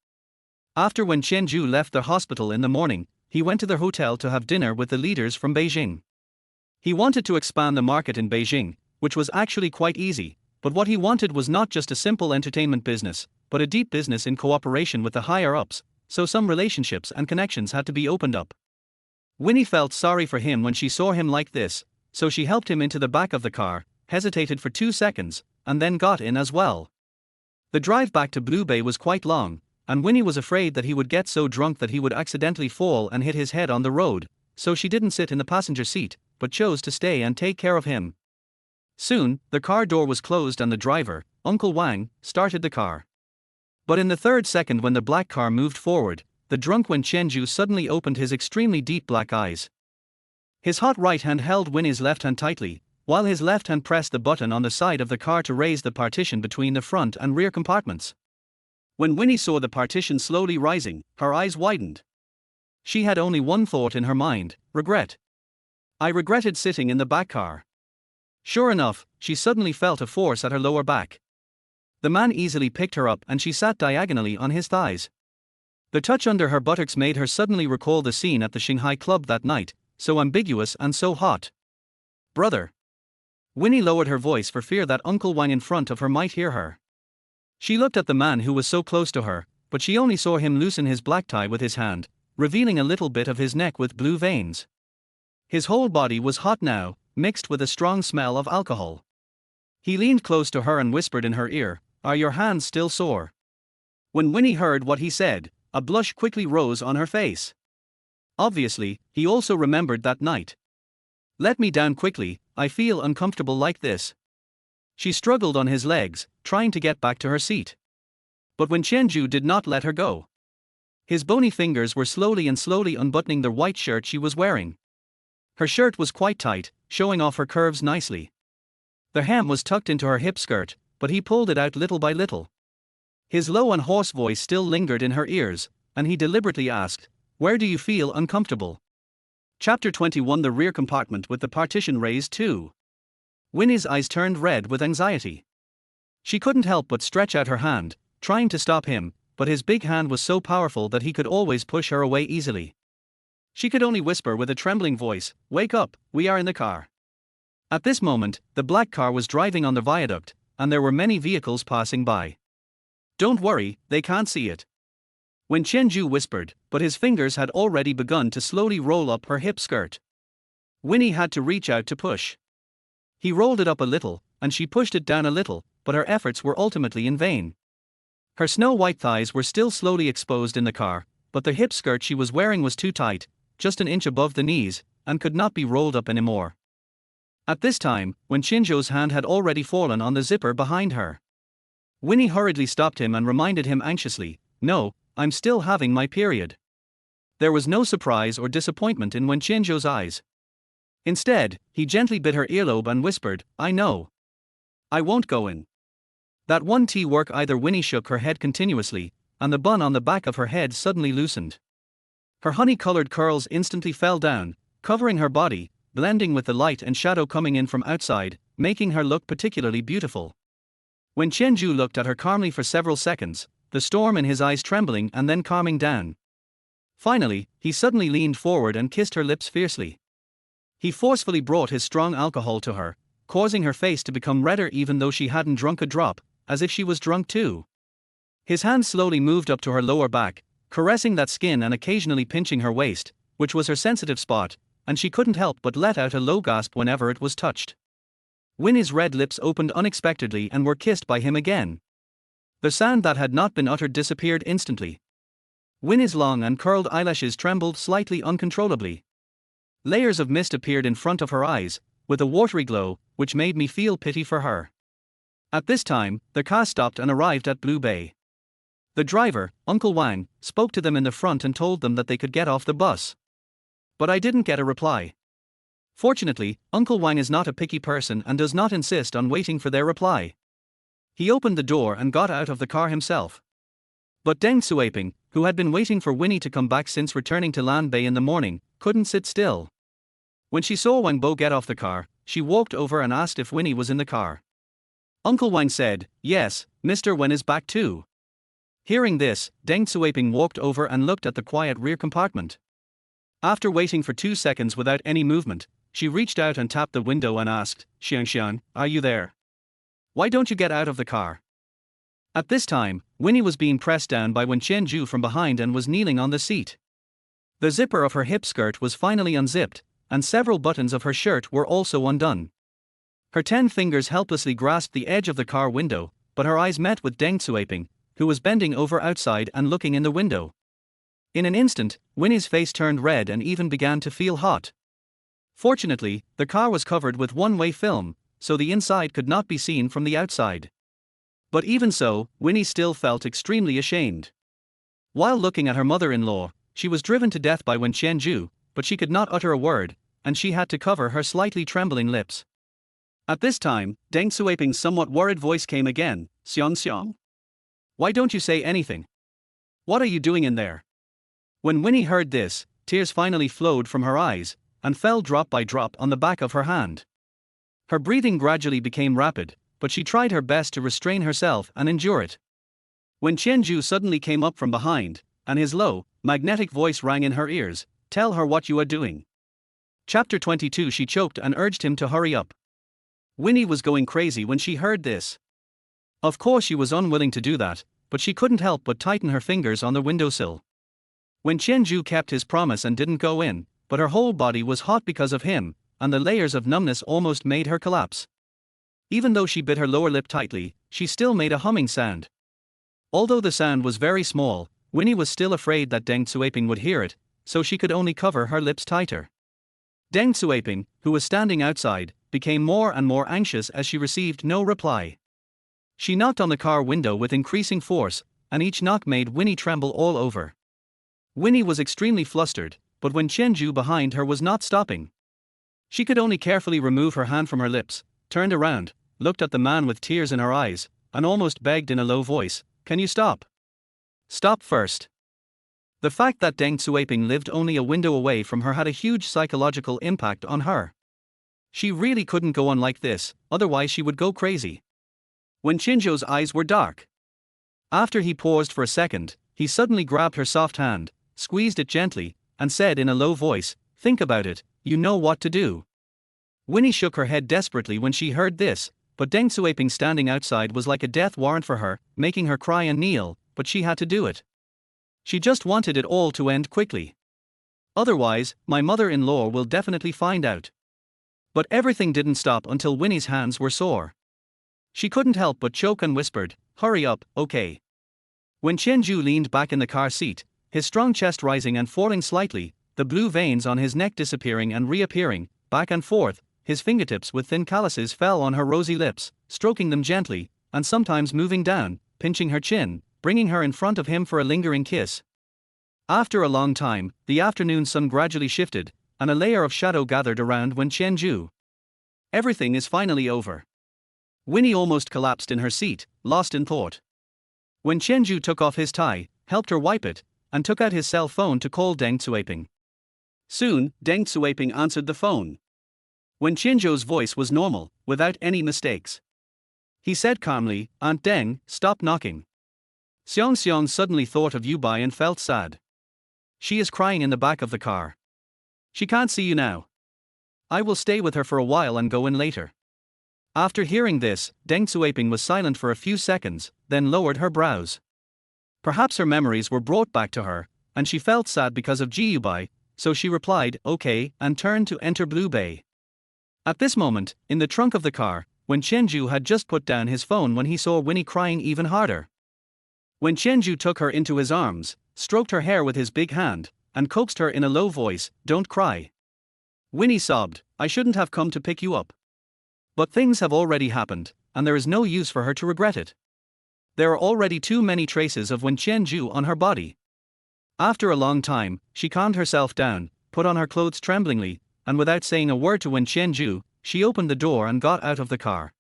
A: After Wen Qianzhou left their hospital in the morning, he went to their hotel to have dinner with the leaders from Beijing. He wanted to expand the market in Beijing, which was actually quite easy, but what he wanted was not just a simple entertainment business, but a deep business in cooperation with the higher-ups, so some relationships and connections had to be opened up. Winnie felt sorry for him when she saw him like this, so she helped him into the back of the car, hesitated for 2 seconds, and then got in as well. The drive back to Blue Bay was quite long, and Winnie was afraid that he would get so drunk that he would accidentally fall and hit his head on the road, so she didn't sit in the passenger seat, but chose to stay and take care of him. Soon, the car door was closed and the driver, Uncle Wang, started the car. But in the 3rd second when the black car moved forward, the drunk Wen Qianzhou suddenly opened his extremely deep black eyes. His hot right hand held Winnie's left hand tightly, while his left hand pressed the button on the side of the car to raise the partition between the front and rear compartments. When Winnie saw the partition slowly rising, her eyes widened. She had only one thought in her mind: regret. I regretted sitting in the back car. Sure enough, she suddenly felt a force at her lower back. The man easily picked her up and she sat diagonally on his thighs. The touch under her buttocks made her suddenly recall the scene at the Shanghai club that night, so ambiguous and so hot. Brother. Winnie lowered her voice for fear that Uncle Wang in front of her might hear her. She looked at the man who was so close to her, but she only saw him loosen his black tie with his hand, revealing a little bit of his neck with blue veins. His whole body was hot now, mixed with a strong smell of alcohol. He leaned close to her and whispered in her ear, "Are your hands still sore?" When Winnie heard what he said, a blush quickly rose on her face. Obviously, he also remembered that night. "Let me down quickly, I feel uncomfortable like this." She struggled on his legs, trying to get back to her seat. But Wen Qianzhou did not let her go. His bony fingers were slowly unbuttoning the white shirt she was wearing. Her shirt was quite tight, showing off her curves nicely. The hem was tucked into her hip skirt, but he pulled it out little by little. His low and hoarse voice still lingered in her ears, and he deliberately asked, "Where do you feel uncomfortable?" Chapter 21: The rear compartment with the partition raised too. Winnie's eyes turned red with anxiety. She couldn't help but stretch out her hand, trying to stop him, but his big hand was so powerful that he could always push her away easily. She could only whisper with a trembling voice, "Wake up, we are in the car." At this moment, the black car was driving on the viaduct, and there were many vehicles passing by. "Don't worry, they can't see it," Wen Qianzhou whispered, but his fingers had already begun to slowly roll up her hip skirt. Winnie had to reach out to push. He rolled it up a little, and she pushed it down a little, but her efforts were ultimately in vain. Her snow-white thighs were still slowly exposed in the car, but the hip skirt she was wearing was too tight, just an inch above the knees, and could not be rolled up anymore. At this time, Wen Qianzhou's hand had already fallen on the zipper behind her. Winnie hurriedly stopped him and reminded him anxiously, "No, I'm still having my period." There was no surprise or disappointment in Wen Qianzhou's eyes. Instead, he gently bit her earlobe and whispered, "I know. I won't go in." That one T work either. Winnie shook her head continuously, and the bun on the back of her head suddenly loosened. Her honey-colored curls instantly fell down, covering her body, blending with the light and shadow coming in from outside, making her look particularly beautiful. When Qianzhou looked at her calmly for several seconds, the storm in his eyes trembling and then calming down. Finally, he suddenly leaned forward and kissed her lips fiercely. He forcefully brought his strong alcohol to her, causing her face to become redder even though she hadn't drunk a drop, as if she was drunk too. His hand slowly moved up to her lower back, caressing that skin and occasionally pinching her waist, which was her sensitive spot, and she couldn't help but let out a low gasp whenever it was touched. Winnie's red lips opened unexpectedly and were kissed by him again. The sound that had not been uttered disappeared instantly. Winnie's long and curled eyelashes trembled slightly uncontrollably. Layers of mist appeared in front of her eyes, with a watery glow, which made me feel pity for her. At this time, the car stopped and arrived at Blue Bay. The driver, Uncle Wang, spoke to them in the front and told them that they could get off the bus. But I didn't get a reply. Fortunately, Uncle Wang is not a picky person and does not insist on waiting for their reply. He opened the door and got out of the car himself. But Deng Xueping, who had been waiting for Winnie to come back since returning to Lan Bei in the morning, couldn't sit still. When she saw Wang Bo get off the car, she walked over and asked if Winnie was in the car. Uncle Wang said, "Yes, Mr. Wen is back too." Hearing this, Deng Xueping walked over and looked at the quiet rear compartment. After waiting for 2 seconds without any movement, she reached out and tapped the window and asked, "Xiangxian, are you there? Why don't you get out of the car?" At this time, Winnie was being pressed down by Wen Qianzhou from behind and was kneeling on the seat. The zipper of her hip skirt was finally unzipped, and several buttons of her shirt were also undone. Her 10 fingers helplessly grasped the edge of the car window, but her eyes met with Deng Xueping, who was bending over outside and looking in the window. In an instant, Winnie's face turned red and even began to feel hot. Fortunately, the car was covered with one-way film, so the inside could not be seen from the outside. But even so, Winnie still felt extremely ashamed. While looking at her mother-in-law, she was driven to death by Wen Qianzhou, but she could not utter a word, and she had to cover her slightly trembling lips. At this time, Deng Xueping's somewhat worried voice came again, "Xiang Xiang? Why don't you say anything? What are you doing in there?" When Winnie heard this, tears finally flowed from her eyes, and fell drop by drop on the back of her hand. Her breathing gradually became rapid, but she tried her best to restrain herself and endure it. When Qianzhou suddenly came up from behind, and his low, magnetic voice rang in her ears, "Tell her what you are doing." Chapter 22. She choked and urged him to hurry up. Winnie was going crazy when she heard this. Of course she was unwilling to do that, but she couldn't help but tighten her fingers on the windowsill. When Qianzhou kept his promise and didn't go in, but her whole body was hot because of him, and the layers of numbness almost made her collapse. Even though she bit her lower lip tightly, she still made a humming sound. Although the sound was very small, Winnie was still afraid that Deng Xueping would hear it, so she could only cover her lips tighter. Deng Xueping, who was standing outside, became more and more anxious as she received no reply. She knocked on the car window with increasing force, and each knock made Winnie tremble all over. Winnie was extremely flustered, but when Qianzhou behind her was not stopping, she could only carefully remove her hand from her lips, turned around, looked at the man with tears in her eyes, and almost begged in a low voice, "Can you stop? Stop first." The fact that Deng Xueping lived only a window away from her had a huge psychological impact on her. She really couldn't go on like this, otherwise she would go crazy. When Qianzhou's eyes were dark. After he paused for a second, he suddenly grabbed her soft hand, squeezed it gently, and said in a low voice, "Think about it, you know what to do." Winnie shook her head desperately when she heard this, but Deng Xueping standing outside was like a death warrant for her, making her cry and kneel, but she had to do it. She just wanted it all to end quickly. "Otherwise, my mother-in-law will definitely find out." But everything didn't stop until Winnie's hands were sore. She couldn't help but choke and whispered, "Hurry up, okay." When Qianzhou leaned back in the car seat, his strong chest rising and falling slightly, the blue veins on his neck disappearing and reappearing, back and forth, his fingertips with thin calluses fell on her rosy lips, stroking them gently, and sometimes moving down, pinching her chin, bringing her in front of him for a lingering kiss. After a long time, the afternoon sun gradually shifted, and a layer of shadow gathered around Wen Qianzhou. Everything is finally over. Winnie almost collapsed in her seat, lost in thought. When Qianzhou took off his tie, helped her wipe it, and took out his cell phone to call Deng Xueping. Soon, Deng Xueping answered the phone. When Qianzhou's voice was normal, without any mistakes. He said calmly, "Aunt Deng, stop knocking. Xiang Xiang suddenly thought of you by and felt sad. She is crying in the back of the car. She can't see you now. I will stay with her for a while and go in later." After hearing this, Deng Xueping was silent for a few seconds, then lowered her brows. Perhaps her memories were brought back to her, and she felt sad because of Jiubai, so she replied, "Okay," and turned to enter Blue Bay. At this moment, in the trunk of the car, when Qianzhou had just put down his phone when he saw Winnie crying even harder. When Qianzhou took her into his arms, stroked her hair with his big hand, and coaxed her in a low voice, "Don't cry." Winnie sobbed, "I shouldn't have come to pick you up. But things have already happened, and there is no use for her to regret it. There are already too many traces of Wen Qianzhou on her body." After a long time, she calmed herself down, put on her clothes tremblingly, and without saying a word to Wen Qianzhou, she opened the door and got out of the car.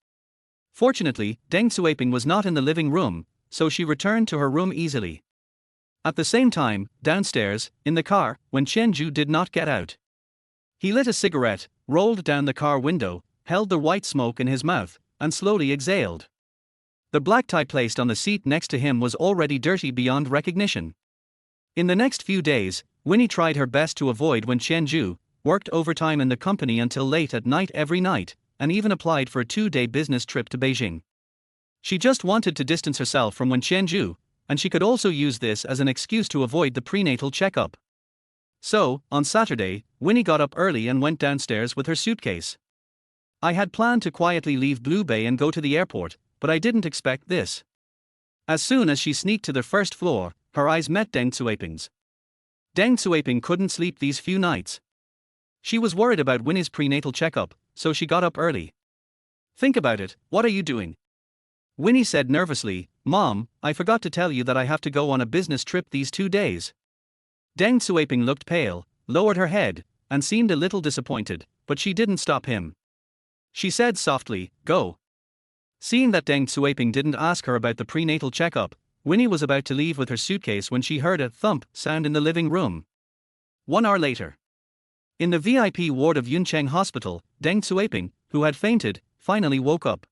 A: Fortunately, Deng Xueping was not in the living room, so she returned to her room easily. At the same time, downstairs, in the car, Wen Qianzhou did not get out. He lit a cigarette, rolled down the car window, held the white smoke in his mouth, and slowly exhaled. The black tie placed on the seat next to him was already dirty beyond recognition. In the next few days, Winnie tried her best to avoid Wen Qianzhou, worked overtime in the company until late at night every night, and even applied for a 2-day business trip to Beijing. She just wanted to distance herself from Wen Qianzhou, and she could also use this as an excuse to avoid the prenatal checkup. So, on Saturday, Winnie got up early and went downstairs with her suitcase. I had planned to quietly leave Blue Bay and go to the airport, but I didn't expect this. As soon as she sneaked to the first floor, her eyes met Deng Xueping's. Deng Xueping couldn't sleep these few nights. She was worried about Winnie's prenatal checkup, so she got up early. Think about it, what are you doing? Winnie said nervously, Mom, I forgot to tell you that I have to go on a business trip these 2 days. Deng Xueping looked pale, lowered her head, and seemed a little disappointed, but she didn't stop him. She said softly, Go. Seeing that Deng Xueping didn't ask her about the prenatal checkup, Winnie was about to leave with her suitcase when she heard a thump sound in the living room. 1 hour later. In the VIP ward of Yuncheng Hospital, Deng Xueping, who had fainted, finally woke up.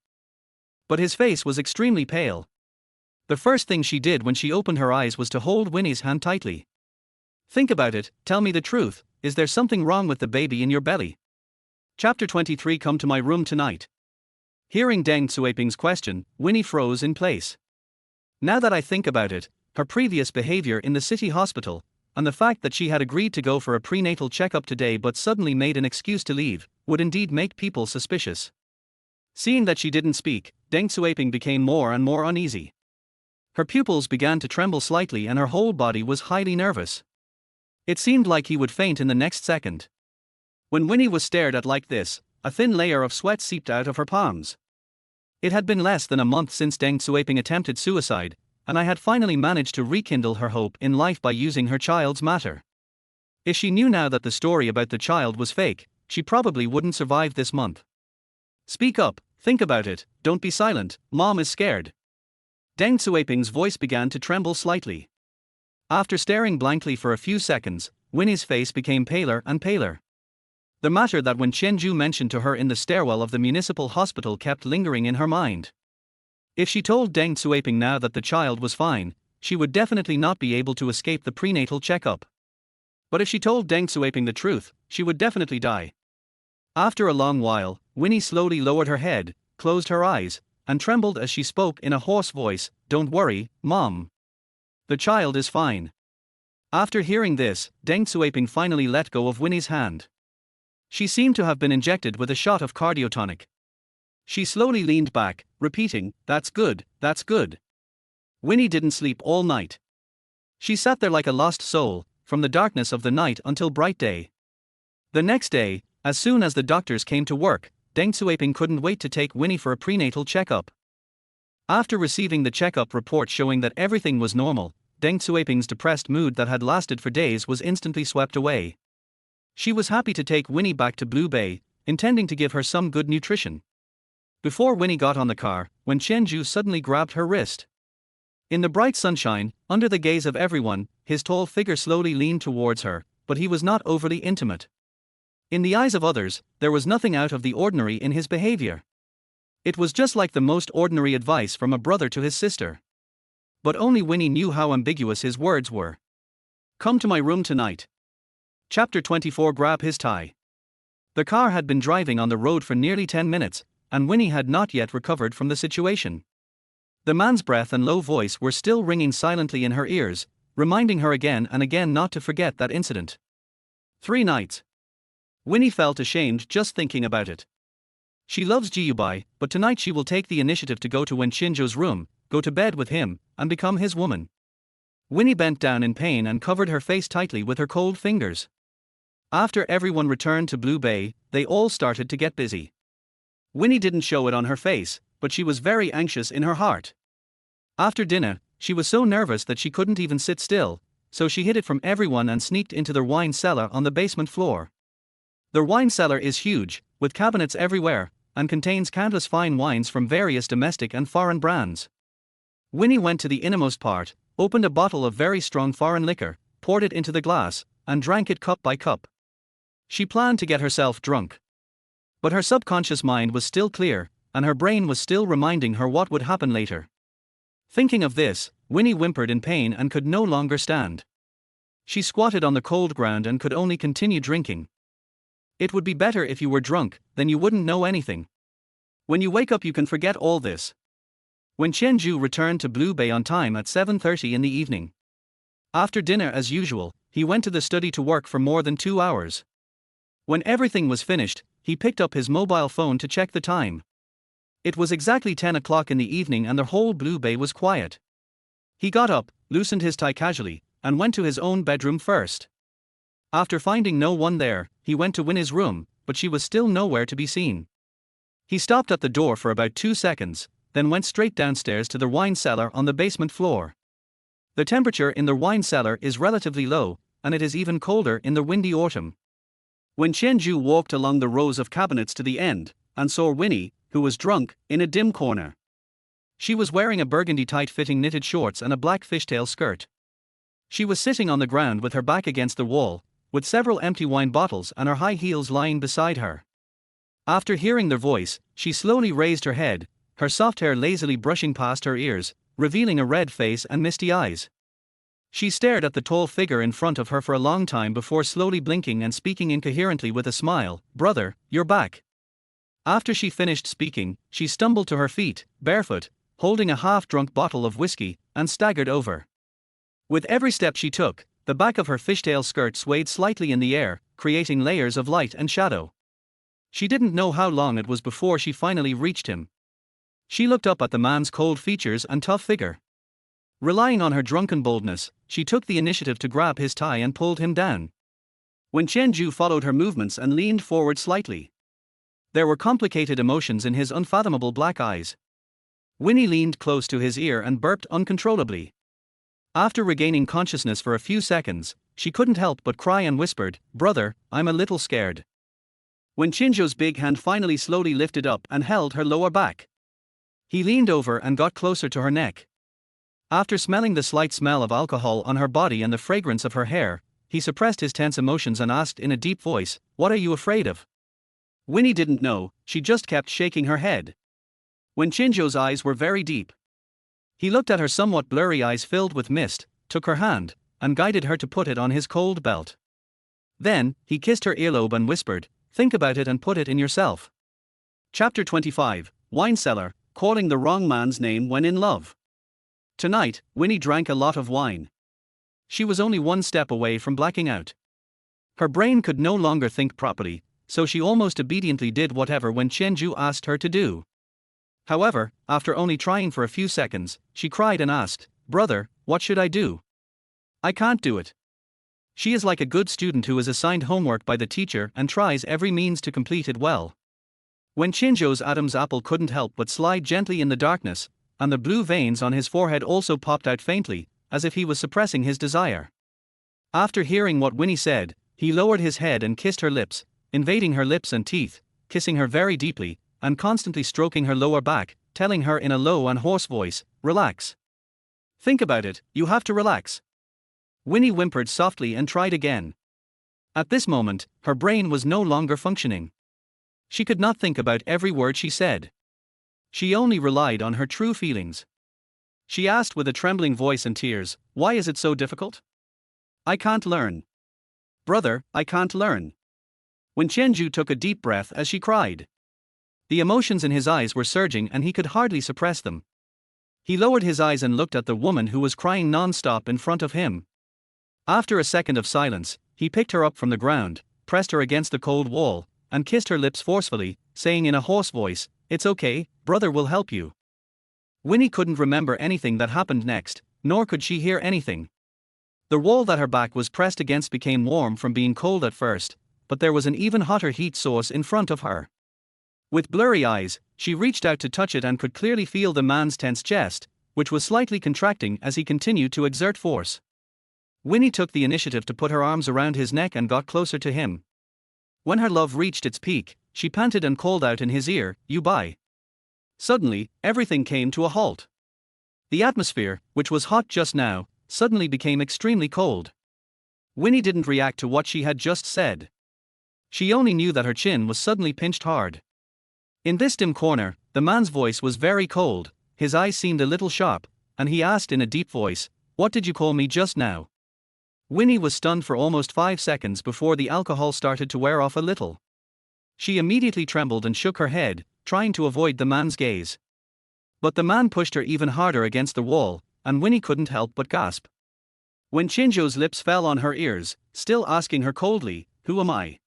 A: But his face was extremely pale. The first thing she did when she opened her eyes was to hold Winnie's hand tightly. Think about it, tell me the truth, is there something wrong with the baby in your belly? Chapter 23. Come to my room tonight. Hearing Deng Xueping's question, Winnie froze in place. Now that I think about it, her previous behavior in the city hospital, and the fact that she had agreed to go for a prenatal checkup today but suddenly made an excuse to leave, would indeed make people suspicious. Seeing that she didn't speak, Deng Xueping became more and more uneasy. Her pupils began to tremble slightly and her whole body was highly nervous. It seemed like he would faint in the next second. When Winnie was stared at like this, a thin layer of sweat seeped out of her palms. It had been less than a month since Deng Xueping attempted suicide, and I had finally managed to rekindle her hope in life by using her child's matter. If she knew now that the story about the child was fake, she probably wouldn't survive this month. Speak up, think about it, don't be silent, Mom is scared. Deng Xueping's voice began to tremble slightly. After staring blankly for a few seconds, Winnie's face became paler and paler. The matter that Wen Qianzhou mentioned to her in the stairwell of the municipal hospital kept lingering in her mind. If she told Deng Xueping now that the child was fine, she would definitely not be able to escape the prenatal checkup. But if she told Deng Xueping the truth, she would definitely die. After a long while, Winnie slowly lowered her head, closed her eyes, and trembled as she spoke in a hoarse voice, Don't worry, Mom. The child is fine. After hearing this, Deng Xueping finally let go of Winnie's hand. She seemed to have been injected with a shot of cardiotonic. She slowly leaned back, repeating, That's good, that's good. Winnie didn't sleep all night. She sat there like a lost soul, from the darkness of the night until bright day. The next day, as soon as the doctors came to work, Deng Xueping couldn't wait to take Winnie for a prenatal checkup. After receiving the checkup report showing that everything was normal, Deng Xueping's depressed mood that had lasted for days was instantly swept away. She was happy to take Winnie back to Blue Bay, intending to give her some good nutrition. Before Winnie got on the car, Wen Qianzhou suddenly grabbed her wrist. In the bright sunshine, under the gaze of everyone, his tall figure slowly leaned towards her, but he was not overly intimate. In the eyes of others, there was nothing out of the ordinary in his behavior. It was just like the most ordinary advice from a brother to his sister. But only Winnie knew how ambiguous his words were. Come to my room tonight. Chapter 24. Grab his tie. The car had been driving on the road for nearly 10 minutes, and Winnie had not yet recovered from the situation. The man's breath and low voice were still ringing silently in her ears, reminding her again and again not to forget that incident. 3 nights. Winnie felt ashamed just thinking about it. She loves Jiubai, but tonight she will take the initiative to go to Wen Qianzhou's room, go to bed with him, and become his woman. Winnie bent down in pain and covered her face tightly with her cold fingers. After everyone returned to Blue Bay, they all started to get busy. Winnie didn't show it on her face, but she was very anxious in her heart. After dinner, she was so nervous that she couldn't even sit still, so she hid it from everyone and sneaked into their wine cellar on the basement floor. Their wine cellar is huge, with cabinets everywhere, and contains countless fine wines from various domestic and foreign brands. Winnie went to the innermost part, opened a bottle of very strong foreign liquor, poured it into the glass, and drank it cup by cup. She planned to get herself drunk. But her subconscious mind was still clear, and her brain was still reminding her what would happen later. Thinking of this, Winnie whimpered in pain and could no longer stand. She squatted on the cold ground and could only continue drinking. It would be better if you were drunk, then you wouldn't know anything. When you wake up you can forget all this. When Qianzhou returned to Blue Bay on time at 7:30 in the evening. After dinner, as usual, he went to the study to work for more than 2 hours. When everything was finished, he picked up his mobile phone to check the time. It was exactly 10 o'clock in the evening and the whole Blue Bay was quiet. He got up, loosened his tie casually, and went to his own bedroom first. After finding no one there, he went to Winnie's room, but she was still nowhere to be seen. He stopped at the door for about 2 seconds, then went straight downstairs to the wine cellar on the basement floor. The temperature in the wine cellar is relatively low, and it is even colder in the windy autumn. Wen Qianzhou walked along the rows of cabinets to the end, and saw Winnie, who was drunk, in a dim corner. She was wearing a burgundy tight-fitting knitted shorts and a black fishtail skirt. She was sitting on the ground with her back against the wall, with several empty wine bottles and her high heels lying beside her. After hearing their voice, she slowly raised her head, her soft hair lazily brushing past her ears, revealing a red face and misty eyes. She stared at the tall figure in front of her for a long time before slowly blinking and speaking incoherently with a smile, "Brother, you're back." After she finished speaking, she stumbled to her feet, barefoot, holding a half-drunk bottle of whiskey, and staggered over. With every step she took, the back of her fishtail skirt swayed slightly in the air, creating layers of light and shadow. She didn't know how long it was before she finally reached him. She looked up at the man's cold features and tough figure. Relying on her drunken boldness, she took the initiative to grab his tie and pulled him down. Wen Qianzhou followed her movements and leaned forward slightly. There were complicated emotions in his unfathomable black eyes. Winnie leaned close to his ear and burped uncontrollably. After regaining consciousness for a few seconds, she couldn't help but cry and whispered, "Brother, I'm a little scared." Wen Qianzhou's big hand finally slowly lifted up and held her lower back. He leaned over and got closer to her neck. After smelling the slight smell of alcohol on her body and the fragrance of her hair, he suppressed his tense emotions and asked in a deep voice, "What are you afraid of?" Winnie didn't know, she just kept shaking her head. Wen Qianzhou's eyes were very deep. He looked at her somewhat blurry eyes filled with mist, took her hand, and guided her to put it on his cold belt. Then, he kissed her earlobe and whispered, "Think about it and put it in yourself." Chapter 25, Wine Cellar, Calling the Wrong Man's Name When in Love. Tonight, Winnie drank a lot of wine. She was only one step away from blacking out. Her brain could no longer think properly, so she almost obediently did whatever Wen Qianzhou asked her to do. However, after only trying for a few seconds, she cried and asked, "Brother, what should I do? I can't do it." She is like a good student who is assigned homework by the teacher and tries every means to complete it well. Wen Qianzhou's Adam's apple couldn't help but slide gently in the darkness, and the blue veins on his forehead also popped out faintly, as if he was suppressing his desire. After hearing what Winnie said, he lowered his head and kissed her lips, invading her lips and teeth, kissing her very deeply, and constantly stroking her lower back, telling her in a low and hoarse voice, "Relax. Think about it, you have to relax." Winnie whimpered softly and tried again. At this moment, her brain was no longer functioning. She could not think about every word she said. She only relied on her true feelings. She asked with a trembling voice and tears, "Why is it so difficult? I can't learn. Brother, I can't learn." Wen Qianzhou took a deep breath as she cried. The emotions in his eyes were surging and he could hardly suppress them. He lowered his eyes and looked at the woman who was crying non-stop in front of him. After a second of silence, he picked her up from the ground, pressed her against the cold wall, and kissed her lips forcefully, saying in a hoarse voice, "It's okay, brother will help you." Winnie couldn't remember anything that happened next, nor could she hear anything. The wall that her back was pressed against became warm from being cold at first, but there was an even hotter heat source in front of her. With blurry eyes, she reached out to touch it and could clearly feel the man's tense chest, which was slightly contracting as he continued to exert force. Winnie took the initiative to put her arms around his neck and got closer to him. When her love reached its peak, she panted and called out in his ear, "You bye." Suddenly, everything came to a halt. The atmosphere, which was hot just now, suddenly became extremely cold. Winnie didn't react to what she had just said. She only knew that her chin was suddenly pinched hard. In this dim corner, the man's voice was very cold, his eyes seemed a little sharp, and he asked in a deep voice, "What did you call me just now?" Winnie was stunned for almost 5 seconds before the alcohol started to wear off a little. She immediately trembled and shook her head, trying to avoid the man's gaze. But the man pushed her even harder against the wall, and Winnie couldn't help but gasp. Wen Qianzhou's lips fell on her ears, still asking her coldly, "Who am I?"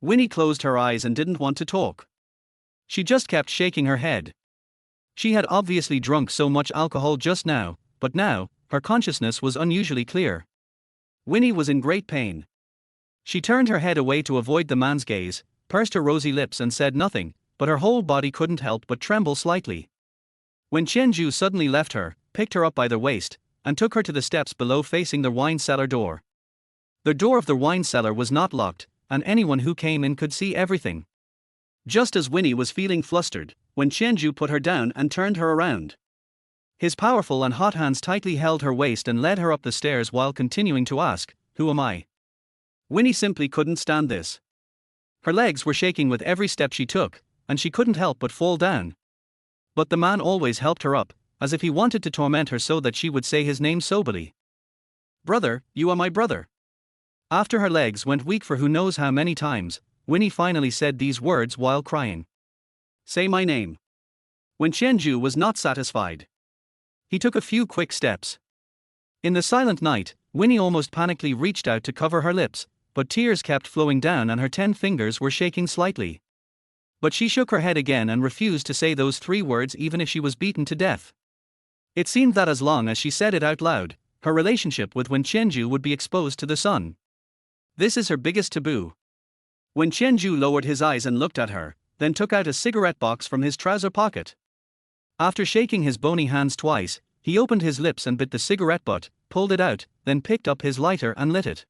A: Winnie closed her eyes and didn't want to talk. She just kept shaking her head. She had obviously drunk so much alcohol just now, but now, her consciousness was unusually clear. Winnie was in great pain. She turned her head away to avoid the man's gaze, pursed her rosy lips and said nothing, but her whole body couldn't help but tremble slightly. When Qianzhou suddenly left her, picked her up by the waist, and took her to the steps below facing the wine cellar door. The door of the wine cellar was not locked, and anyone who came in could see everything. Just as Winnie was feeling flustered, when Qianzhou put her down and turned her around. His powerful and hot hands tightly held her waist and led her up the stairs while continuing to ask, "Who am I?" Winnie simply couldn't stand this. Her legs were shaking with every step she took, and she couldn't help but fall down. But the man always helped her up, as if he wanted to torment her so that she would say his name soberly. "Brother, you are my brother." After her legs went weak for who knows how many times, Winnie finally said these words while crying. "Say my name." When Qianzhou was not satisfied. He took a few quick steps. In the silent night, Winnie almost panically reached out to cover her lips, but tears kept flowing down and her 10 fingers were shaking slightly. But she shook her head again and refused to say those 3 words even if she was beaten to death. It seemed that as long as she said it out loud, her relationship with Wen Qianzhou would be exposed to the sun. This is her biggest taboo. Wen Qianzhou lowered his eyes and looked at her, then took out a cigarette box from his trouser pocket. After shaking his bony hands twice, he opened his lips and bit the cigarette butt, pulled it out, then picked up his lighter and lit it.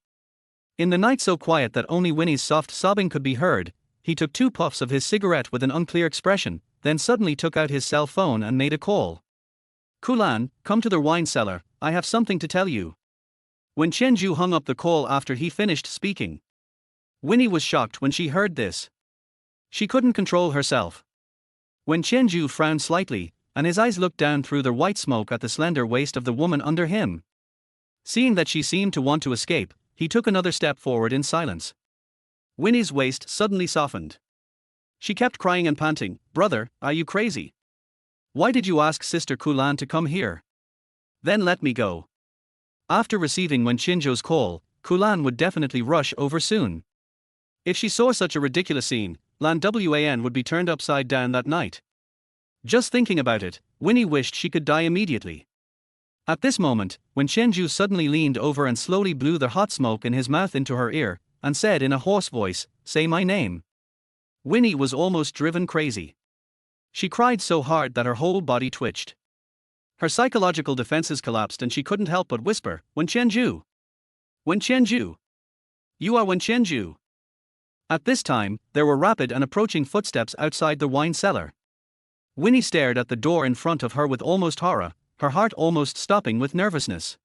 A: In the night so quiet that only Winnie's soft sobbing could be heard, he took 2 puffs of his cigarette with an unclear expression, then suddenly took out his cell phone and made a call. "Kulan, come to the wine cellar, I have something to tell you." When Qianzhou hung up the call after he finished speaking. Winnie was shocked when she heard this. She couldn't control herself. When Qianzhou frowned slightly, and his eyes looked down through the white smoke at the slender waist of the woman under him. Seeing that she seemed to want to escape, he took another step forward in silence. Winnie's waist suddenly softened. She kept crying and panting, "Brother, are you crazy? Why did you ask Sister Kulan to come here? Then let me go." After receiving Wen Qianzhou's call, Kulan would definitely rush over soon. If she saw such a ridiculous scene, Lan Wan would be turned upside down that night. Just thinking about it, Winnie wished she could die immediately. At this moment, when Qianzhou suddenly leaned over and slowly blew the hot smoke in his mouth into her ear, and said in a hoarse voice, "Say my name." Winnie was almost driven crazy. She cried so hard that her whole body twitched. Her psychological defenses collapsed and she couldn't help but whisper, "Wen Qianzhou! Wen Qianzhou! You are Wen Qianzhou!" At this time, there were rapid and approaching footsteps outside the wine cellar. Winnie stared at the door in front of her with almost horror, her heart almost stopping with nervousness.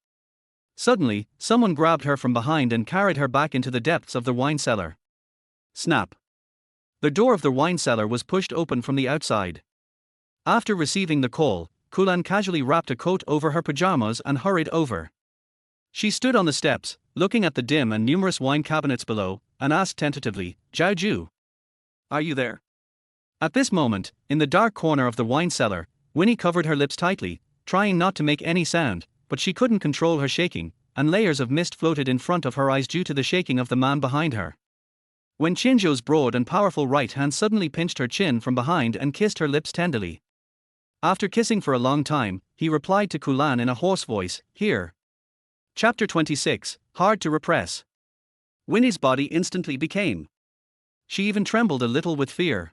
A: Suddenly, someone grabbed her from behind and carried her back into the depths of the wine cellar. Snap! The door of the wine cellar was pushed open from the outside. After receiving the call, Kulan casually wrapped a coat over her pajamas and hurried over. She stood on the steps, looking at the dim and numerous wine cabinets below, and asked tentatively, "Zhaoju, are you there?" At this moment, in the dark corner of the wine cellar, Winnie covered her lips tightly, trying not to make any sound, but she couldn't control her shaking, and layers of mist floated in front of her eyes due to the shaking of the man behind her. When Qianzhou's broad and powerful right hand suddenly pinched her chin from behind and kissed her lips tenderly. After kissing for a long time, he replied to Kulan in a hoarse voice, "Here." Chapter 26, Hard to Repress. Winnie's body instantly became. She even trembled a little with fear.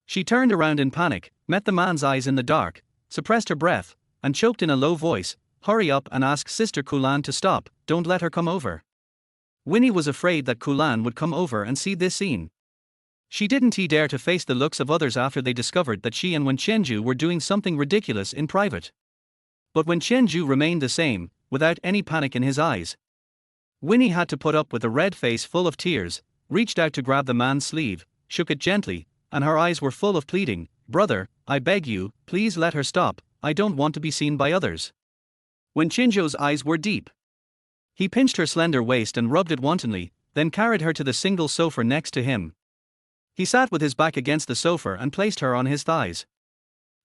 A: She turned around in panic, met the man's eyes in the dark, suppressed her breath, and choked in a low voice, "Hurry up and ask Sister Kulan to stop, don't let her come over." Winnie was afraid that Kulan would come over and see this scene. She didn't dare to face the looks of others after they discovered that she and Wen Qianzhou were doing something ridiculous in private. But Wen Qianzhou remained the same, without any panic in his eyes. Winnie had to put up with a red face full of tears, reached out to grab the man's sleeve, shook it gently, and her eyes were full of pleading, "Brother, I beg you, please let her stop, I don't want to be seen by others." Wen Qianzhou's eyes were deep. He pinched her slender waist and rubbed it wantonly, then carried her to the single sofa next to him. He sat with his back against the sofa and placed her on his thighs.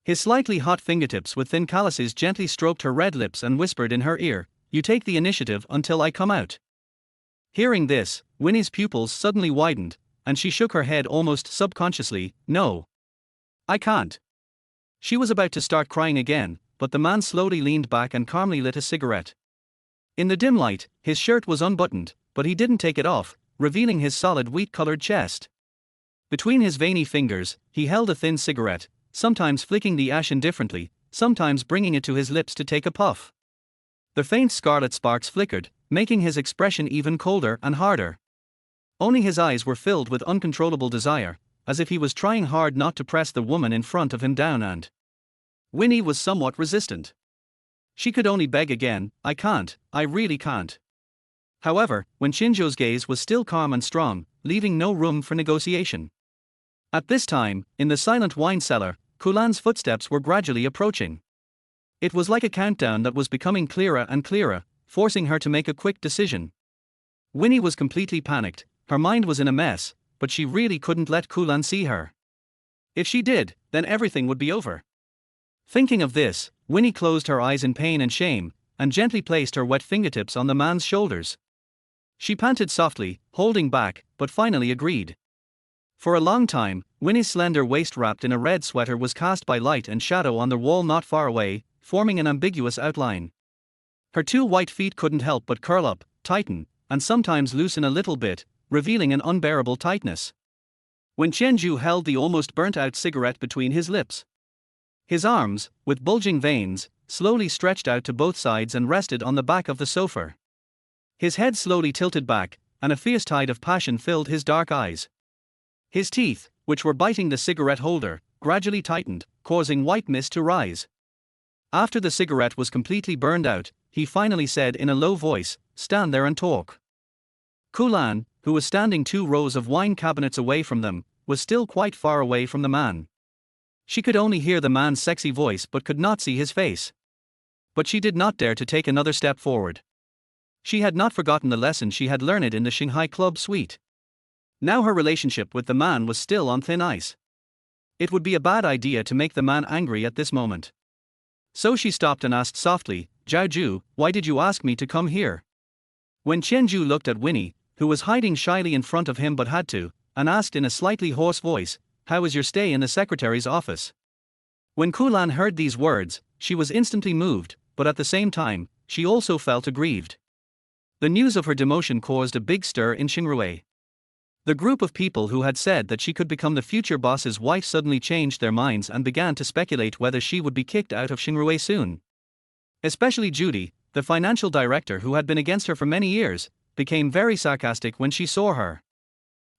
A: His slightly hot fingertips with thin calluses gently stroked her red lips and whispered in her ear, you take the initiative until I come out. Hearing this, Winnie's pupils suddenly widened, and she shook her head almost subconsciously. No. I can't. She was about to start crying again, but the man slowly leaned back and calmly lit a cigarette. In the dim light, his shirt was unbuttoned, but he didn't take it off, revealing his solid wheat-colored chest. Between his veiny fingers, he held a thin cigarette, sometimes flicking the ash indifferently, sometimes bringing it to his lips to take a puff. The faint scarlet sparks flickered, making his expression even colder and harder. Only his eyes were filled with uncontrollable desire, as if he was trying hard not to press the woman in front of him down and. Winnie was somewhat resistant. She could only beg again, I can't, I really can't. However, Wen Qianzhou's gaze was still calm and strong, leaving no room for negotiation. At this time, in the silent wine cellar, Kulan's footsteps were gradually approaching. It was like a countdown that was becoming clearer and clearer, forcing her to make a quick decision. Winnie was completely panicked, her mind was in a mess, but she really couldn't let Kulan see her. If she did, then everything would be over. Thinking of this, Winnie closed her eyes in pain and shame, and gently placed her wet fingertips on the man's shoulders. She panted softly, holding back, but finally agreed. For a long time, Winnie's slender waist wrapped in a red sweater was cast by light and shadow on the wall not far away, forming an ambiguous outline. Her 2 white feet couldn't help but curl up, tighten, and sometimes loosen a little bit, revealing an unbearable tightness. Wen Qianzhou held the almost burnt-out cigarette between his lips. His arms, with bulging veins, slowly stretched out to both sides and rested on the back of the sofa. His head slowly tilted back, and a fierce tide of passion filled his dark eyes. His teeth, which were biting the cigarette holder, gradually tightened, causing white mist to rise. After the cigarette was completely burned out, he finally said in a low voice, "Stand there and talk." Kulan, who was standing 2 rows of wine cabinets away from them, was still quite far away from the man. She could only hear the man's sexy voice but could not see his face. But she did not dare to take another step forward. She had not forgotten the lesson she had learned in the Shanghai Club suite. Now her relationship with the man was still on thin ice. It would be a bad idea to make the man angry at this moment. So she stopped and asked softly, "Zhaozhu, why did you ask me to come here?" Wen Qianzhou looked at Winnie, who was hiding shyly in front of him but had to, and asked in a slightly hoarse voice, "How was your stay in the secretary's office?" When Kulan heard these words, she was instantly moved, but at the same time, she also felt aggrieved. The news of her demotion caused a big stir in Xingrui. The group of people who had said that she could become the future boss's wife suddenly changed their minds and began to speculate whether she would be kicked out of Xingrui soon. Especially Judy, the financial director who had been against her for many years, became very sarcastic when she saw her.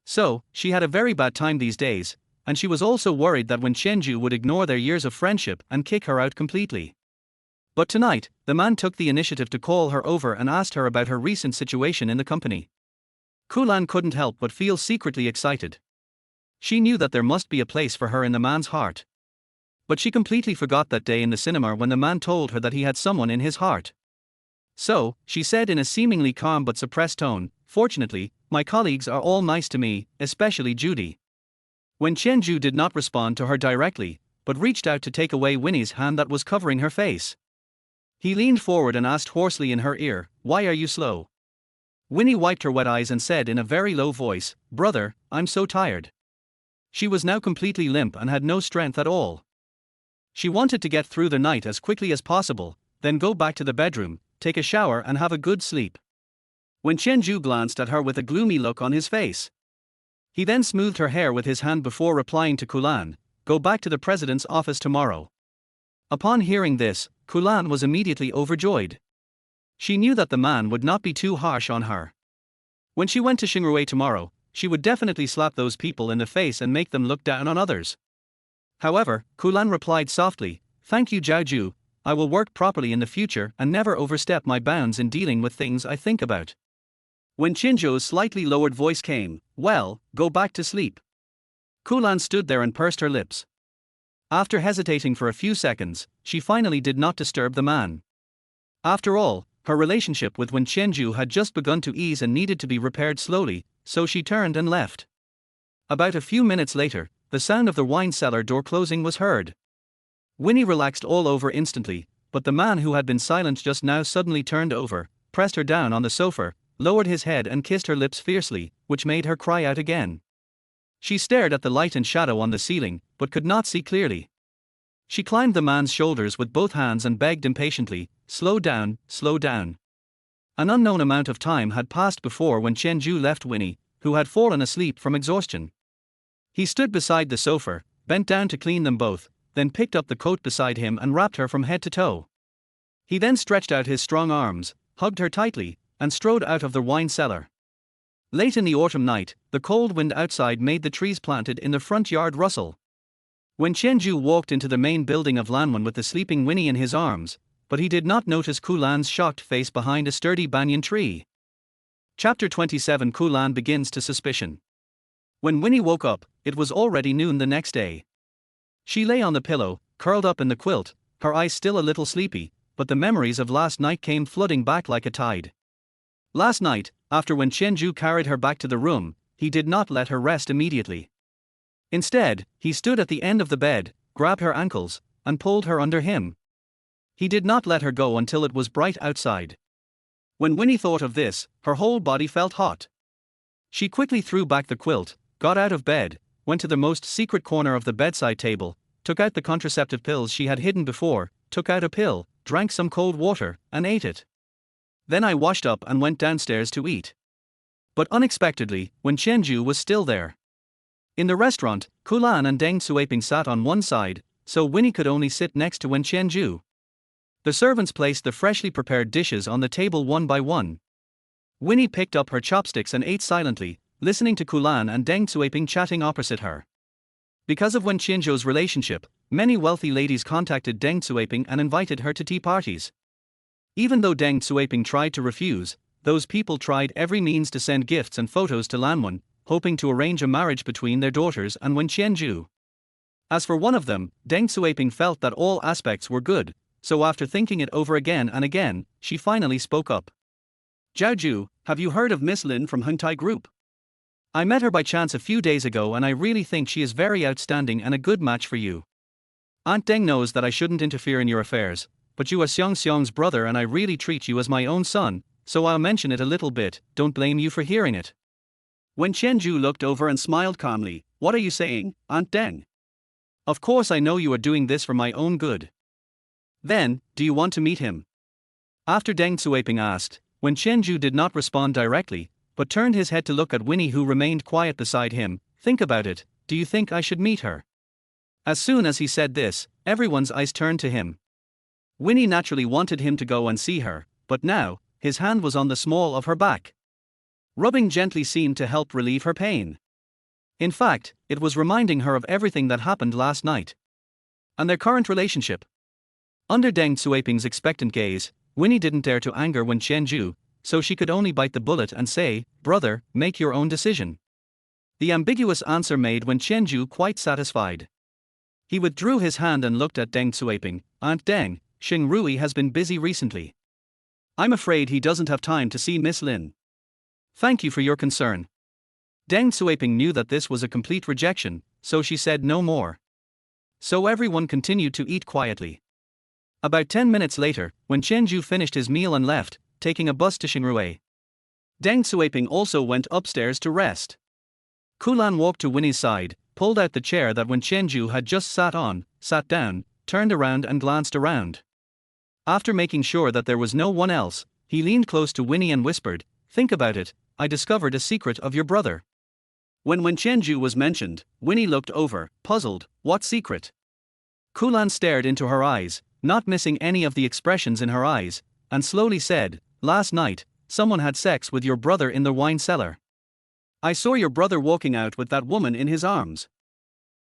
A: So, she had a very bad time these days, and she was also worried that Wen Qianzhou would ignore their years of friendship and kick her out completely. But tonight, the man took the initiative to call her over and asked her about her recent situation in the company. Kulan couldn't help but feel secretly excited. She knew that there must be a place for her in the man's heart. But she completely forgot that day in the cinema when the man told her that he had someone in his heart. So, she said in a seemingly calm but suppressed tone, "Fortunately, my colleagues are all nice to me, especially Judy." Wen Qianzhou did not respond to her directly, but reached out to take away Winnie's hand that was covering her face. He leaned forward and asked hoarsely in her ear, "Why are you slow?" Winnie wiped her wet eyes and said in a very low voice, "Brother, I'm so tired." She was now completely limp and had no strength at all. She wanted to get through the night as quickly as possible, then go back to the bedroom, take a shower and have a good sleep. Wen Qianzhou glanced at her with a gloomy look on his face. He then smoothed her hair with his hand before replying to Kulan, "Go back to the president's office tomorrow." Upon hearing this, Kulan was immediately overjoyed. She knew that the man would not be too harsh on her. When she went to Xingrui tomorrow, she would definitely slap those people in the face and make them look down on others. However, Kulan replied softly, "Thank you Zhaozhu, I will work properly in the future and never overstep my bounds in dealing with things I think about." When Qianzhou's slightly lowered voice came, "Well, go back to sleep." Kulan stood there and pursed her lips. After hesitating for a few seconds, she finally did not disturb the man. After all, her relationship with Wen Qianzhou had just begun to ease and needed to be repaired slowly, so she turned and left. About a few minutes later, the sound of the wine cellar door closing was heard. Winnie relaxed all over instantly, but the man who had been silent just now suddenly turned over, pressed her down on the sofa, lowered his head and kissed her lips fiercely, which made her cry out again. She stared at the light and shadow on the ceiling, but could not see clearly. She climbed the man's shoulders with both hands and begged impatiently, "Slow down, slow down." An unknown amount of time had passed before Wen Qianzhou left Winnie, who had fallen asleep from exhaustion. He stood beside the sofa, bent down to clean them both, then picked up the coat beside him and wrapped her from head to toe. He then stretched out his strong arms, hugged her tightly, and strode out of the wine cellar. Late in the autumn night, the cold wind outside made the trees planted in the front yard rustle. Wen Qianzhou walked into the main building of Lanwen with the sleeping Winnie in his arms, but he did not notice Kulan's shocked face behind a sturdy banyan tree. Chapter 27. Kulan begins to suspicion. When Winnie woke up, it was already noon the next day. She lay on the pillow, curled up in the quilt, her eyes still a little sleepy, but the memories of last night came flooding back like a tide. Last night, after Wen Qianzhou carried her back to the room, he did not let her rest immediately. Instead, he stood at the end of the bed, grabbed her ankles, and pulled her under him. He did not let her go until it was bright outside. When Winnie thought of this, her whole body felt hot. She quickly threw back the quilt, got out of bed, went to the most secret corner of the bedside table, took out the contraceptive pills she had hidden before, took out a pill, drank some cold water, and ate it. Then I washed up and went downstairs to eat. But unexpectedly, Wen Qianzhou was still there. In the restaurant, Kulan and Deng Suiping sat on one side, so Winnie could only sit next to Wen Qianzhou. The servants placed the freshly prepared dishes on the table one by one. Winnie picked up her chopsticks and ate silently, listening to Kulan and Deng Suiping chatting opposite her. Because of Wen Qianzhou's relationship, many wealthy ladies contacted Deng Suiping and invited her to tea parties. Even though Deng Suiping tried to refuse, those people tried every means to send gifts and photos to Lanwen, hoping to arrange a marriage between their daughters and Wen Qianzhou. As for one of them, Deng Suiping felt that all aspects were good, so after thinking it over again and again, she finally spoke up. "Zhaozhu, have you heard of Miss Lin from Hengtai Group? I met her by chance a few days ago and I really think she is very outstanding and a good match for you. Aunt Deng knows that I shouldn't interfere in your affairs, but you are Xiong Xiong's brother and I really treat you as my own son, so I'll mention it a little bit, don't blame you for hearing it." Wen Qianzhou looked over and smiled calmly. "What are you saying, Aunt Deng? Of course I know you are doing this for my own good. Then, do you want to meet him?" After Deng Suiping asked, Wen Qianzhou did not respond directly, but turned his head to look at Winnie who remained quiet beside him. "Think about it, do you think I should meet her?" As soon as he said this, everyone's eyes turned to him. Winnie naturally wanted him to go and see her, but now, his hand was on the small of her back. Rubbing gently seemed to help relieve her pain. In fact, it was reminding her of everything that happened last night. And their current relationship. Under Deng Suiping's expectant gaze, Winnie didn't dare to anger Wen Qianzhou, so she could only bite the bullet and say, "Brother, make your own decision." The ambiguous answer made Wen Qianzhou quite satisfied. He withdrew his hand and looked at Deng Suiping. "Aunt Deng, Xing Rui has been busy recently. I'm afraid he doesn't have time to see Miss Lin. Thank you for your concern." Deng Suiping knew that this was a complete rejection, so she said no more. So everyone continued to eat quietly. About 10 minutes later, when Qianzhou finished his meal and left, taking a bus to Xingrui. Deng Suiping also went upstairs to rest. Kulan walked to Winnie's side, pulled out the chair that Wen Qianzhou had just sat on, sat down, turned around and glanced around. After making sure that there was no one else, he leaned close to Winnie and whispered, "Think about it, I discovered a secret of your brother." When Wen Qianzhou was mentioned, Winnie looked over, puzzled. "What secret?" Kulan stared into her eyes, not missing any of the expressions in her eyes, and slowly said, "Last night, someone had sex with your brother in the wine cellar. I saw your brother walking out with that woman in his arms."